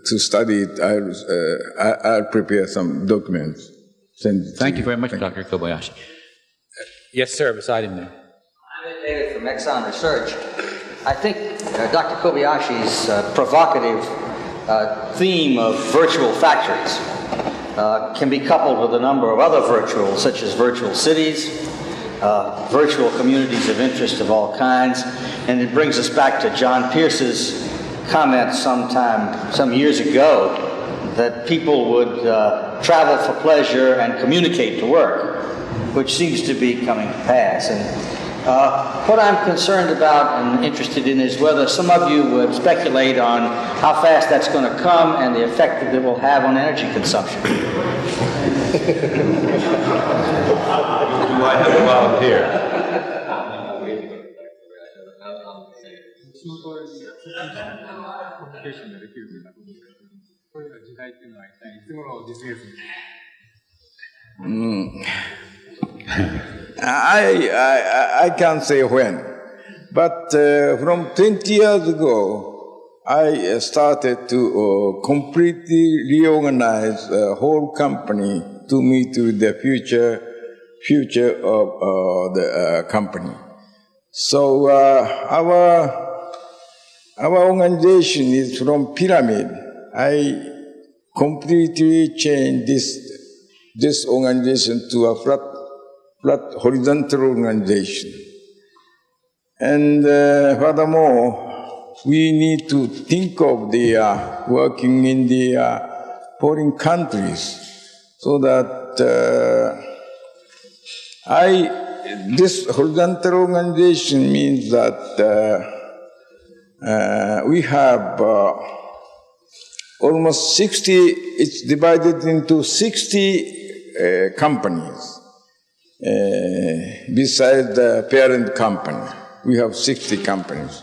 to study it, I'll prepare some documents. Thank you very much, Dr. Kobayashi. Yes, sir, beside him there. I'm David from Exxon Research. I think Dr. Kobayashi's provocative theme of virtual factories can be coupled with a number of other virtuals, such as virtual cities, virtual communities of interest of all kinds, and it brings us back to John Pierce's comment some years ago that people would travel for pleasure and communicate to work, which seems to be coming to pass. And what I'm concerned about and interested in is whether some of you would speculate on how fast that's going to come and the effect that it will have on energy consumption. Do I have a volunteer? I can't say when, but from 20 years ago, I started to completely reorganize the whole company to meet with the future of the company. So our organization is from pyramid. I completely changed this organization to a flat horizontal organization. And furthermore, we need to think of the working in the foreign countries, so that this horizontal organization means that we have almost 60, it's divided into 60 companies. Besides the parent company, we have 60 companies.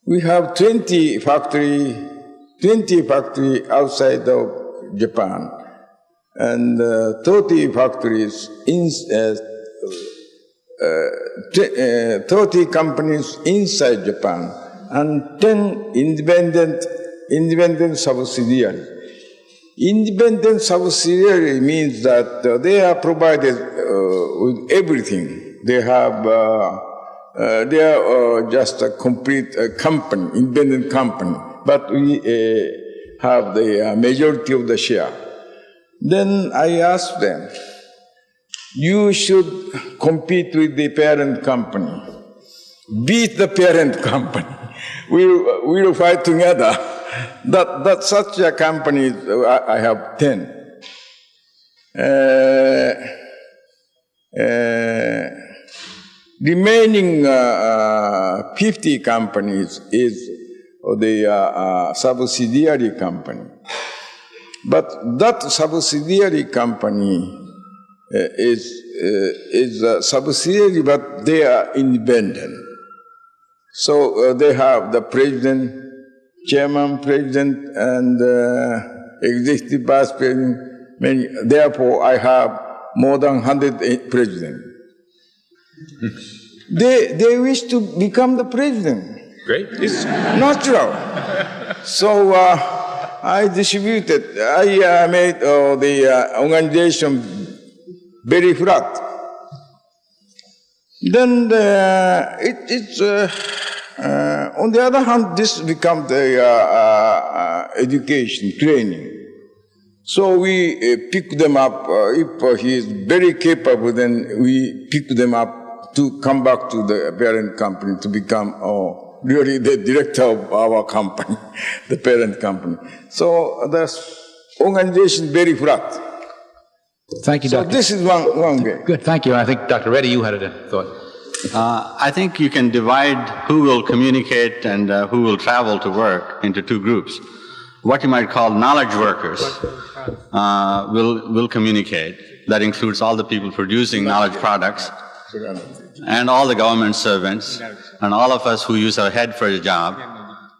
We have 20 factory outside of Japan, and 30 factories 30 companies inside Japan, and 10 independent subsidiaries. Independent subsidiary means that they are provided with everything. They are just a complete company, independent company, but we have the majority of the share. Then I asked them, you should compete with the parent company. Beat the parent company. We'll fight together. That such a company, I have 10. Remaining 50 companies is the subsidiary company. But that subsidiary company is a subsidiary, but they are independent. So they have the president, chairman, president, and executive vice president. Therefore, I have more than 100 presidents. They wish to become the president. Great. It's natural. So I distributed. I made the organization very flat. Then on the other hand, this becomes the education, training. So we pick them up. If he is very capable, then we pick them up to come back to the parent company to become really the director of our company, the parent company. So the organization is very flat. Thank you, Doctor. So this is one way. Good, thank you. I think, Dr. Reddy, you had a thought. I think you can divide who will communicate and who will travel to work into two groups. What you might call knowledge workers will communicate. That includes all the people producing knowledge products, and all the government servants, and all of us who use our head for a job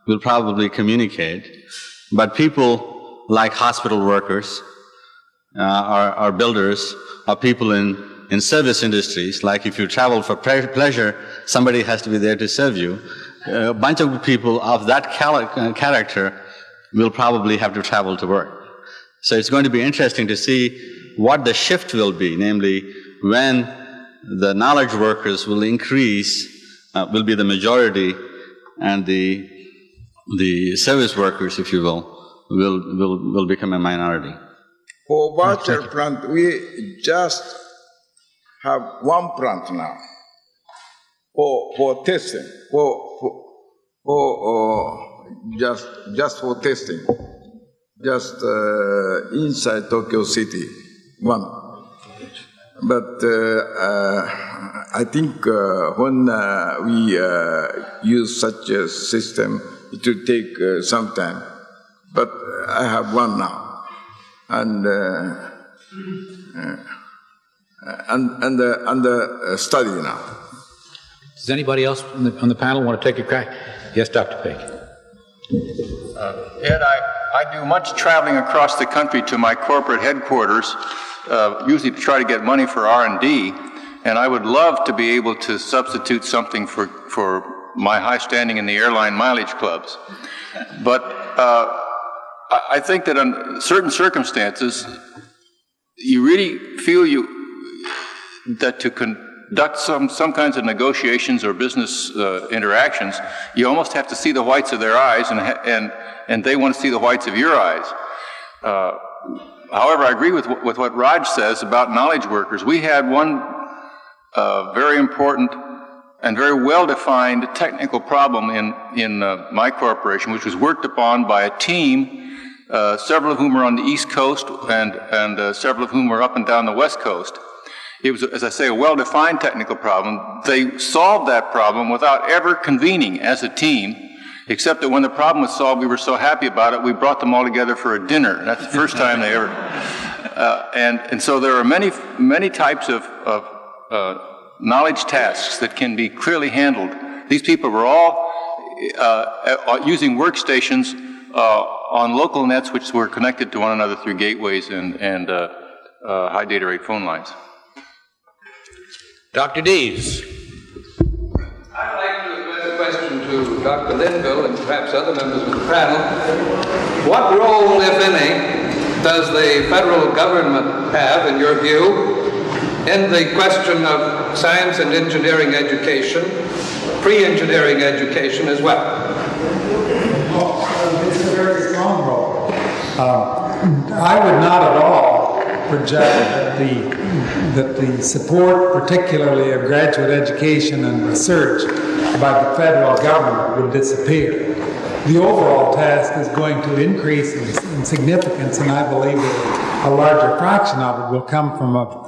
will probably communicate. But people like hospital workers, or builders, or people in service industries, like if you travel for pleasure, somebody has to be there to serve you. A bunch of people of that character will probably have to travel to work. So it's going to be interesting to see what the shift will be, namely when the knowledge workers will increase will be the majority, and the service workers, if you will become a minority. For virtual plant, we just have one plant now for testing, just for testing, just inside Tokyo City, one. But I think when we use such a system, it will take some time. But I have one now, and study now. Does anybody else on the panel want to take a crack? Yes, Dr. Pake. Ed, I do much traveling across the country to my corporate headquarters, usually to try to get money for R&D, and I would love to be able to substitute something for my high standing in the airline mileage clubs. But I think that in certain circumstances, you really feel that to conduct some kinds of negotiations or business interactions, you almost have to see the whites of their eyes, and they want to see the whites of your eyes. However, I agree with what Raj says about knowledge workers. We had one very important and very well-defined technical problem in my corporation, which was worked upon by a team, several of whom were on the East Coast and several of whom were up and down the West Coast. It was, as I say, a well-defined technical problem. They solved that problem without ever convening as a team, except that when the problem was solved, we were so happy about it, we brought them all together for a dinner. And that's the first time they ever... And so there are many types of knowledge tasks that can be clearly handled. These people were all using workstations on local nets which were connected to one another through gateways and high data rate phone lines. Dr. Dees. I'd like to address a question to Dr. Linville and perhaps other members of the panel. What role, if any, does the federal government have, in your view, in the question of science and engineering education, pre-engineering education as well? It's a very strong role. I would not at all project that the support, particularly of graduate education and research by the federal government, would disappear. The overall task is going to increase in significance, and I believe that a larger fraction of it will come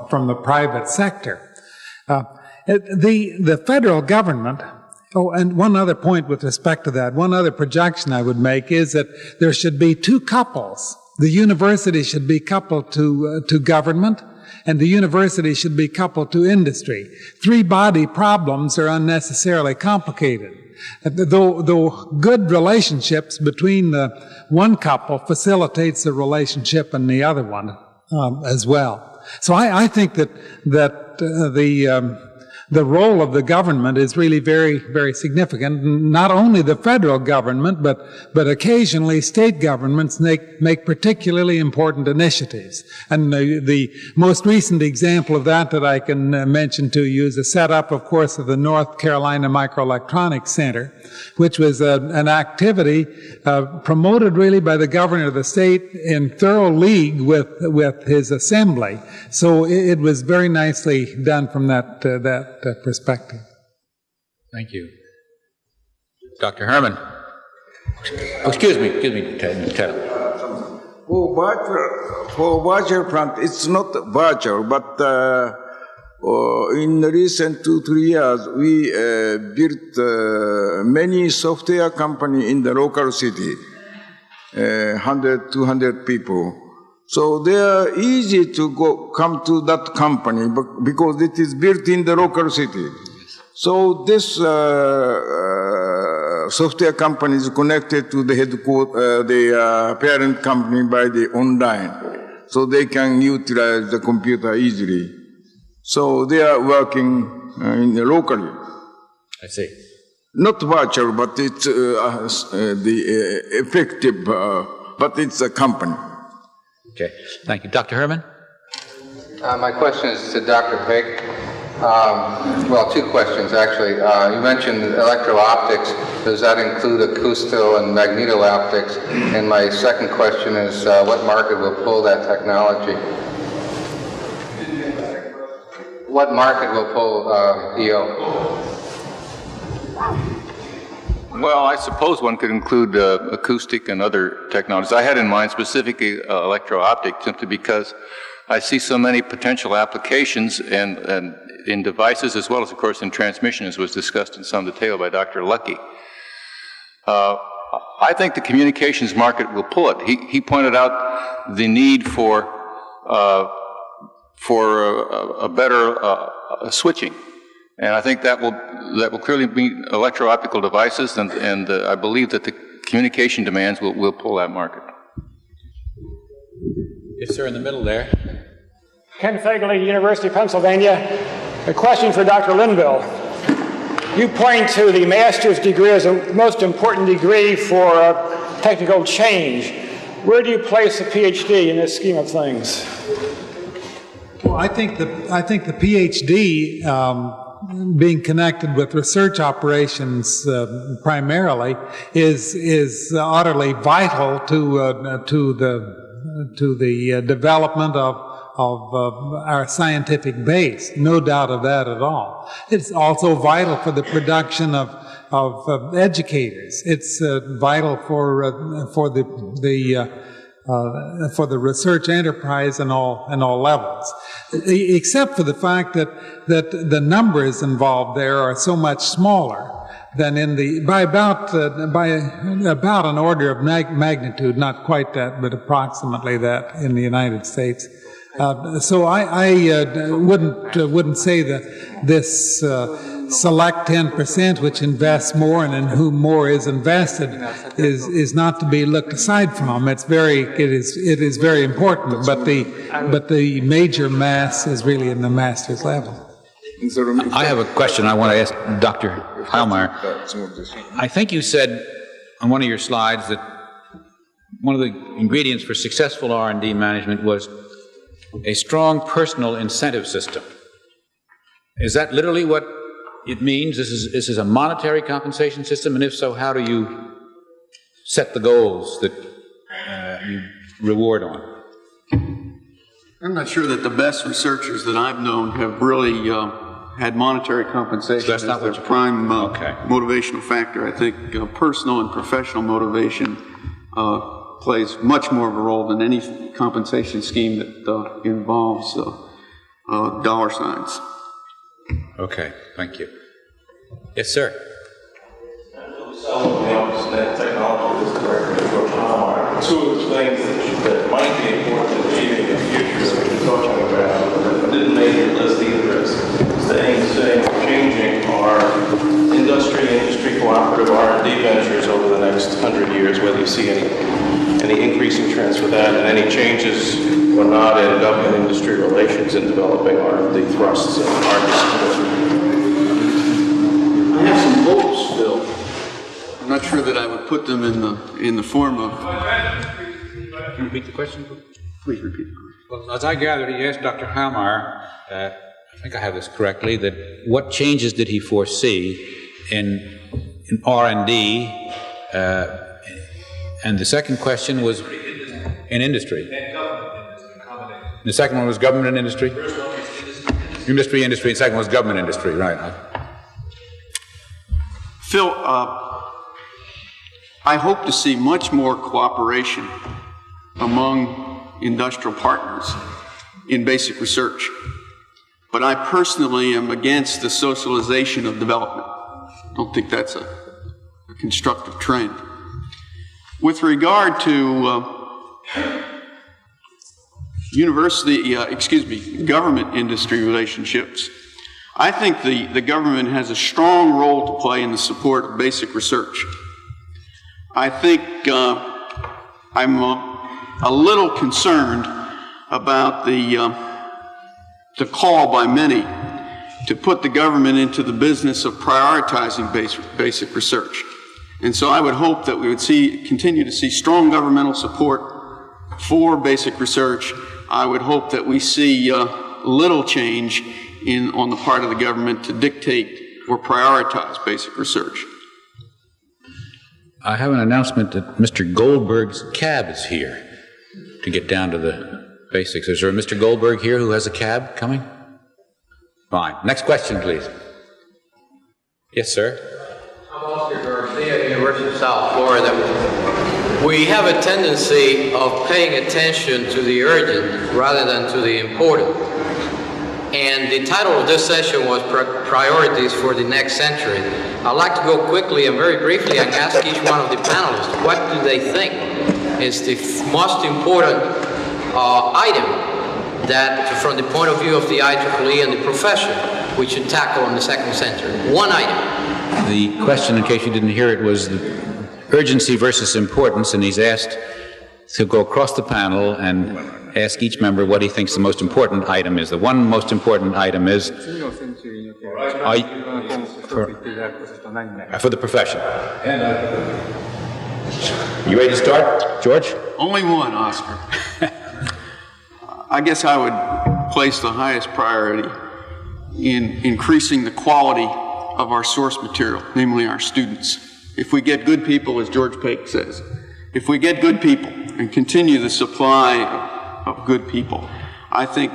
from the private sector. The federal government. Oh, and one other point with respect to that, one other projection I would make is that there should be two couples. The university should be coupled to government, and the university should be coupled to industry. Three-body problems are unnecessarily complicated. Though good relationships between the one couple facilitates the relationship in the other one as well. So I think that the role of the government is really very, very significant. Not only the federal government, but occasionally state governments make particularly important initiatives. And the most recent example of that I can mention to you is the setup, of course, of the North Carolina Microelectronics Center, which was an activity promoted really by the governor of the state in thorough league with his assembly. So it was very nicely done from that perspective. Thank you. Dr. Herman. Oh, excuse me, Ted. For virtual plant, it's not virtual, but in the recent 2-3 years, we built many software company in the local city, 100, 200 people. So they are easy to come to that company because it is built in the local city. So this software company is connected to the headquarters, the parent company by the online. So they can utilize the computer easily. So they are working locally. I see. Not virtual, but it's the effective, but it's a company. Okay, thank you. Dr. Herman? My question is to Dr. Pake. Well, two questions, actually. You mentioned electro-optics. Does that include acousto and magneto-optics? And my second question is, what market will pull that technology? What market will pull EO? Well, I suppose one could include acoustic and other technologies. I had in mind specifically electro-optic, simply because I see so many potential applications and in devices as well as, of course, in transmission, as was discussed in some detail by Dr. Lucky. I think the communications market will pull it. He pointed out the need for a better switching, and I think that will clearly be electro-optical devices, and I believe that the communication demands will pull that market. Yes, sir, in the middle there. Ken Fagerly, University of Pennsylvania. A question for Dr. Linville. You point to the master's degree as the most important degree for technical change. Where do you place the PhD in this scheme of things? Well, I think the PhD, being connected with research operations primarily, is utterly vital to the development of our scientific base. No doubt of that at all. It's also vital for the production of educators. It's vital for the research enterprise in all levels, except for the fact that the numbers involved there are so much smaller than by about an order of magnitude, not quite that, but approximately that in the United States. So I wouldn't say that this select 10%, which invests more and in whom more is invested, is not to be looked aside from. It is very important, but the major mass is really in the master's level. I have a question I want to ask Dr. Heilmeier. I think you said on one of your slides that one of the ingredients for successful R&D management was a strong personal incentive system. Is that literally what it means? This is a monetary compensation system, and if so, how do you set the goals that you reward on? I'm not sure that the best researchers that I've known have really had monetary compensation as their prime motivational factor. I think personal and professional motivation plays much more of a role than any compensation scheme that involves dollar signs. Okay, thank you. Yes, sir. Two of the things that might be important to achieving in the future that we're talking about, didn't make your list either, is staying changing our industry cooperative R&D ventures over the next 100 years, whether you see any increasing trends for that and any changes or not in government-industry relations in developing R&D thrusts and R&D. I have some hopes, Bill. I'm not sure that I would put them in the form of. Can you repeat the question? Please repeat the question. Well, as I gathered, he asked Dr. Heilmeier, I think I have this correctly, that what changes did he foresee in R&D, and the second question was in industry. The second one was government and industry? Industry, and the second was government industry, right. Phil, I hope to see much more cooperation among industrial partners in basic research. But I personally am against the socialization of development. I don't think that's a constructive trend. With regard to government industry relationships, I think the government has a strong role to play in the support of basic research. I think I'm a little concerned about the call by many to put the government into the business of prioritizing basic research. And so I would hope that we would continue to see strong governmental support for basic research. I would hope that we see little change on the part of the government to dictate or prioritize basic research. I have an announcement that Mr. Goldberg's cab is here to get down to the basics. Is there a Mr. Goldberg here who has a cab coming? Fine. Next question, please. Yes, sir. I'm Oscar Garcia, University of South Florida. We have a tendency of paying attention to the urgent rather than to the important. And the title of this session was Priorities for the Next Century. I'd like to go quickly and very briefly and ask each one of the panelists, what do they think is the most important item that, from the point of view of the IEEE and the profession, we should tackle in the second century? One item. The question, in case you didn't hear it, was the urgency versus importance, and he's asked to go across the panel and ask each member what he thinks the most important item is. The one most important item is for the profession. You ready to start, George? Only one, Oscar. I guess I would place the highest priority in increasing the quality of our source material, namely our students. If we get good people, as George Pake says, if we get good people and continue the supply of good people, I think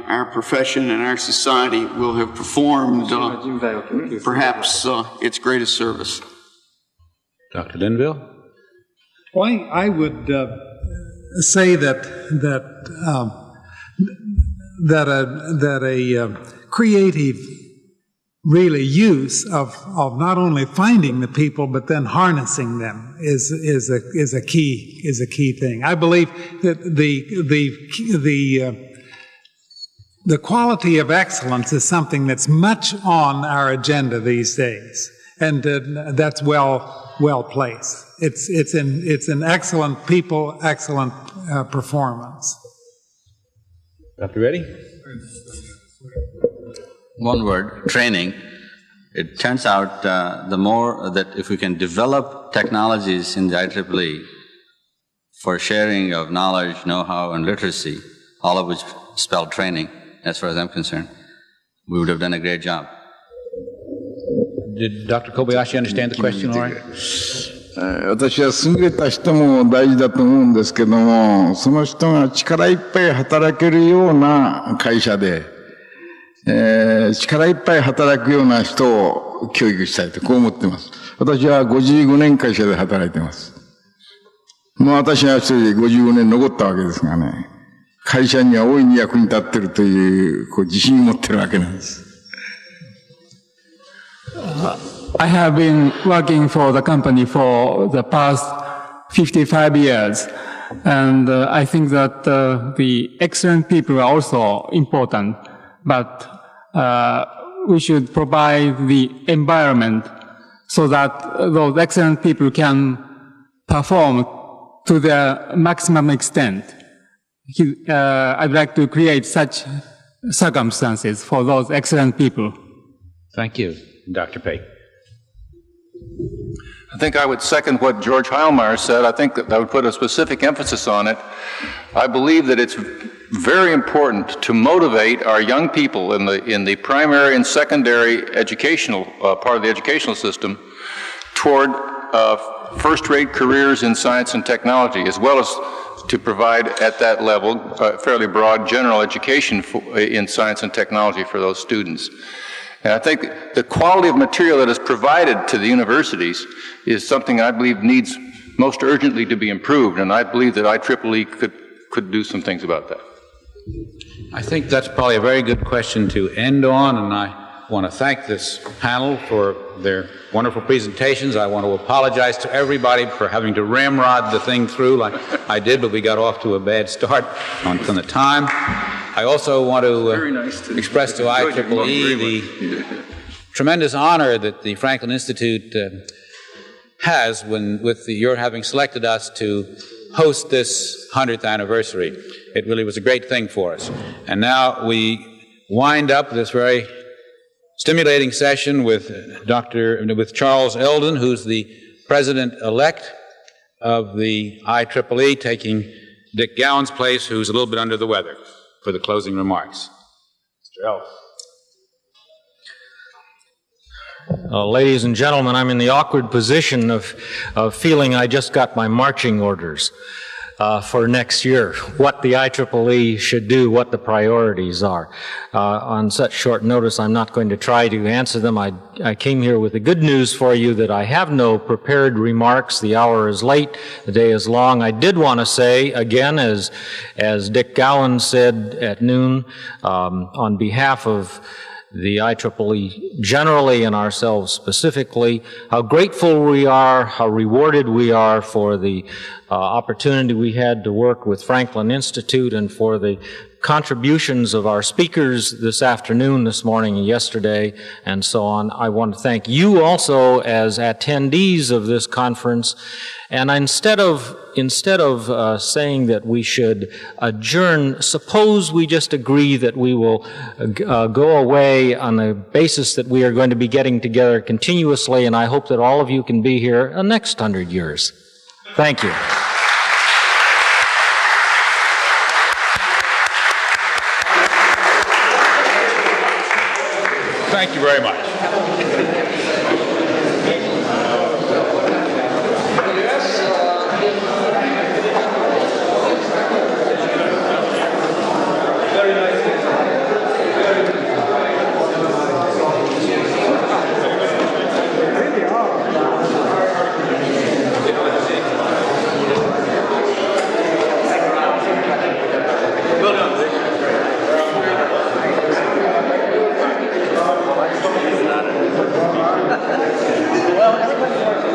our profession and our society will have performed perhaps its greatest service. Dr. Linville? Well, I would say that a creative really use of not only finding the people but then harnessing them is a key thing. I believe that the quality of excellence is something that's much on our agenda these days, and that's well placed. It's an excellent people, excellent performance. Dr. Reddy? One word, training. It turns out the more that if we can develop technologies in the IEEE for sharing of knowledge, know-how, and literacy, all of which spell training, as far as I'm concerned, we would have done a great job. Did Dr. Kobayashi understand the question all right? 私は優れた人も大事だと思うんですけども、その人が力いっぱい働けるような会社で、力いっぱい働くような人を教育したいと、こう思っています。私は55年会社で働いています。もう私は一人で55年残ったわけですがね、会社には大いに役に立っているという、自信を持っているわけなんです。I have been working for the company for the past 55 years, and I think that the excellent people are also important, but we should provide the environment so that those excellent people can perform to their maximum extent. I'd like to create such circumstances for those excellent people. Thank you, Dr. Pake. I think I would second what George Heilmeier said. I think that I would put a specific emphasis on it. I believe that it's very important to motivate our young people in the primary and secondary educational part of the educational system toward first-rate careers in science and technology, as well as to provide at that level fairly broad general education in science and technology for those students. And I think the quality of material that is provided to the universities is something I believe needs most urgently to be improved, and I believe that IEEE could do some things about that. I think that's probably a very good question to end on, and I want to thank this panel for their wonderful presentations. I want to apologize to everybody for having to ramrod the thing through like I did, but we got off to a bad start on the time. I also want to express to IEEE the tremendous honor that the Franklin Institute has with your having selected us to host this 100th anniversary. It really was a great thing for us. And now we wind up this very stimulating session with Charles Eldon, who's the president-elect of the IEEE, taking Dick Gowan's place, who's a little bit under the weather, for the closing remarks. Mr. Eldon. Ladies and gentlemen, I'm in the awkward position of feeling I just got my marching orders for next year, what the IEEE should do, what the priorities are. On such short notice, I'm not going to try to answer them. I came here with the good news for you that I have no prepared remarks. The hour is late, the day is long. I did want to say, again, as Dick Gowan said at noon, on behalf of the IEEE generally and ourselves specifically, how grateful we are, how rewarded we are for the opportunity we had to work with Franklin Institute and for the contributions of our speakers this afternoon, this morning, and yesterday, and so on. I want to thank you also as attendees of this conference. And instead of saying that we should adjourn, suppose we just agree that we will go away on the basis that we are going to be getting together continuously, and I hope that all of you can be here the next 100 years. Thank you. Thank you very much. Well, everybody